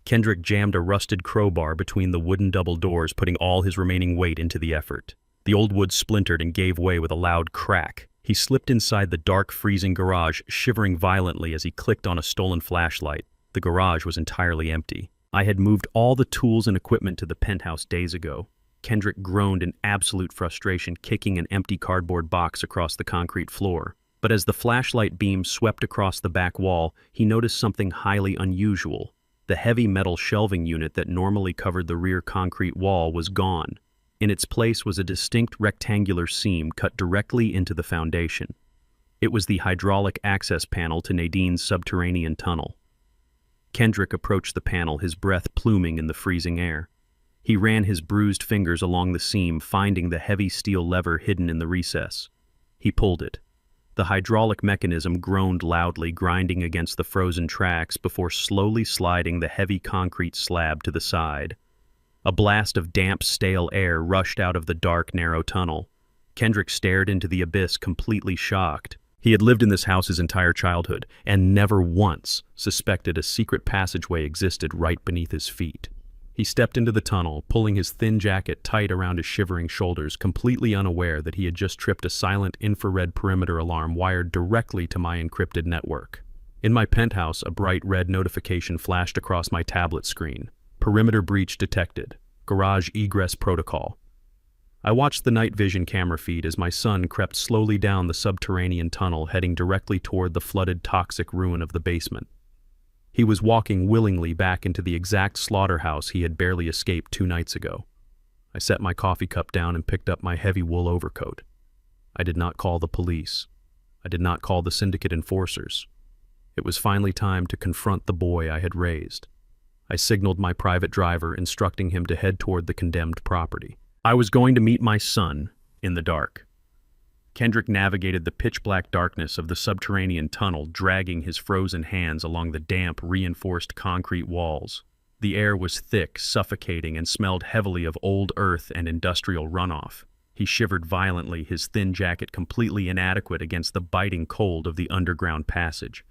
Kendrick jammed a rusted crowbar between the wooden double doors, putting all his remaining weight into the effort. The old wood splintered and gave way with a loud crack. He slipped inside the dark, freezing garage, shivering violently as he clicked on a stolen flashlight. The garage was entirely empty. I had moved all the tools and equipment to the penthouse days ago. Kendrick groaned in absolute frustration, kicking an empty cardboard box across the concrete floor. But as the flashlight beam swept across the back wall, he noticed something highly unusual. The heavy metal shelving unit that normally covered the rear concrete wall was gone. In its place was a distinct rectangular seam cut directly into the foundation. It was the hydraulic access panel to Nadine's subterranean tunnel. Kendrick approached the panel, his breath pluming in the freezing air. He ran his bruised fingers along the seam, finding the heavy steel lever hidden in the recess. He pulled it. The hydraulic mechanism groaned loudly, grinding against the frozen tracks before slowly sliding the heavy concrete slab to the side. A blast of damp, stale air rushed out of the dark, narrow tunnel. Kendrick stared into the abyss, completely shocked. He had lived in this house his entire childhood, and never once suspected a secret passageway existed right beneath his feet. He stepped into the tunnel, pulling his thin jacket tight around his shivering shoulders, completely unaware that he had just tripped a silent infrared perimeter alarm wired directly to my encrypted network. In my penthouse, a bright red notification flashed across my tablet screen. Perimeter breach detected. Garage egress protocol. I watched the night vision camera feed as my son crept slowly down the subterranean tunnel, heading directly toward the flooded, toxic ruin of the basement. He was walking willingly back into the exact slaughterhouse he had barely escaped 2 nights ago. I set my coffee cup down and picked up my heavy wool overcoat. I did not call the police. I did not call the syndicate enforcers. It was finally time to confront the boy I had raised. I signaled my private driver, instructing him to head toward the condemned property. I was going to meet my son in the dark. Kendrick navigated the pitch-black darkness of the subterranean tunnel, dragging his frozen hands along the damp, reinforced concrete walls. The air was thick, suffocating, and smelled heavily of old earth and industrial runoff. He shivered violently, his thin jacket completely inadequate against the biting cold of the underground passage.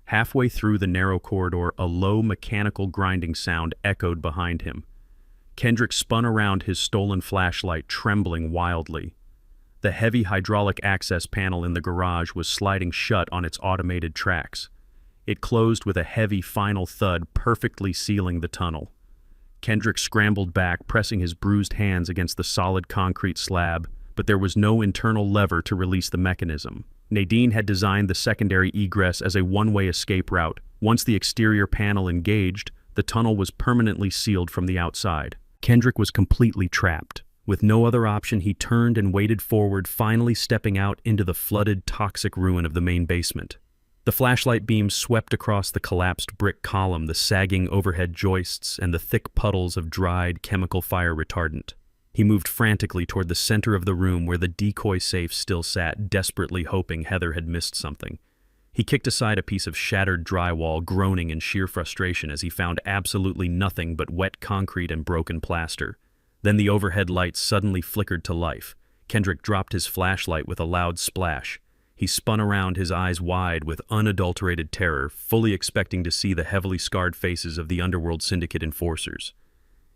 Halfway through the narrow corridor, a low mechanical grinding sound echoed behind him. Kendrick spun around his stolen flashlight, trembling wildly. The heavy hydraulic access panel in the garage was sliding shut on its automated tracks. It closed with a heavy final thud, perfectly sealing the tunnel. Kendrick scrambled back, pressing his bruised hands against the solid concrete slab, but there was no internal lever to release the mechanism. Nadine had designed the secondary egress as a one-way escape route. Once the exterior panel engaged, the tunnel was permanently sealed from the outside. Kendrick was completely trapped. With no other option, he turned and waded forward, finally stepping out into the flooded, toxic ruin of the main basement. The flashlight beams swept across the collapsed brick column, the sagging overhead joists, and the thick puddles of dried chemical fire retardant. He moved frantically toward the center of the room where the decoy safe still sat, desperately hoping Heather had missed something. He kicked aside a piece of shattered drywall, groaning in sheer frustration as he found absolutely nothing but wet concrete and broken plaster. Then the overhead lights suddenly flickered to life. Kendrick dropped his flashlight with a loud splash. He spun around, his eyes wide with unadulterated terror, fully expecting to see the heavily scarred faces of the underworld syndicate enforcers.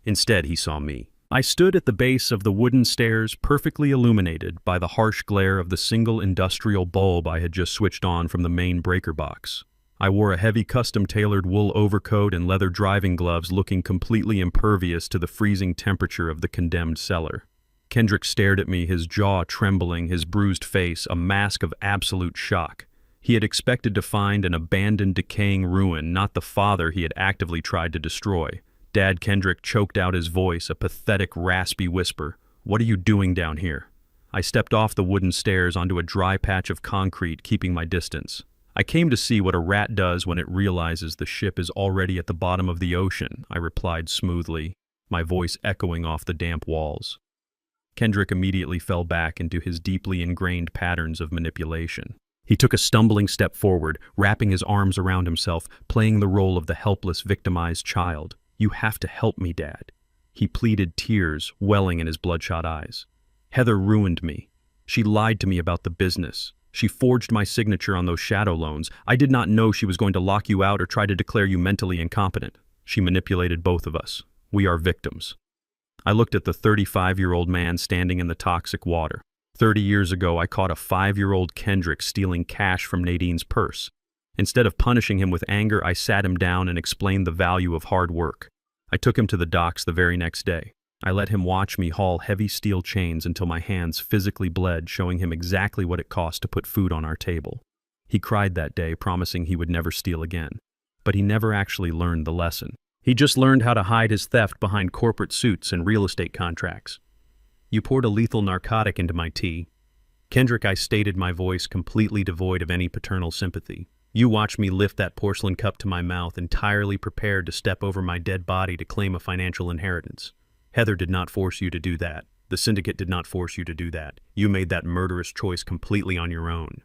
Instead, he saw me. I stood at the base of the wooden stairs, perfectly illuminated by the harsh glare of the single industrial bulb I had just switched on from the main breaker box. I wore a heavy custom-tailored wool overcoat and leather driving gloves, looking completely impervious to the freezing temperature of the condemned cellar. Kendrick stared at me, his jaw trembling, his bruised face a mask of absolute shock. He had expected to find an abandoned, decaying ruin, not the father he had actively tried to destroy. Dad Kendrick choked out his voice, a pathetic, raspy whisper. "What are you doing down here?" I stepped off the wooden stairs onto a dry patch of concrete, keeping my distance. "I came to see what a rat does when it realizes the ship is already at the bottom of the ocean," I replied smoothly, my voice echoing off the damp walls. Kendrick immediately fell back into his deeply ingrained patterns of manipulation. He took a stumbling step forward, wrapping his arms around himself, playing the role of the helpless, victimized child. "You have to help me, Dad," he pleaded, tears welling in his bloodshot eyes. "Heather ruined me. She lied to me about the business. She forged my signature on those shadow loans. I did not know she was going to lock you out or try to declare you mentally incompetent. She manipulated both of us. We are victims." I looked at the 35-year-old man standing in the toxic water. 30 years ago, I caught a 5-year-old Kendrick stealing cash from Nadine's purse. Instead of punishing him with anger, I sat him down and explained the value of hard work. I took him to the docks the very next day. I let him watch me haul heavy steel chains until my hands physically bled, showing him exactly what it cost to put food on our table. He cried that day, promising he would never steal again. But he never actually learned the lesson. He just learned how to hide his theft behind corporate suits and real estate contracts. "You poured a lethal narcotic into my tea." "Kendrick," I stated, my voice completely devoid of any paternal sympathy. "You watched me lift that porcelain cup to my mouth, entirely prepared to step over my dead body to claim a financial inheritance. Heather did not force you to do that. The syndicate did not force you to do that. You made that murderous choice completely on your own."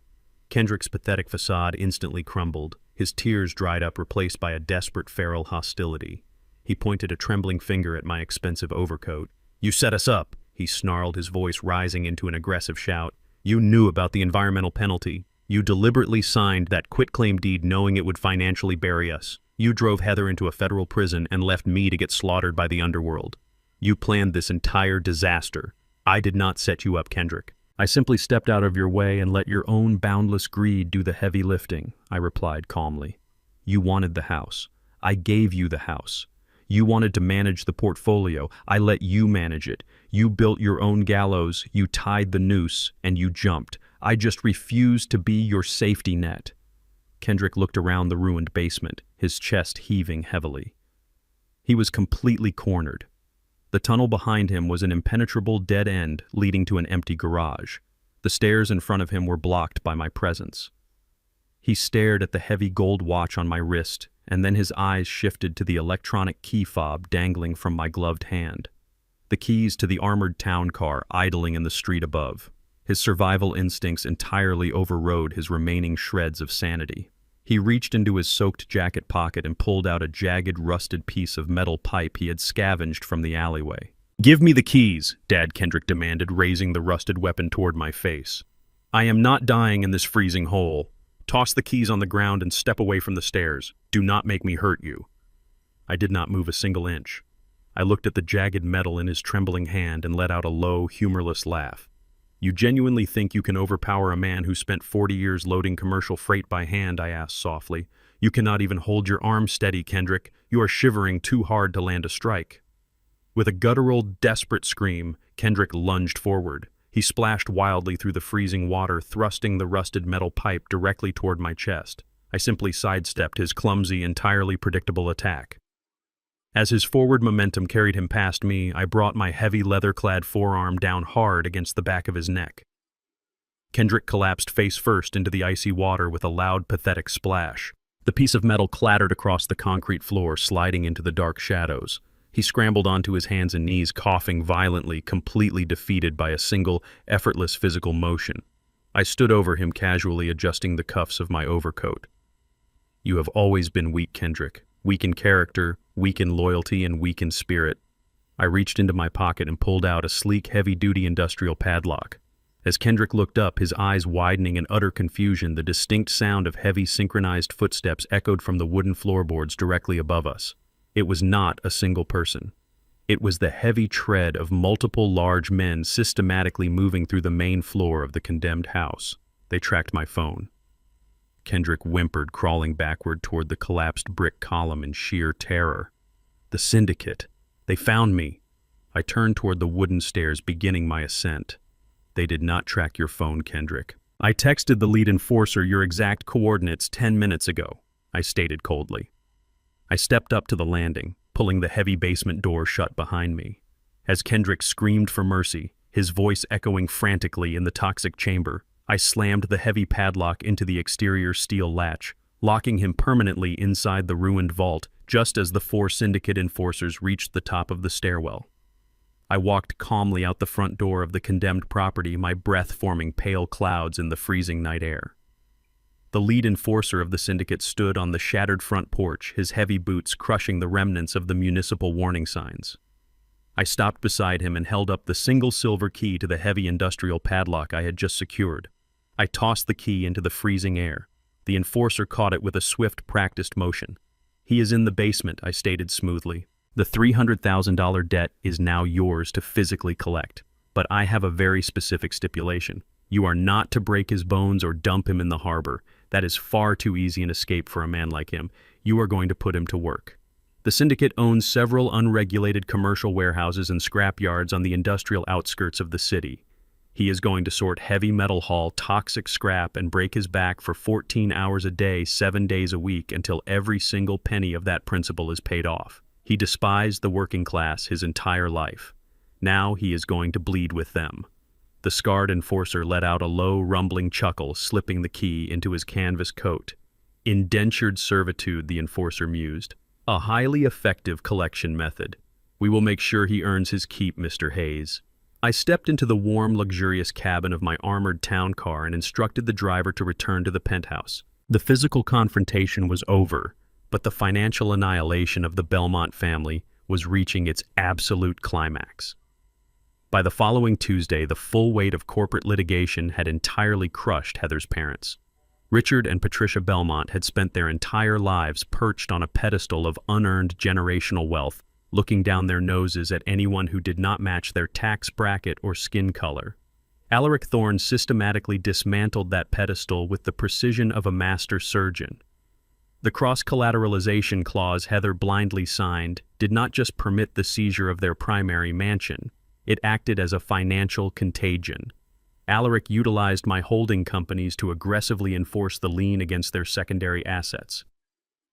Kendrick's pathetic facade instantly crumbled. His tears dried up, replaced by a desperate, feral hostility. He pointed a trembling finger at my expensive overcoat. "You set us up," he snarled, his voice rising into an aggressive shout. "You knew about the environmental penalty. You deliberately signed that quitclaim deed knowing it would financially bury us. You drove Heather into a federal prison and left me to get slaughtered by the underworld. You planned this entire disaster. I did not set you up, Kendrick. I simply stepped out of your way and let your own boundless greed do the heavy lifting," I replied calmly. "You wanted the house. I gave you the house. You wanted to manage the portfolio. I let you manage it. You built your own gallows, you tied the noose, and you jumped. I just refused to be your safety net." Kendrick looked around the ruined basement, his chest heaving heavily. He was completely cornered. The tunnel behind him was an impenetrable dead end leading to an empty garage. The stairs in front of him were blocked by my presence. He stared at the heavy gold watch on my wrist, and then his eyes shifted to the electronic key fob dangling from my gloved hand. The keys to the armored town car idling in the street above. His survival instincts entirely overrode his remaining shreds of sanity. He reached into his soaked jacket pocket and pulled out a jagged, rusted piece of metal pipe he had scavenged from the alleyway. "Give me the keys," Dad Kendrick demanded, raising the rusted weapon toward my face. "I am not dying in this freezing hole. Toss the keys on the ground and step away from the stairs. Do not make me hurt you." I did not move a single inch. I looked at the jagged metal in his trembling hand and let out a low, humorless laugh. "You genuinely think you can overpower a man who spent 40 years loading commercial freight by hand?" I asked softly. "You cannot even hold your arm steady, Kendrick. You are shivering too hard to land a strike." With a guttural, desperate scream, Kendrick lunged forward. He splashed wildly through the freezing water, thrusting the rusted metal pipe directly toward my chest. I simply sidestepped his clumsy, entirely predictable attack. As his forward momentum carried him past me, I brought my heavy leather-clad forearm down hard against the back of his neck. Kendrick collapsed face first into the icy water with a loud, pathetic splash. The piece of metal clattered across the concrete floor, sliding into the dark shadows. He scrambled onto his hands and knees, coughing violently, completely defeated by a single, effortless physical motion. I stood over him, casually adjusting the cuffs of my overcoat. "You have always been weak, Kendrick. Weak in character, weak in loyalty, and weak in spirit." I reached into my pocket and pulled out a sleek, heavy-duty industrial padlock. As Kendrick looked up, his eyes widening in utter confusion, the distinct sound of heavy, synchronized footsteps echoed from the wooden floorboards directly above us. It was not a single person. It was the heavy tread of multiple large men systematically moving through the main floor of the condemned house. They tracked my phone. Kendrick whimpered, crawling backward toward the collapsed brick column in sheer terror. "The syndicate. They found me." I turned toward the wooden stairs, beginning my ascent. "They did not track your phone, Kendrick. I texted the lead enforcer your exact coordinates 10 minutes ago," I stated coldly. I stepped up to the landing, pulling the heavy basement door shut behind me. As Kendrick screamed for mercy, his voice echoing frantically in the toxic chamber, I slammed the heavy padlock into the exterior steel latch, locking him permanently inside the ruined vault just as the 4 syndicate enforcers reached the top of the stairwell. I walked calmly out the front door of the condemned property, my breath forming pale clouds in the freezing night air. The lead enforcer of the syndicate stood on the shattered front porch, his heavy boots crushing the remnants of the municipal warning signs. I stopped beside him and held up the single silver key to the heavy industrial padlock I had just secured. I tossed the key into the freezing air. The enforcer caught it with a swift, practiced motion. "He is in the basement," I stated smoothly. "The $300,000 debt is now yours to physically collect. But I have a very specific stipulation. You are not to break his bones or dump him in the harbor. That is far too easy an escape for a man like him. You are going to put him to work." The syndicate owns several unregulated commercial warehouses and scrap yards on the industrial outskirts of the city. He is going to sort heavy metal haul toxic scrap and break his back for 14 hours a day, 7 days a week, until every single penny of that principal is paid off. He despised the working class his entire life. Now he is going to bleed with them. The scarred enforcer let out a low, rumbling chuckle, slipping the key into his canvas coat. "Indentured servitude," the enforcer mused. "A highly effective collection method. We will make sure he earns his keep, Mr. Hayes." I stepped into the warm, luxurious cabin of my armored town car and instructed the driver to return to the penthouse. The physical confrontation was over, but the financial annihilation of the Belmont family was reaching its absolute climax. By the following Tuesday, the full weight of corporate litigation had entirely crushed Heather's parents. Richard and Patricia Belmont had spent their entire lives perched on a pedestal of unearned generational wealth, looking down their noses at anyone who did not match their tax bracket or skin color. Alaric Thorne systematically dismantled that pedestal with the precision of a master surgeon. The cross-collateralization clause Heather blindly signed did not just permit the seizure of their primary mansion. It acted as a financial contagion. Alaric utilized my holding companies to aggressively enforce the lien against their secondary assets.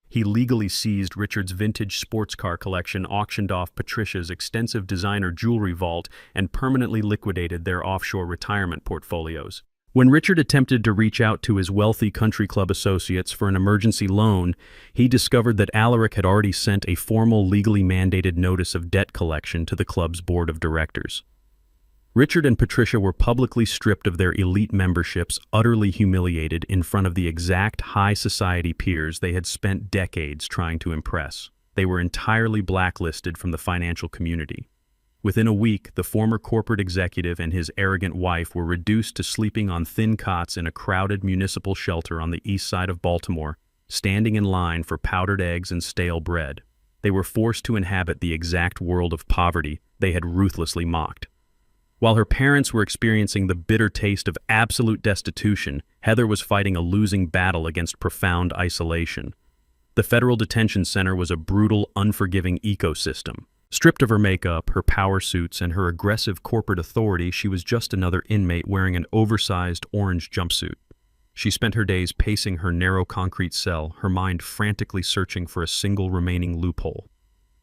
He legally seized Richard's vintage sports car collection, auctioned off Patricia's extensive designer jewelry vault, and permanently liquidated their offshore retirement portfolios. When Richard attempted to reach out to his wealthy country club associates for an emergency loan, he discovered that Alaric had already sent a formal legally mandated notice of debt collection to the club's board of directors. Richard and Patricia were publicly stripped of their elite memberships, utterly humiliated in front of the exact high society peers they had spent decades trying to impress. They were entirely blacklisted from the financial community. Within a week, the former corporate executive and his arrogant wife were reduced to sleeping on thin cots in a crowded municipal shelter on the east side of Baltimore, standing in line for powdered eggs and stale bread. They were forced to inhabit the exact world of poverty they had ruthlessly mocked. While her parents were experiencing the bitter taste of absolute destitution, Heather was fighting a losing battle against profound isolation. The federal detention center was a brutal, unforgiving ecosystem. Stripped of her makeup, her power suits, and her aggressive corporate authority, she was just another inmate wearing an oversized orange jumpsuit. She spent her days pacing her narrow concrete cell, her mind frantically searching for a single remaining loophole.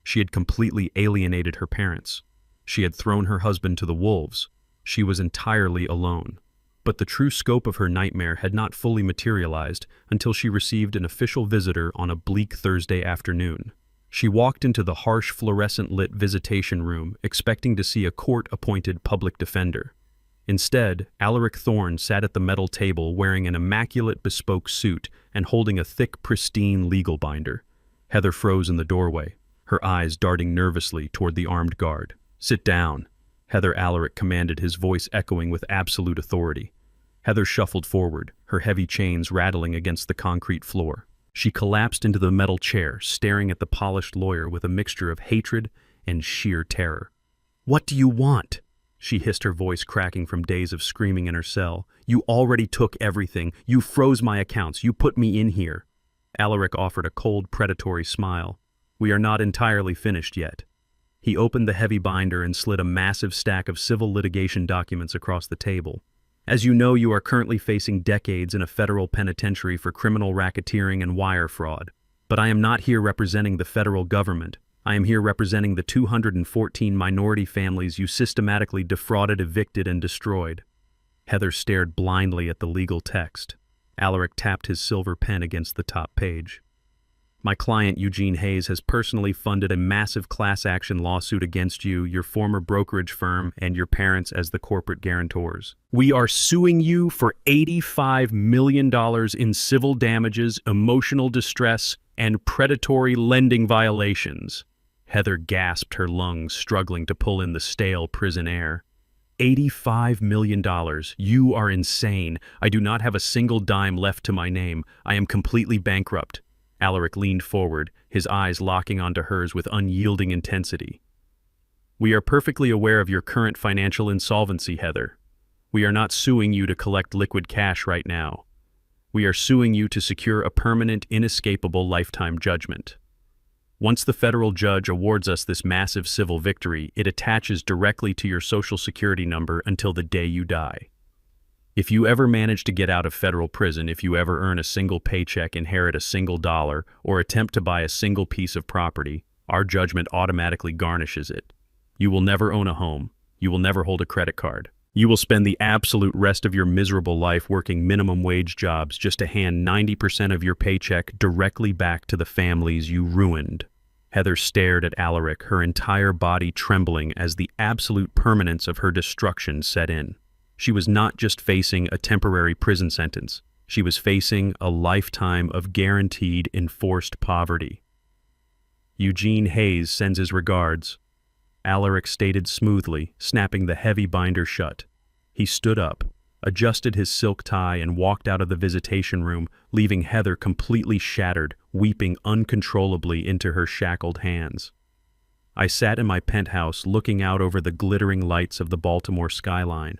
She had completely alienated her parents. She had thrown her husband to the wolves. She was entirely alone. But the true scope of her nightmare had not fully materialized until she received an official visitor on a bleak Thursday afternoon. She walked into the harsh fluorescent-lit visitation room, expecting to see a court-appointed public defender. Instead, Alaric Thorne sat at the metal table wearing an immaculate bespoke suit and holding a thick, pristine legal binder. Heather froze in the doorway, her eyes darting nervously toward the armed guard. "Sit down," Heather Alaric commanded, his voice echoing with absolute authority. Heather shuffled forward, her heavy chains rattling against the concrete floor. She collapsed into the metal chair, staring at the polished lawyer with a mixture of hatred and sheer terror. "What do you want?" she hissed, her voice cracking from days of screaming in her cell. "You already took everything. You froze my accounts. You put me in here." Alaric offered a cold, predatory smile. "We are not entirely finished yet." He opened the heavy binder and slid a massive stack of civil litigation documents across the table. "As you know, you are currently facing decades in a federal penitentiary for criminal racketeering and wire fraud. But I am not here representing the federal government. I am here representing the 214 minority families you systematically defrauded, evicted, and destroyed." Heather stared blindly at the legal text. Alaric tapped his silver pen against the top page. "My client, Eugene Hayes, has personally funded a massive class action lawsuit against you, your former brokerage firm, and your parents as the corporate guarantors. We are suing you for $85 million in civil damages, emotional distress, and predatory lending violations." Heather gasped, her lungs struggling to pull in the stale prison air. $85 million. You are insane. I do not have a single dime left to my name. I am completely bankrupt. Alaric leaned forward, his eyes locking onto hers with unyielding intensity. "We are perfectly aware of your current financial insolvency, Heather. We are not suing you to collect liquid cash right now. We are suing you to secure a permanent, inescapable lifetime judgment. Once the federal judge awards us this massive civil victory, it attaches directly to your Social Security number until the day you die. If you ever manage to get out of federal prison, if you ever earn a single paycheck, inherit a single dollar, or attempt to buy a single piece of property, our judgment automatically garnishes it. You will never own a home. You will never hold a credit card. You will spend the absolute rest of your miserable life working minimum wage jobs just to hand 90% of your paycheck directly back to the families you ruined." Heather stared at Alaric, her entire body trembling as the absolute permanence of her destruction set in. She was not just facing a temporary prison sentence. She was facing a lifetime of guaranteed enforced poverty. "Eugene Hayes sends his regards," Alaric stated smoothly, snapping the heavy binder shut. He stood up, adjusted his silk tie, and walked out of the visitation room, leaving Heather completely shattered, weeping uncontrollably into her shackled hands. I sat in my penthouse looking out over the glittering lights of the Baltimore skyline.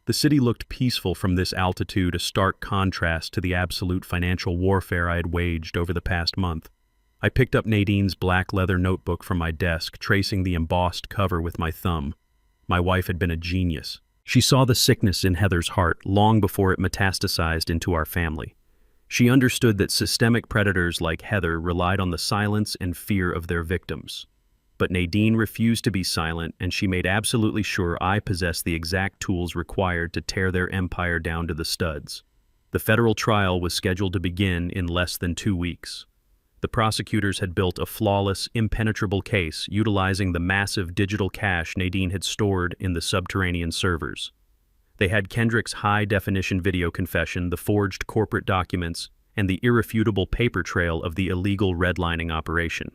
The city looked peaceful from this altitude, a stark contrast to the absolute financial warfare I had waged over the past month. I picked up Nadine's black leather notebook from my desk, tracing the embossed cover with my thumb. My wife had been a genius. She saw the sickness in Heather's heart long before it metastasized into our family. She understood that systemic predators like Heather relied on the silence and fear of their victims. But Nadine refused to be silent, and she made absolutely sure I possessed the exact tools required to tear their empire down to the studs. The federal trial was scheduled to begin in less than 2 weeks. The prosecutors had built a flawless, impenetrable case utilizing the massive digital cache Nadine had stored in the subterranean servers. They had Kendrick's high-definition video confession, the forged corporate documents, and the irrefutable paper trail of the illegal redlining operation.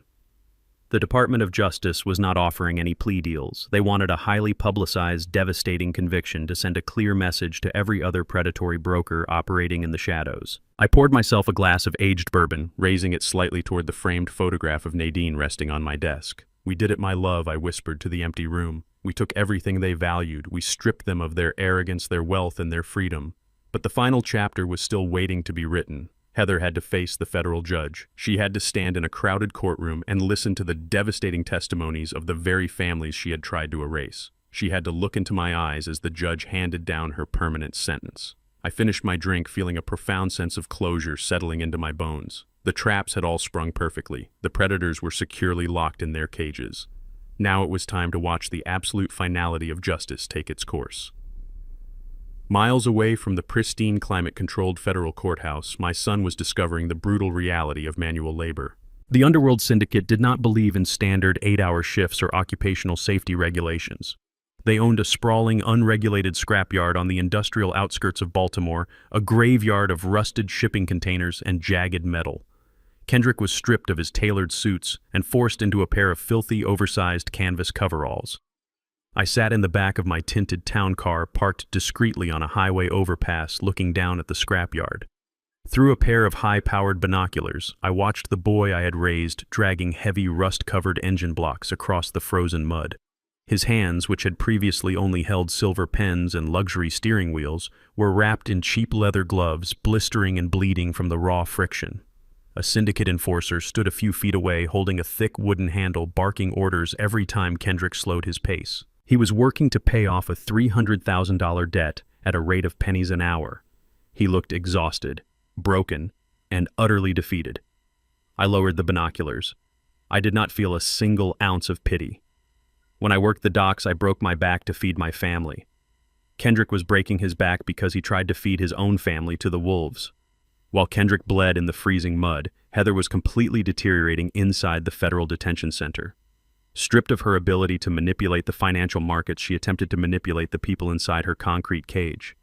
The Department of Justice was not offering any plea deals. They wanted a highly publicized, devastating conviction to send a clear message to every other predatory broker operating in the shadows. I poured myself a glass of aged bourbon, raising it slightly toward the framed photograph of Nadine resting on my desk. "We did it, my love," I whispered to the empty room. "We took everything they valued. We stripped them of their arrogance, their wealth, and their freedom." But the final chapter was still waiting to be written. Heather had to face the federal judge. She had to stand in a crowded courtroom and listen to the devastating testimonies of the very families she had tried to erase. She had to look into my eyes as the judge handed down her permanent sentence. I finished my drink, feeling a profound sense of closure settling into my bones. The traps had all sprung perfectly. The predators were securely locked in their cages. Now it was time to watch the absolute finality of justice take its course. Miles away from the pristine, climate-controlled federal courthouse, my son was discovering the brutal reality of manual labor. The underworld syndicate did not believe in standard 8-hour shifts or occupational safety regulations. They owned a sprawling, unregulated scrapyard on the industrial outskirts of Baltimore, a graveyard of rusted shipping containers and jagged metal. Kendrick was stripped of his tailored suits and forced into a pair of filthy, oversized canvas coveralls. I sat in the back of my tinted town car, parked discreetly on a highway overpass, looking down at the scrapyard. Through a pair of high-powered binoculars, I watched the boy I had raised dragging heavy, rust-covered engine blocks across the frozen mud. His hands, which had previously only held silver pens and luxury steering wheels, were wrapped in cheap leather gloves, blistering and bleeding from the raw friction. A syndicate enforcer stood a few feet away, holding a thick wooden handle, barking orders every time Kendrick slowed his pace. He was working to pay off a $300,000 debt at a rate of pennies an hour. He looked exhausted, broken, and utterly defeated. I lowered the binoculars. I did not feel a single ounce of pity. When I worked the docks, I broke my back to feed my family. Kendrick was breaking his back because he tried to feed his own family to the wolves. While Kendrick bled in the freezing mud, Heather was completely deteriorating inside the federal detention center. Stripped of her ability to manipulate the financial markets, she attempted to manipulate the people inside her concrete cage.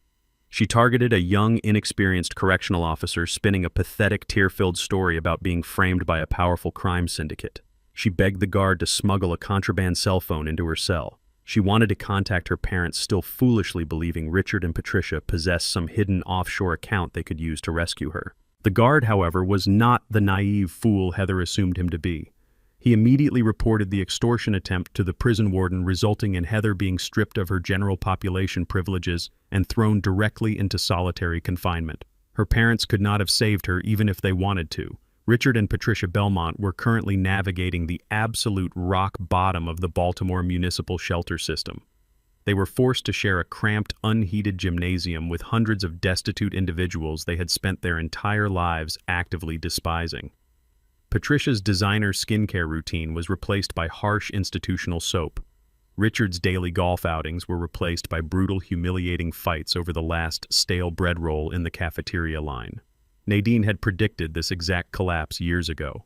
She targeted a young, inexperienced correctional officer spinning a pathetic, tear-filled story about being framed by a powerful crime syndicate. She begged the guard to smuggle a contraband cell phone into her cell. She wanted to contact her parents, still foolishly believing Richard and Patricia possessed some hidden offshore account they could use to rescue her. The guard, however, was not the naive fool Heather assumed him to be. He immediately reported the extortion attempt to the prison warden, resulting in Heather being stripped of her general population privileges and thrown directly into solitary confinement. Her parents could not have saved her even if they wanted to. Richard and Patricia Belmont were currently navigating the absolute rock bottom of the Baltimore municipal shelter system. They were forced to share a cramped, unheated gymnasium with hundreds of destitute individuals they had spent their entire lives actively despising. Patricia's designer skincare routine was replaced by harsh institutional soap. Richard's daily golf outings were replaced by brutal, humiliating fights over the last stale bread roll in the cafeteria line. Nadine had predicted this exact collapse years ago.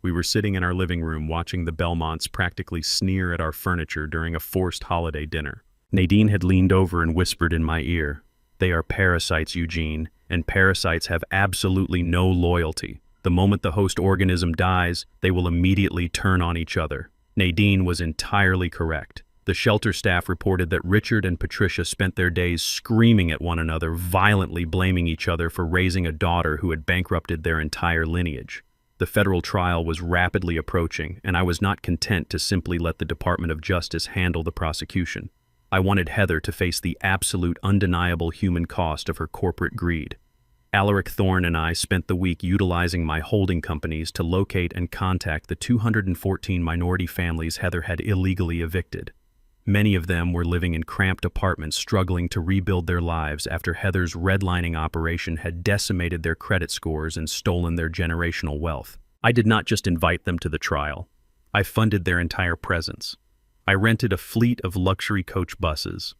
We were sitting in our living room watching the Belmonts practically sneer at our furniture during a forced holiday dinner. Nadine had leaned over and whispered in my ear, "They are parasites, Eugene, and parasites have absolutely no loyalty. The moment the host organism dies, they will immediately turn on each other." Nadine was entirely correct. The shelter staff reported that Richard and Patricia spent their days screaming at one another, violently blaming each other for raising a daughter who had bankrupted their entire lineage. The federal trial was rapidly approaching, and I was not content to simply let the Department of Justice handle the prosecution. I wanted Heather to face the absolute, undeniable human cost of her corporate greed. Alaric Thorne and I spent the week utilizing my holding companies to locate and contact the 214 minority families Heather had illegally evicted. Many of them were living in cramped apartments, struggling to rebuild their lives after Heather's redlining operation had decimated their credit scores and stolen their generational wealth. I did not just invite them to the trial. I funded their entire presence. I rented a fleet of luxury coach buses.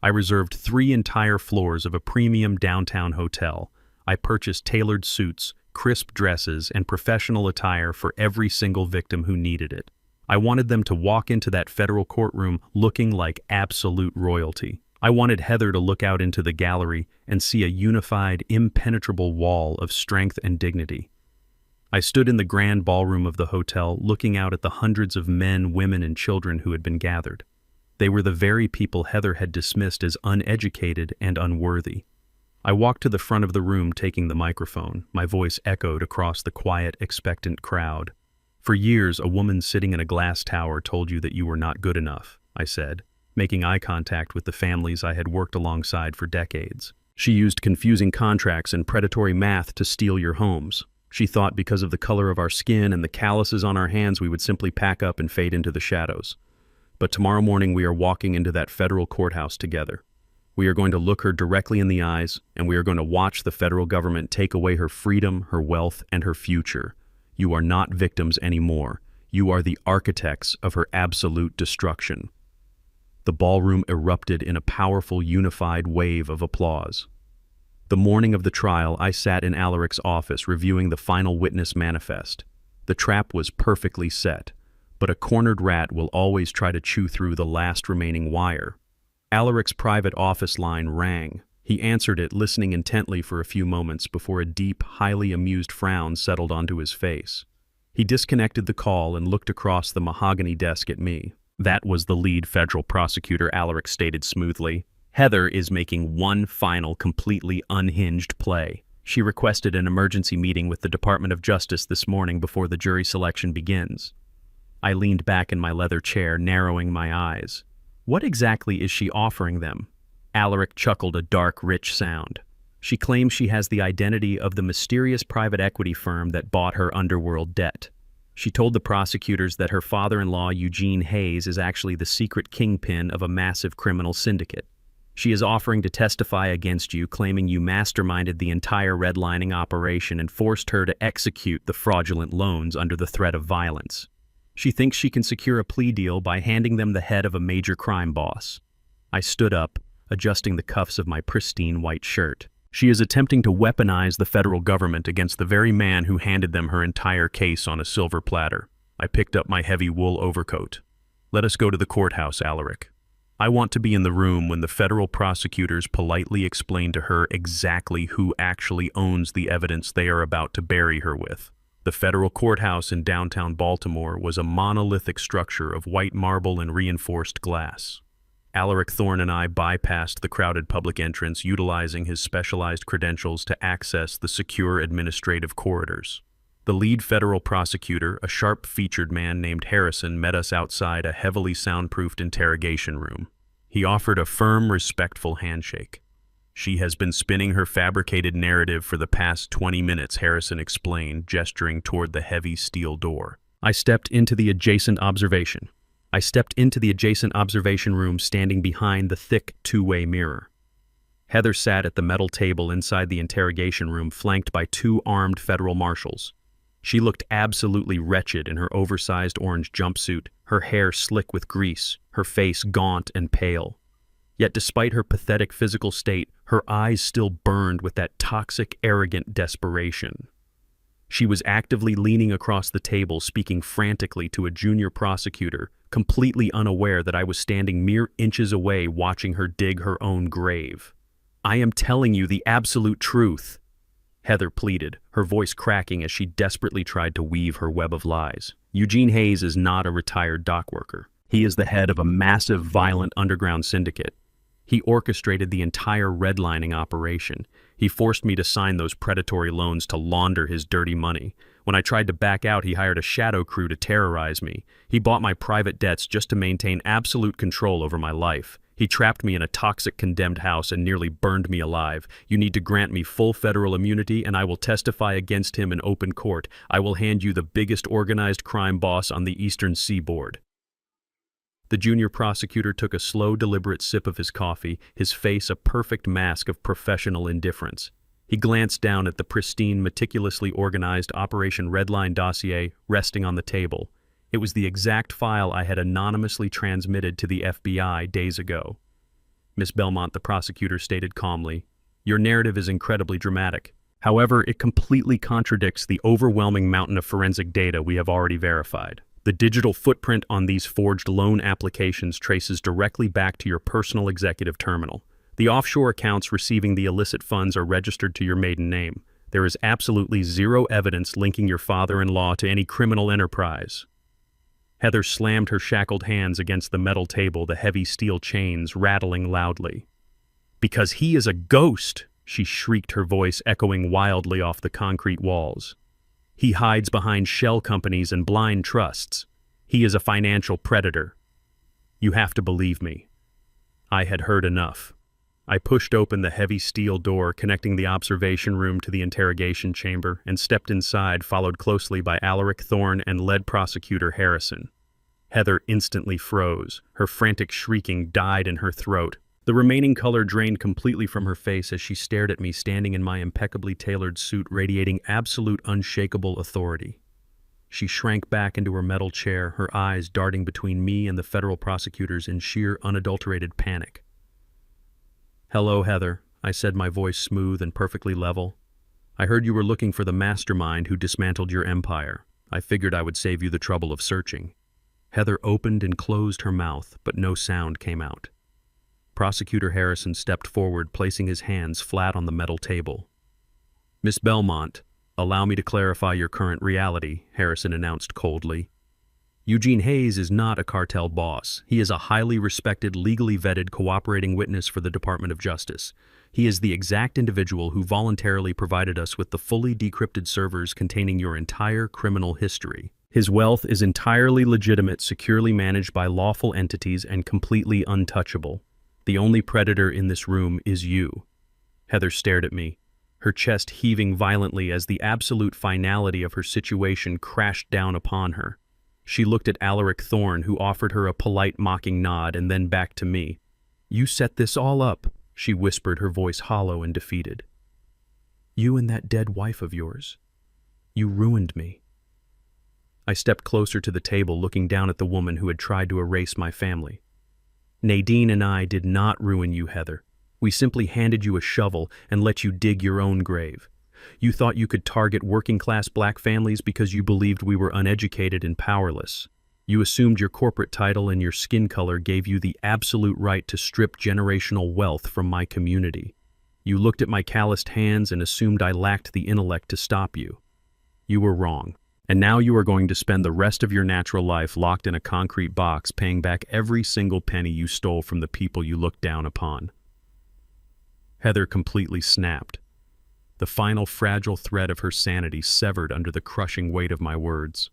I reserved 3 entire floors of a premium downtown hotel. I purchased tailored suits, crisp dresses, and professional attire for every single victim who needed it. I wanted them to walk into that federal courtroom looking like absolute royalty. I wanted Heather to look out into the gallery and see a unified, impenetrable wall of strength and dignity. I stood in the grand ballroom of the hotel looking out at the hundreds of men, women, and children who had been gathered. They were the very people Heather had dismissed as uneducated and unworthy. I walked to the front of the room taking the microphone. My voice echoed across the quiet, expectant crowd. "For years, a woman sitting in a glass tower told you that you were not good enough," I said, making eye contact with the families I had worked alongside for decades. "She used confusing contracts and predatory math to steal your homes. She thought because of the color of our skin and the calluses on our hands we would simply pack up and fade into the shadows. But tomorrow morning we are walking into that federal courthouse together. We are going to look her directly in the eyes, and we are going to watch the federal government take away her freedom, her wealth, and her future. You are not victims anymore. You are the architects of her absolute destruction." The ballroom erupted in a powerful, unified wave of applause. The morning of the trial, I sat in Alaric's office reviewing the final witness manifest. The trap was perfectly set, but a cornered rat will always try to chew through the last remaining wire. Alaric's private office line rang. He answered it, listening intently for a few moments before a deep, highly amused frown settled onto his face. He disconnected the call and looked across the mahogany desk at me. "That was the lead federal prosecutor," Alaric stated smoothly. "Heather is making one final, completely unhinged play. She requested an emergency meeting with the Department of Justice this morning before the jury selection begins." I leaned back in my leather chair, narrowing my eyes. "What exactly is she offering them?" Alaric chuckled a dark, rich sound. "She claims she has the identity of the mysterious private equity firm that bought her underworld debt. She told the prosecutors that her father-in-law, Eugene Hayes, is actually the secret kingpin of a massive criminal syndicate. She is offering to testify against you, claiming you masterminded the entire redlining operation and forced her to execute the fraudulent loans under the threat of violence. She thinks she can secure a plea deal by handing them the head of a major crime boss." I stood up, adjusting the cuffs of my pristine white shirt. "She is attempting to weaponize the federal government against the very man who handed them her entire case on a silver platter." I picked up my heavy wool overcoat. "Let us go to the courthouse, Alaric. I want to be in the room when the federal prosecutors politely explain to her exactly who actually owns the evidence they are about to bury her with." The federal courthouse in downtown Baltimore was a monolithic structure of white marble and reinforced glass. Alaric Thorne and I bypassed the crowded public entrance, utilizing his specialized credentials to access the secure administrative corridors. The lead federal prosecutor, a sharp-featured man named Harrison, met us outside a heavily soundproofed interrogation room. He offered a firm, respectful handshake. "She has been spinning her fabricated narrative for the past 20 minutes, Harrison explained, gesturing toward the heavy steel door. I stepped into the adjacent observation room, standing behind the thick two-way mirror. Heather sat at the metal table inside the interrogation room, flanked by 2 armed federal marshals. She looked absolutely wretched in her oversized orange jumpsuit, her hair slick with grease, her face gaunt and pale. Yet despite her pathetic physical state, her eyes still burned with that toxic, arrogant desperation. She was actively leaning across the table, speaking frantically to a junior prosecutor, completely unaware that I was standing mere inches away watching her dig her own grave. "I am telling you the absolute truth," Heather pleaded, her voice cracking as she desperately tried to weave her web of lies. "Eugene Hayes is not a retired dock worker. He is the head of a massive, violent underground syndicate. He orchestrated the entire redlining operation. He forced me to sign those predatory loans to launder his dirty money. When I tried to back out, he hired a shadow crew to terrorize me. He bought my private debts just to maintain absolute control over my life. He trapped me in a toxic, condemned house and nearly burned me alive. You need to grant me full federal immunity, and I will testify against him in open court. I will hand you the biggest organized crime boss on the Eastern Seaboard." The junior prosecutor took a slow, deliberate sip of his coffee, his face a perfect mask of professional indifference. He glanced down at the pristine, meticulously organized Operation Redline dossier resting on the table. It was the exact file I had anonymously transmitted to the FBI days ago. Miss Belmont, the prosecutor stated calmly, "Your narrative is incredibly dramatic. However, it completely contradicts the overwhelming mountain of forensic data we have already verified. The digital footprint on these forged loan applications traces directly back to your personal executive terminal. The offshore accounts receiving the illicit funds are registered to your maiden name. There is absolutely zero evidence linking your father-in-law to any criminal enterprise." Heather slammed her shackled hands against the metal table, the heavy steel chains rattling loudly. "Because he is a ghost!" she shrieked, her voice echoing wildly off the concrete walls. "He hides behind shell companies and blind trusts. He is a financial predator. You have to believe me." I had heard enough. I pushed open the heavy steel door connecting the observation room to the interrogation chamber and stepped inside, followed closely by Alaric Thorne and lead prosecutor Harrison. Heather instantly froze. Her frantic shrieking died in her throat. The remaining color drained completely from her face as she stared at me, standing in my impeccably tailored suit, radiating absolute unshakable authority. She shrank back into her metal chair, her eyes darting between me and the federal prosecutors in sheer, unadulterated panic. "Hello, Heather," I said, my voice smooth and perfectly level. "I heard you were looking for the mastermind who dismantled your empire. I figured I would save you the trouble of searching." Heather opened and closed her mouth, but no sound came out. Prosecutor Harrison stepped forward, placing his hands flat on the metal table. "Miss Belmont, allow me to clarify your current reality," Harrison announced coldly. "Eugene Hayes is not a cartel boss. He is a highly respected, legally vetted, cooperating witness for the Department of Justice. He is the exact individual who voluntarily provided us with the fully decrypted servers containing your entire criminal history. His wealth is entirely legitimate, securely managed by lawful entities, and completely untouchable. The only predator in this room is you." Heather stared at me, her chest heaving violently as the absolute finality of her situation crashed down upon her. She looked at Alaric Thorne, who offered her a polite, mocking nod, and then back to me. "You set this all up," she whispered, her voice hollow and defeated. "You and that dead wife of yours. You ruined me." I stepped closer to the table, looking down at the woman who had tried to erase my family. "Nadine and I did not ruin you, Heather. We simply handed you a shovel and let you dig your own grave. You thought you could target working-class black families because you believed we were uneducated and powerless. You assumed your corporate title and your skin color gave you the absolute right to strip generational wealth from my community. You looked at my calloused hands and assumed I lacked the intellect to stop you. You were wrong. And now you are going to spend the rest of your natural life locked in a concrete box, paying back every single penny you stole from the people you looked down upon." Heather completely snapped. The final fragile thread of her sanity severed under the crushing weight of my words.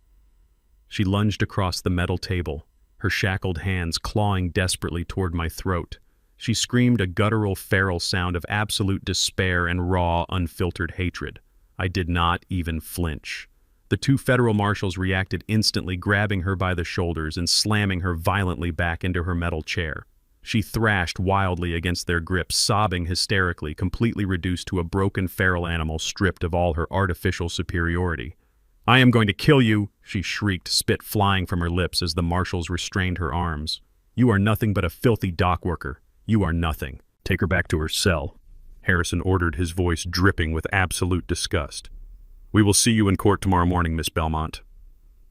She lunged across the metal table, her shackled hands clawing desperately toward my throat. She screamed a guttural, feral sound of absolute despair and raw, unfiltered hatred. I did not even flinch. The two federal marshals reacted instantly, grabbing her by the shoulders and slamming her violently back into her metal chair. She thrashed wildly against their grip, sobbing hysterically, completely reduced to a broken feral animal stripped of all her artificial superiority. "I am going to kill you," she shrieked, spit flying from her lips as the marshals restrained her arms. "You are nothing but a filthy dock worker. You are nothing. Take her back to her cell," Harrison ordered, his voice dripping with absolute disgust. "We will see you in court tomorrow morning, Miss Belmont."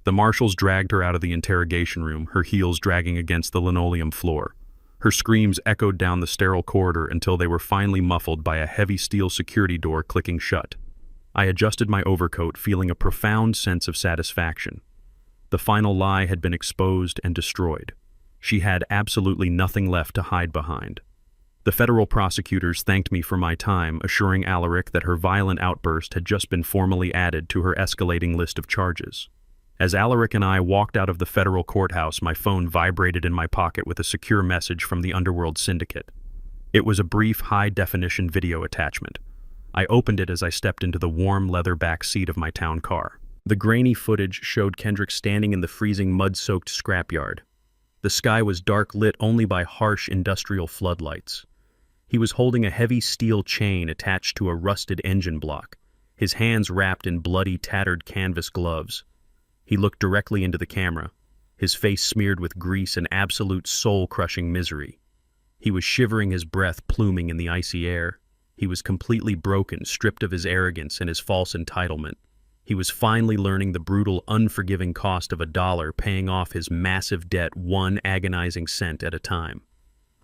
The marshals dragged her out of the interrogation room, her heels dragging against the linoleum floor. Her screams echoed down the sterile corridor until they were finally muffled by a heavy steel security door clicking shut. I adjusted my overcoat, feeling a profound sense of satisfaction. The final lie had been exposed and destroyed. She had absolutely nothing left to hide behind. The federal prosecutors thanked me for my time, assuring Alaric that her violent outburst had just been formally added to her escalating list of charges. As Alaric and I walked out of the federal courthouse, my phone vibrated in my pocket with a secure message from the Underworld Syndicate. It was a brief, high-definition video attachment. I opened it as I stepped into the warm leather back seat of my town car. The grainy footage showed Kendrick standing in the freezing, mud-soaked scrapyard. The sky was dark, lit only by harsh industrial floodlights. He was holding a heavy steel chain attached to a rusted engine block, his hands wrapped in bloody, tattered canvas gloves. He looked directly into the camera, his face smeared with grease and absolute soul-crushing misery. He was shivering, his breath pluming in the icy air. He was completely broken, stripped of his arrogance and his false entitlement. He was finally learning the brutal, unforgiving cost of $1, paying off his massive debt one agonizing cent at a time.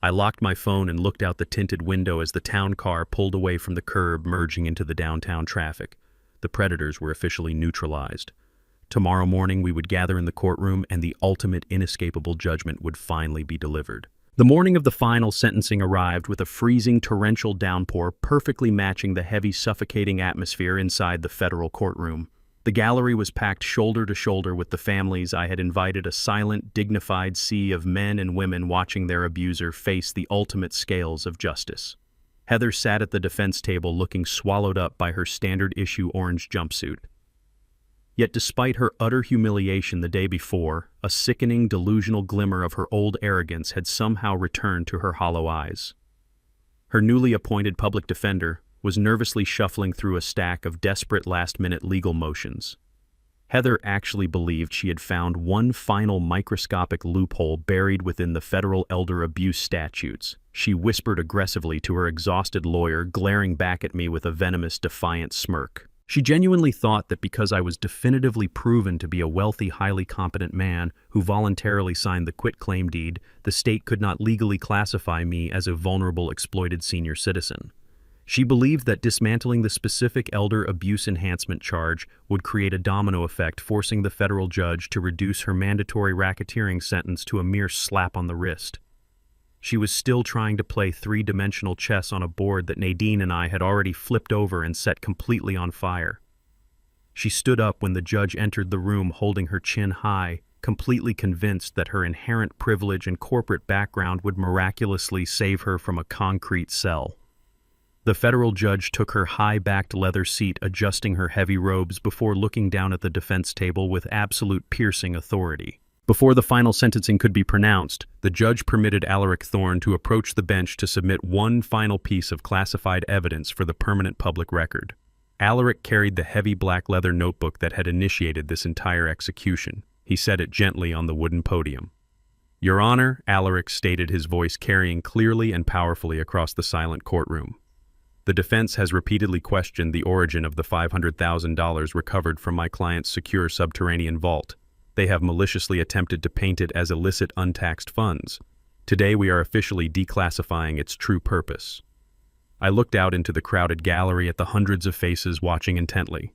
I locked my phone and looked out the tinted window as the town car pulled away from the curb, merging into the downtown traffic. The predators were officially neutralized. Tomorrow morning we would gather in the courtroom and the ultimate inescapable judgment would finally be delivered. The morning of the final sentencing arrived with a freezing torrential downpour perfectly matching the heavy, suffocating atmosphere inside the federal courtroom. The gallery was packed shoulder to shoulder with the families I had invited, a silent, dignified sea of men and women watching their abuser face the ultimate scales of justice. Heather sat at the defense table looking swallowed up by her standard-issue orange jumpsuit. Yet despite her utter humiliation the day before, a sickening, delusional glimmer of her old arrogance had somehow returned to her hollow eyes. Her newly appointed public defender was nervously shuffling through a stack of desperate last-minute legal motions. Heather actually believed she had found one final microscopic loophole buried within the federal elder abuse statutes. She whispered aggressively to her exhausted lawyer, glaring back at me with a venomous, defiant smirk. She genuinely thought that because I was definitively proven to be a wealthy, highly competent man who voluntarily signed the quitclaim deed, the state could not legally classify me as a vulnerable, exploited senior citizen. She believed that dismantling the specific elder abuse enhancement charge would create a domino effect, forcing the federal judge to reduce her mandatory racketeering sentence to a mere slap on the wrist. She was still trying to play three-dimensional chess on a board that Nadine and I had already flipped over and set completely on fire. She stood up when the judge entered the room, holding her chin high, completely convinced that her inherent privilege and corporate background would miraculously save her from a concrete cell. The federal judge took her high-backed leather seat, adjusting her heavy robes before looking down at the defense table with absolute piercing authority. Before the final sentencing could be pronounced, the judge permitted Alaric Thorne to approach the bench to submit one final piece of classified evidence for the permanent public record. Alaric carried the heavy black leather notebook that had initiated this entire execution. He set it gently on the wooden podium. "Your Honor," Alaric stated, his voice carrying clearly and powerfully across the silent courtroom. "The defense has repeatedly questioned the origin of the $500,000 recovered from my client's secure subterranean vault. They have maliciously attempted to paint it as illicit, untaxed funds. Today we are officially declassifying its true purpose." I looked out into the crowded gallery at the hundreds of faces watching intently.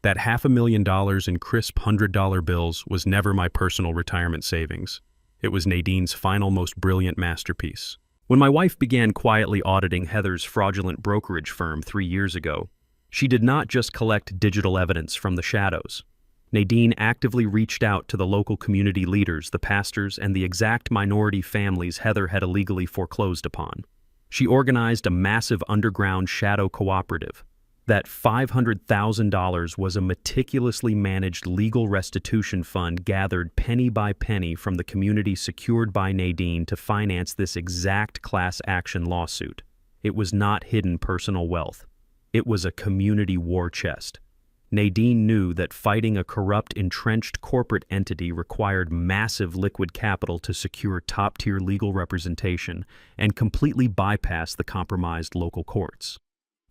That $500,000 in crisp $100 bills was never my personal retirement savings. It was Nadine's final, most brilliant masterpiece. When my wife began quietly auditing Heather's fraudulent brokerage firm 3 years ago, she did not just collect digital evidence from the shadows. Nadine actively reached out to the local community leaders, the pastors, and the exact minority families Heather had illegally foreclosed upon. She organized a massive underground shadow cooperative. That $500,000 was a meticulously managed legal restitution fund gathered penny by penny from the community, secured by Nadine to finance this exact class action lawsuit. It was not hidden personal wealth. It was a community war chest. Nadine knew that fighting a corrupt, entrenched corporate entity required massive liquid capital to secure top-tier legal representation and completely bypass the compromised local courts.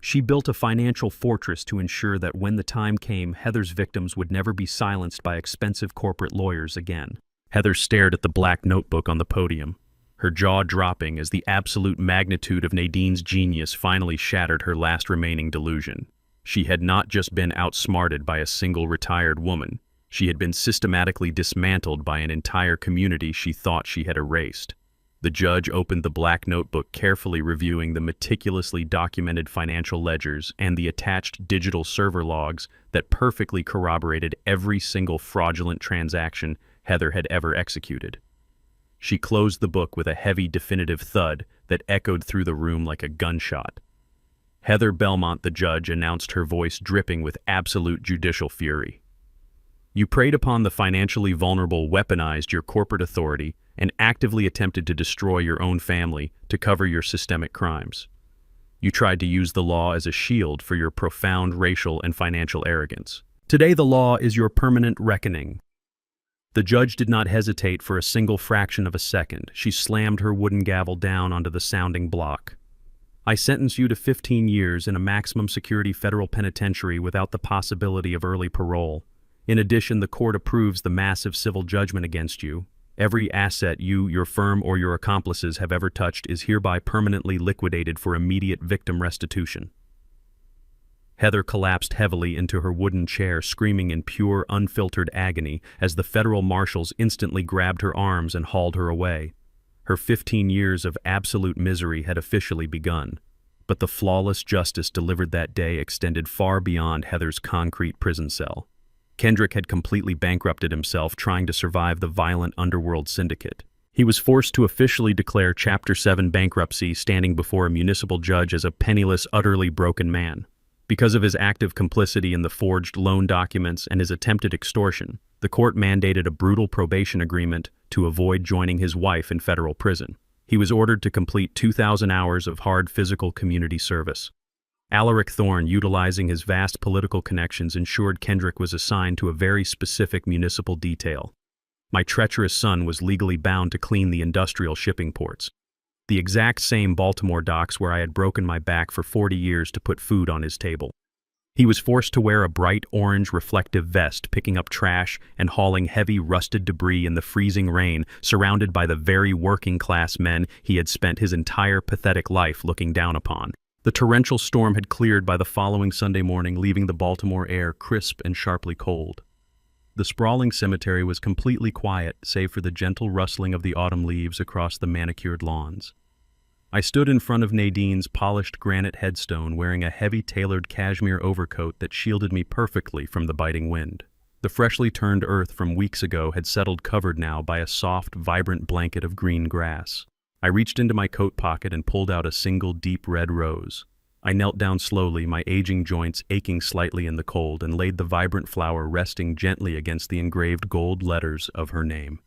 She built a financial fortress to ensure that when the time came, Heather's victims would never be silenced by expensive corporate lawyers again. Heather stared at the black notebook on the podium, her jaw dropping as the absolute magnitude of Nadine's genius finally shattered her last remaining delusion. She had not just been outsmarted by a single retired woman. She had been systematically dismantled by an entire community she thought she had erased. The judge opened the black notebook, carefully reviewing the meticulously documented financial ledgers and the attached digital server logs that perfectly corroborated every single fraudulent transaction Heather had ever executed. She closed the book with a heavy, definitive thud that echoed through the room like a gunshot. Heather Belmont, the judge, announced, her voice dripping with absolute judicial fury. You preyed upon the financially vulnerable, weaponized your corporate authority, and actively attempted to destroy your own family to cover your systemic crimes. You tried to use the law as a shield for your profound racial and financial arrogance. Today, the law is your permanent reckoning. The judge did not hesitate for a single fraction of a second. She slammed her wooden gavel down onto the sounding block. I sentence you to 15 years in a maximum security federal penitentiary without the possibility of early parole. In addition, the court approves the massive civil judgment against you. Every asset you, your firm, or your accomplices have ever touched is hereby permanently liquidated for immediate victim restitution. Heather collapsed heavily into her wooden chair, screaming in pure, unfiltered agony as the federal marshals instantly grabbed her arms and hauled her away. Her 15 years of absolute misery had officially begun, but the flawless justice delivered that day extended far beyond Heather's concrete prison cell. Kendrick had completely bankrupted himself trying to survive the violent underworld syndicate. He was forced to officially declare Chapter 7 bankruptcy, standing before a municipal judge as a penniless, utterly broken man. Because of his active complicity in the forged loan documents and his attempted extortion, the court mandated a brutal probation agreement to avoid joining his wife in federal prison. He was ordered to complete 2,000 hours of hard physical community service. Alaric Thorne, utilizing his vast political connections, ensured Kendrick was assigned to a very specific municipal detail. My treacherous son was legally bound to clean the industrial shipping ports, the exact same Baltimore docks where I had broken my back for 40 years to put food on his table. He was forced to wear a bright orange reflective vest, picking up trash and hauling heavy rusted debris in the freezing rain, surrounded by the very working-class men he had spent his entire pathetic life looking down upon. The torrential storm had cleared by the following Sunday morning, leaving the Baltimore air crisp and sharply cold. The sprawling cemetery was completely quiet, save for the gentle rustling of the autumn leaves across the manicured lawns. I stood in front of Nadine's polished granite headstone, wearing a heavy tailored cashmere overcoat that shielded me perfectly from the biting wind. The freshly turned earth from weeks ago had settled, covered now by a soft, vibrant blanket of green grass. I reached into my coat pocket and pulled out a single deep red rose. I knelt down slowly, my aging joints aching slightly in the cold, and laid the vibrant flower resting gently against the engraved gold letters of her name.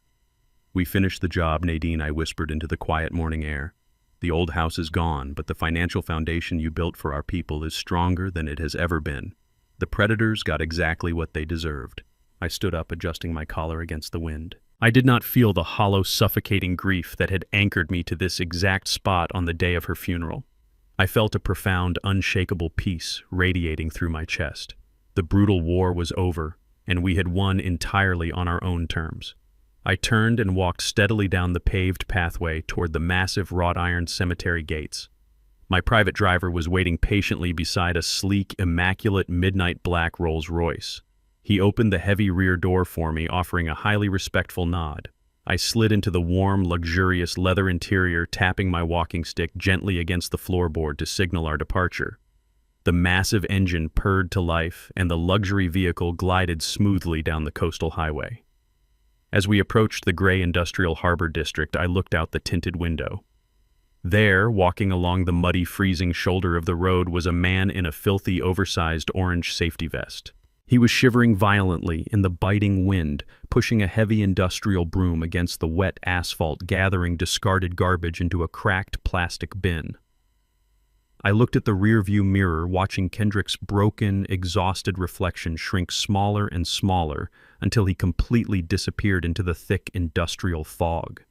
"We finished the job, Nadine," I whispered into the quiet morning air. "The old house is gone, but the financial foundation you built for our people is stronger than it has ever been. The predators got exactly what they deserved." I stood up, adjusting my collar against the wind. I did not feel the hollow, suffocating grief that had anchored me to this exact spot on the day of her funeral. I felt a profound, unshakable peace radiating through my chest. The brutal war was over, and we had won entirely on our own terms. I turned and walked steadily down the paved pathway toward the massive wrought-iron cemetery gates. My private driver was waiting patiently beside a sleek, immaculate midnight black Rolls-Royce. He opened the heavy rear door for me, offering a highly respectful nod. I slid into the warm, luxurious leather interior, tapping my walking stick gently against the floorboard to signal our departure. The massive engine purred to life, and the luxury vehicle glided smoothly down the coastal highway. As we approached the gray industrial harbor district, I looked out the tinted window. There, walking along the muddy, freezing shoulder of the road, was a man in a filthy, oversized orange safety vest. He was shivering violently in the biting wind, pushing a heavy industrial broom against the wet asphalt, gathering discarded garbage into a cracked plastic bin. I looked at the rearview mirror, watching Kendrick's broken, exhausted reflection shrink smaller and smaller until he completely disappeared into the thick industrial fog.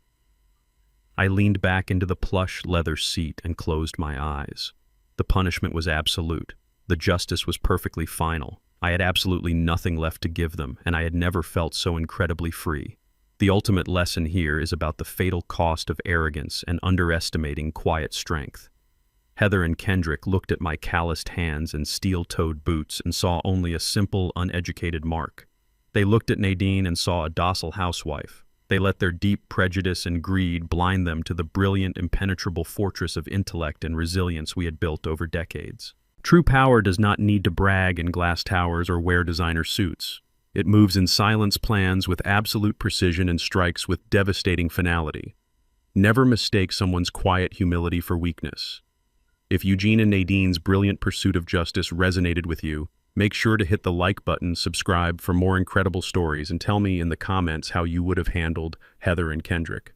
I leaned back into the plush leather seat and closed my eyes. The punishment was absolute. The justice was perfectly final. I had absolutely nothing left to give them, and I had never felt so incredibly free. The ultimate lesson here is about the fatal cost of arrogance and underestimating quiet strength. Heather and Kendrick looked at my calloused hands and steel-toed boots and saw only a simple, uneducated mark. They looked at Nadine and saw a docile housewife. They let their deep prejudice and greed blind them to the brilliant, impenetrable fortress of intellect and resilience we had built over decades. True power does not need to brag in glass towers or wear designer suits. It moves in silence, plans with absolute precision, and strikes with devastating finality. Never mistake someone's quiet humility for weakness. If Eugene and Nadine's brilliant pursuit of justice resonated with you, Make sure to hit the like button, subscribe for more incredible stories, and tell me in the comments how you would have handled Heather and Kendrick.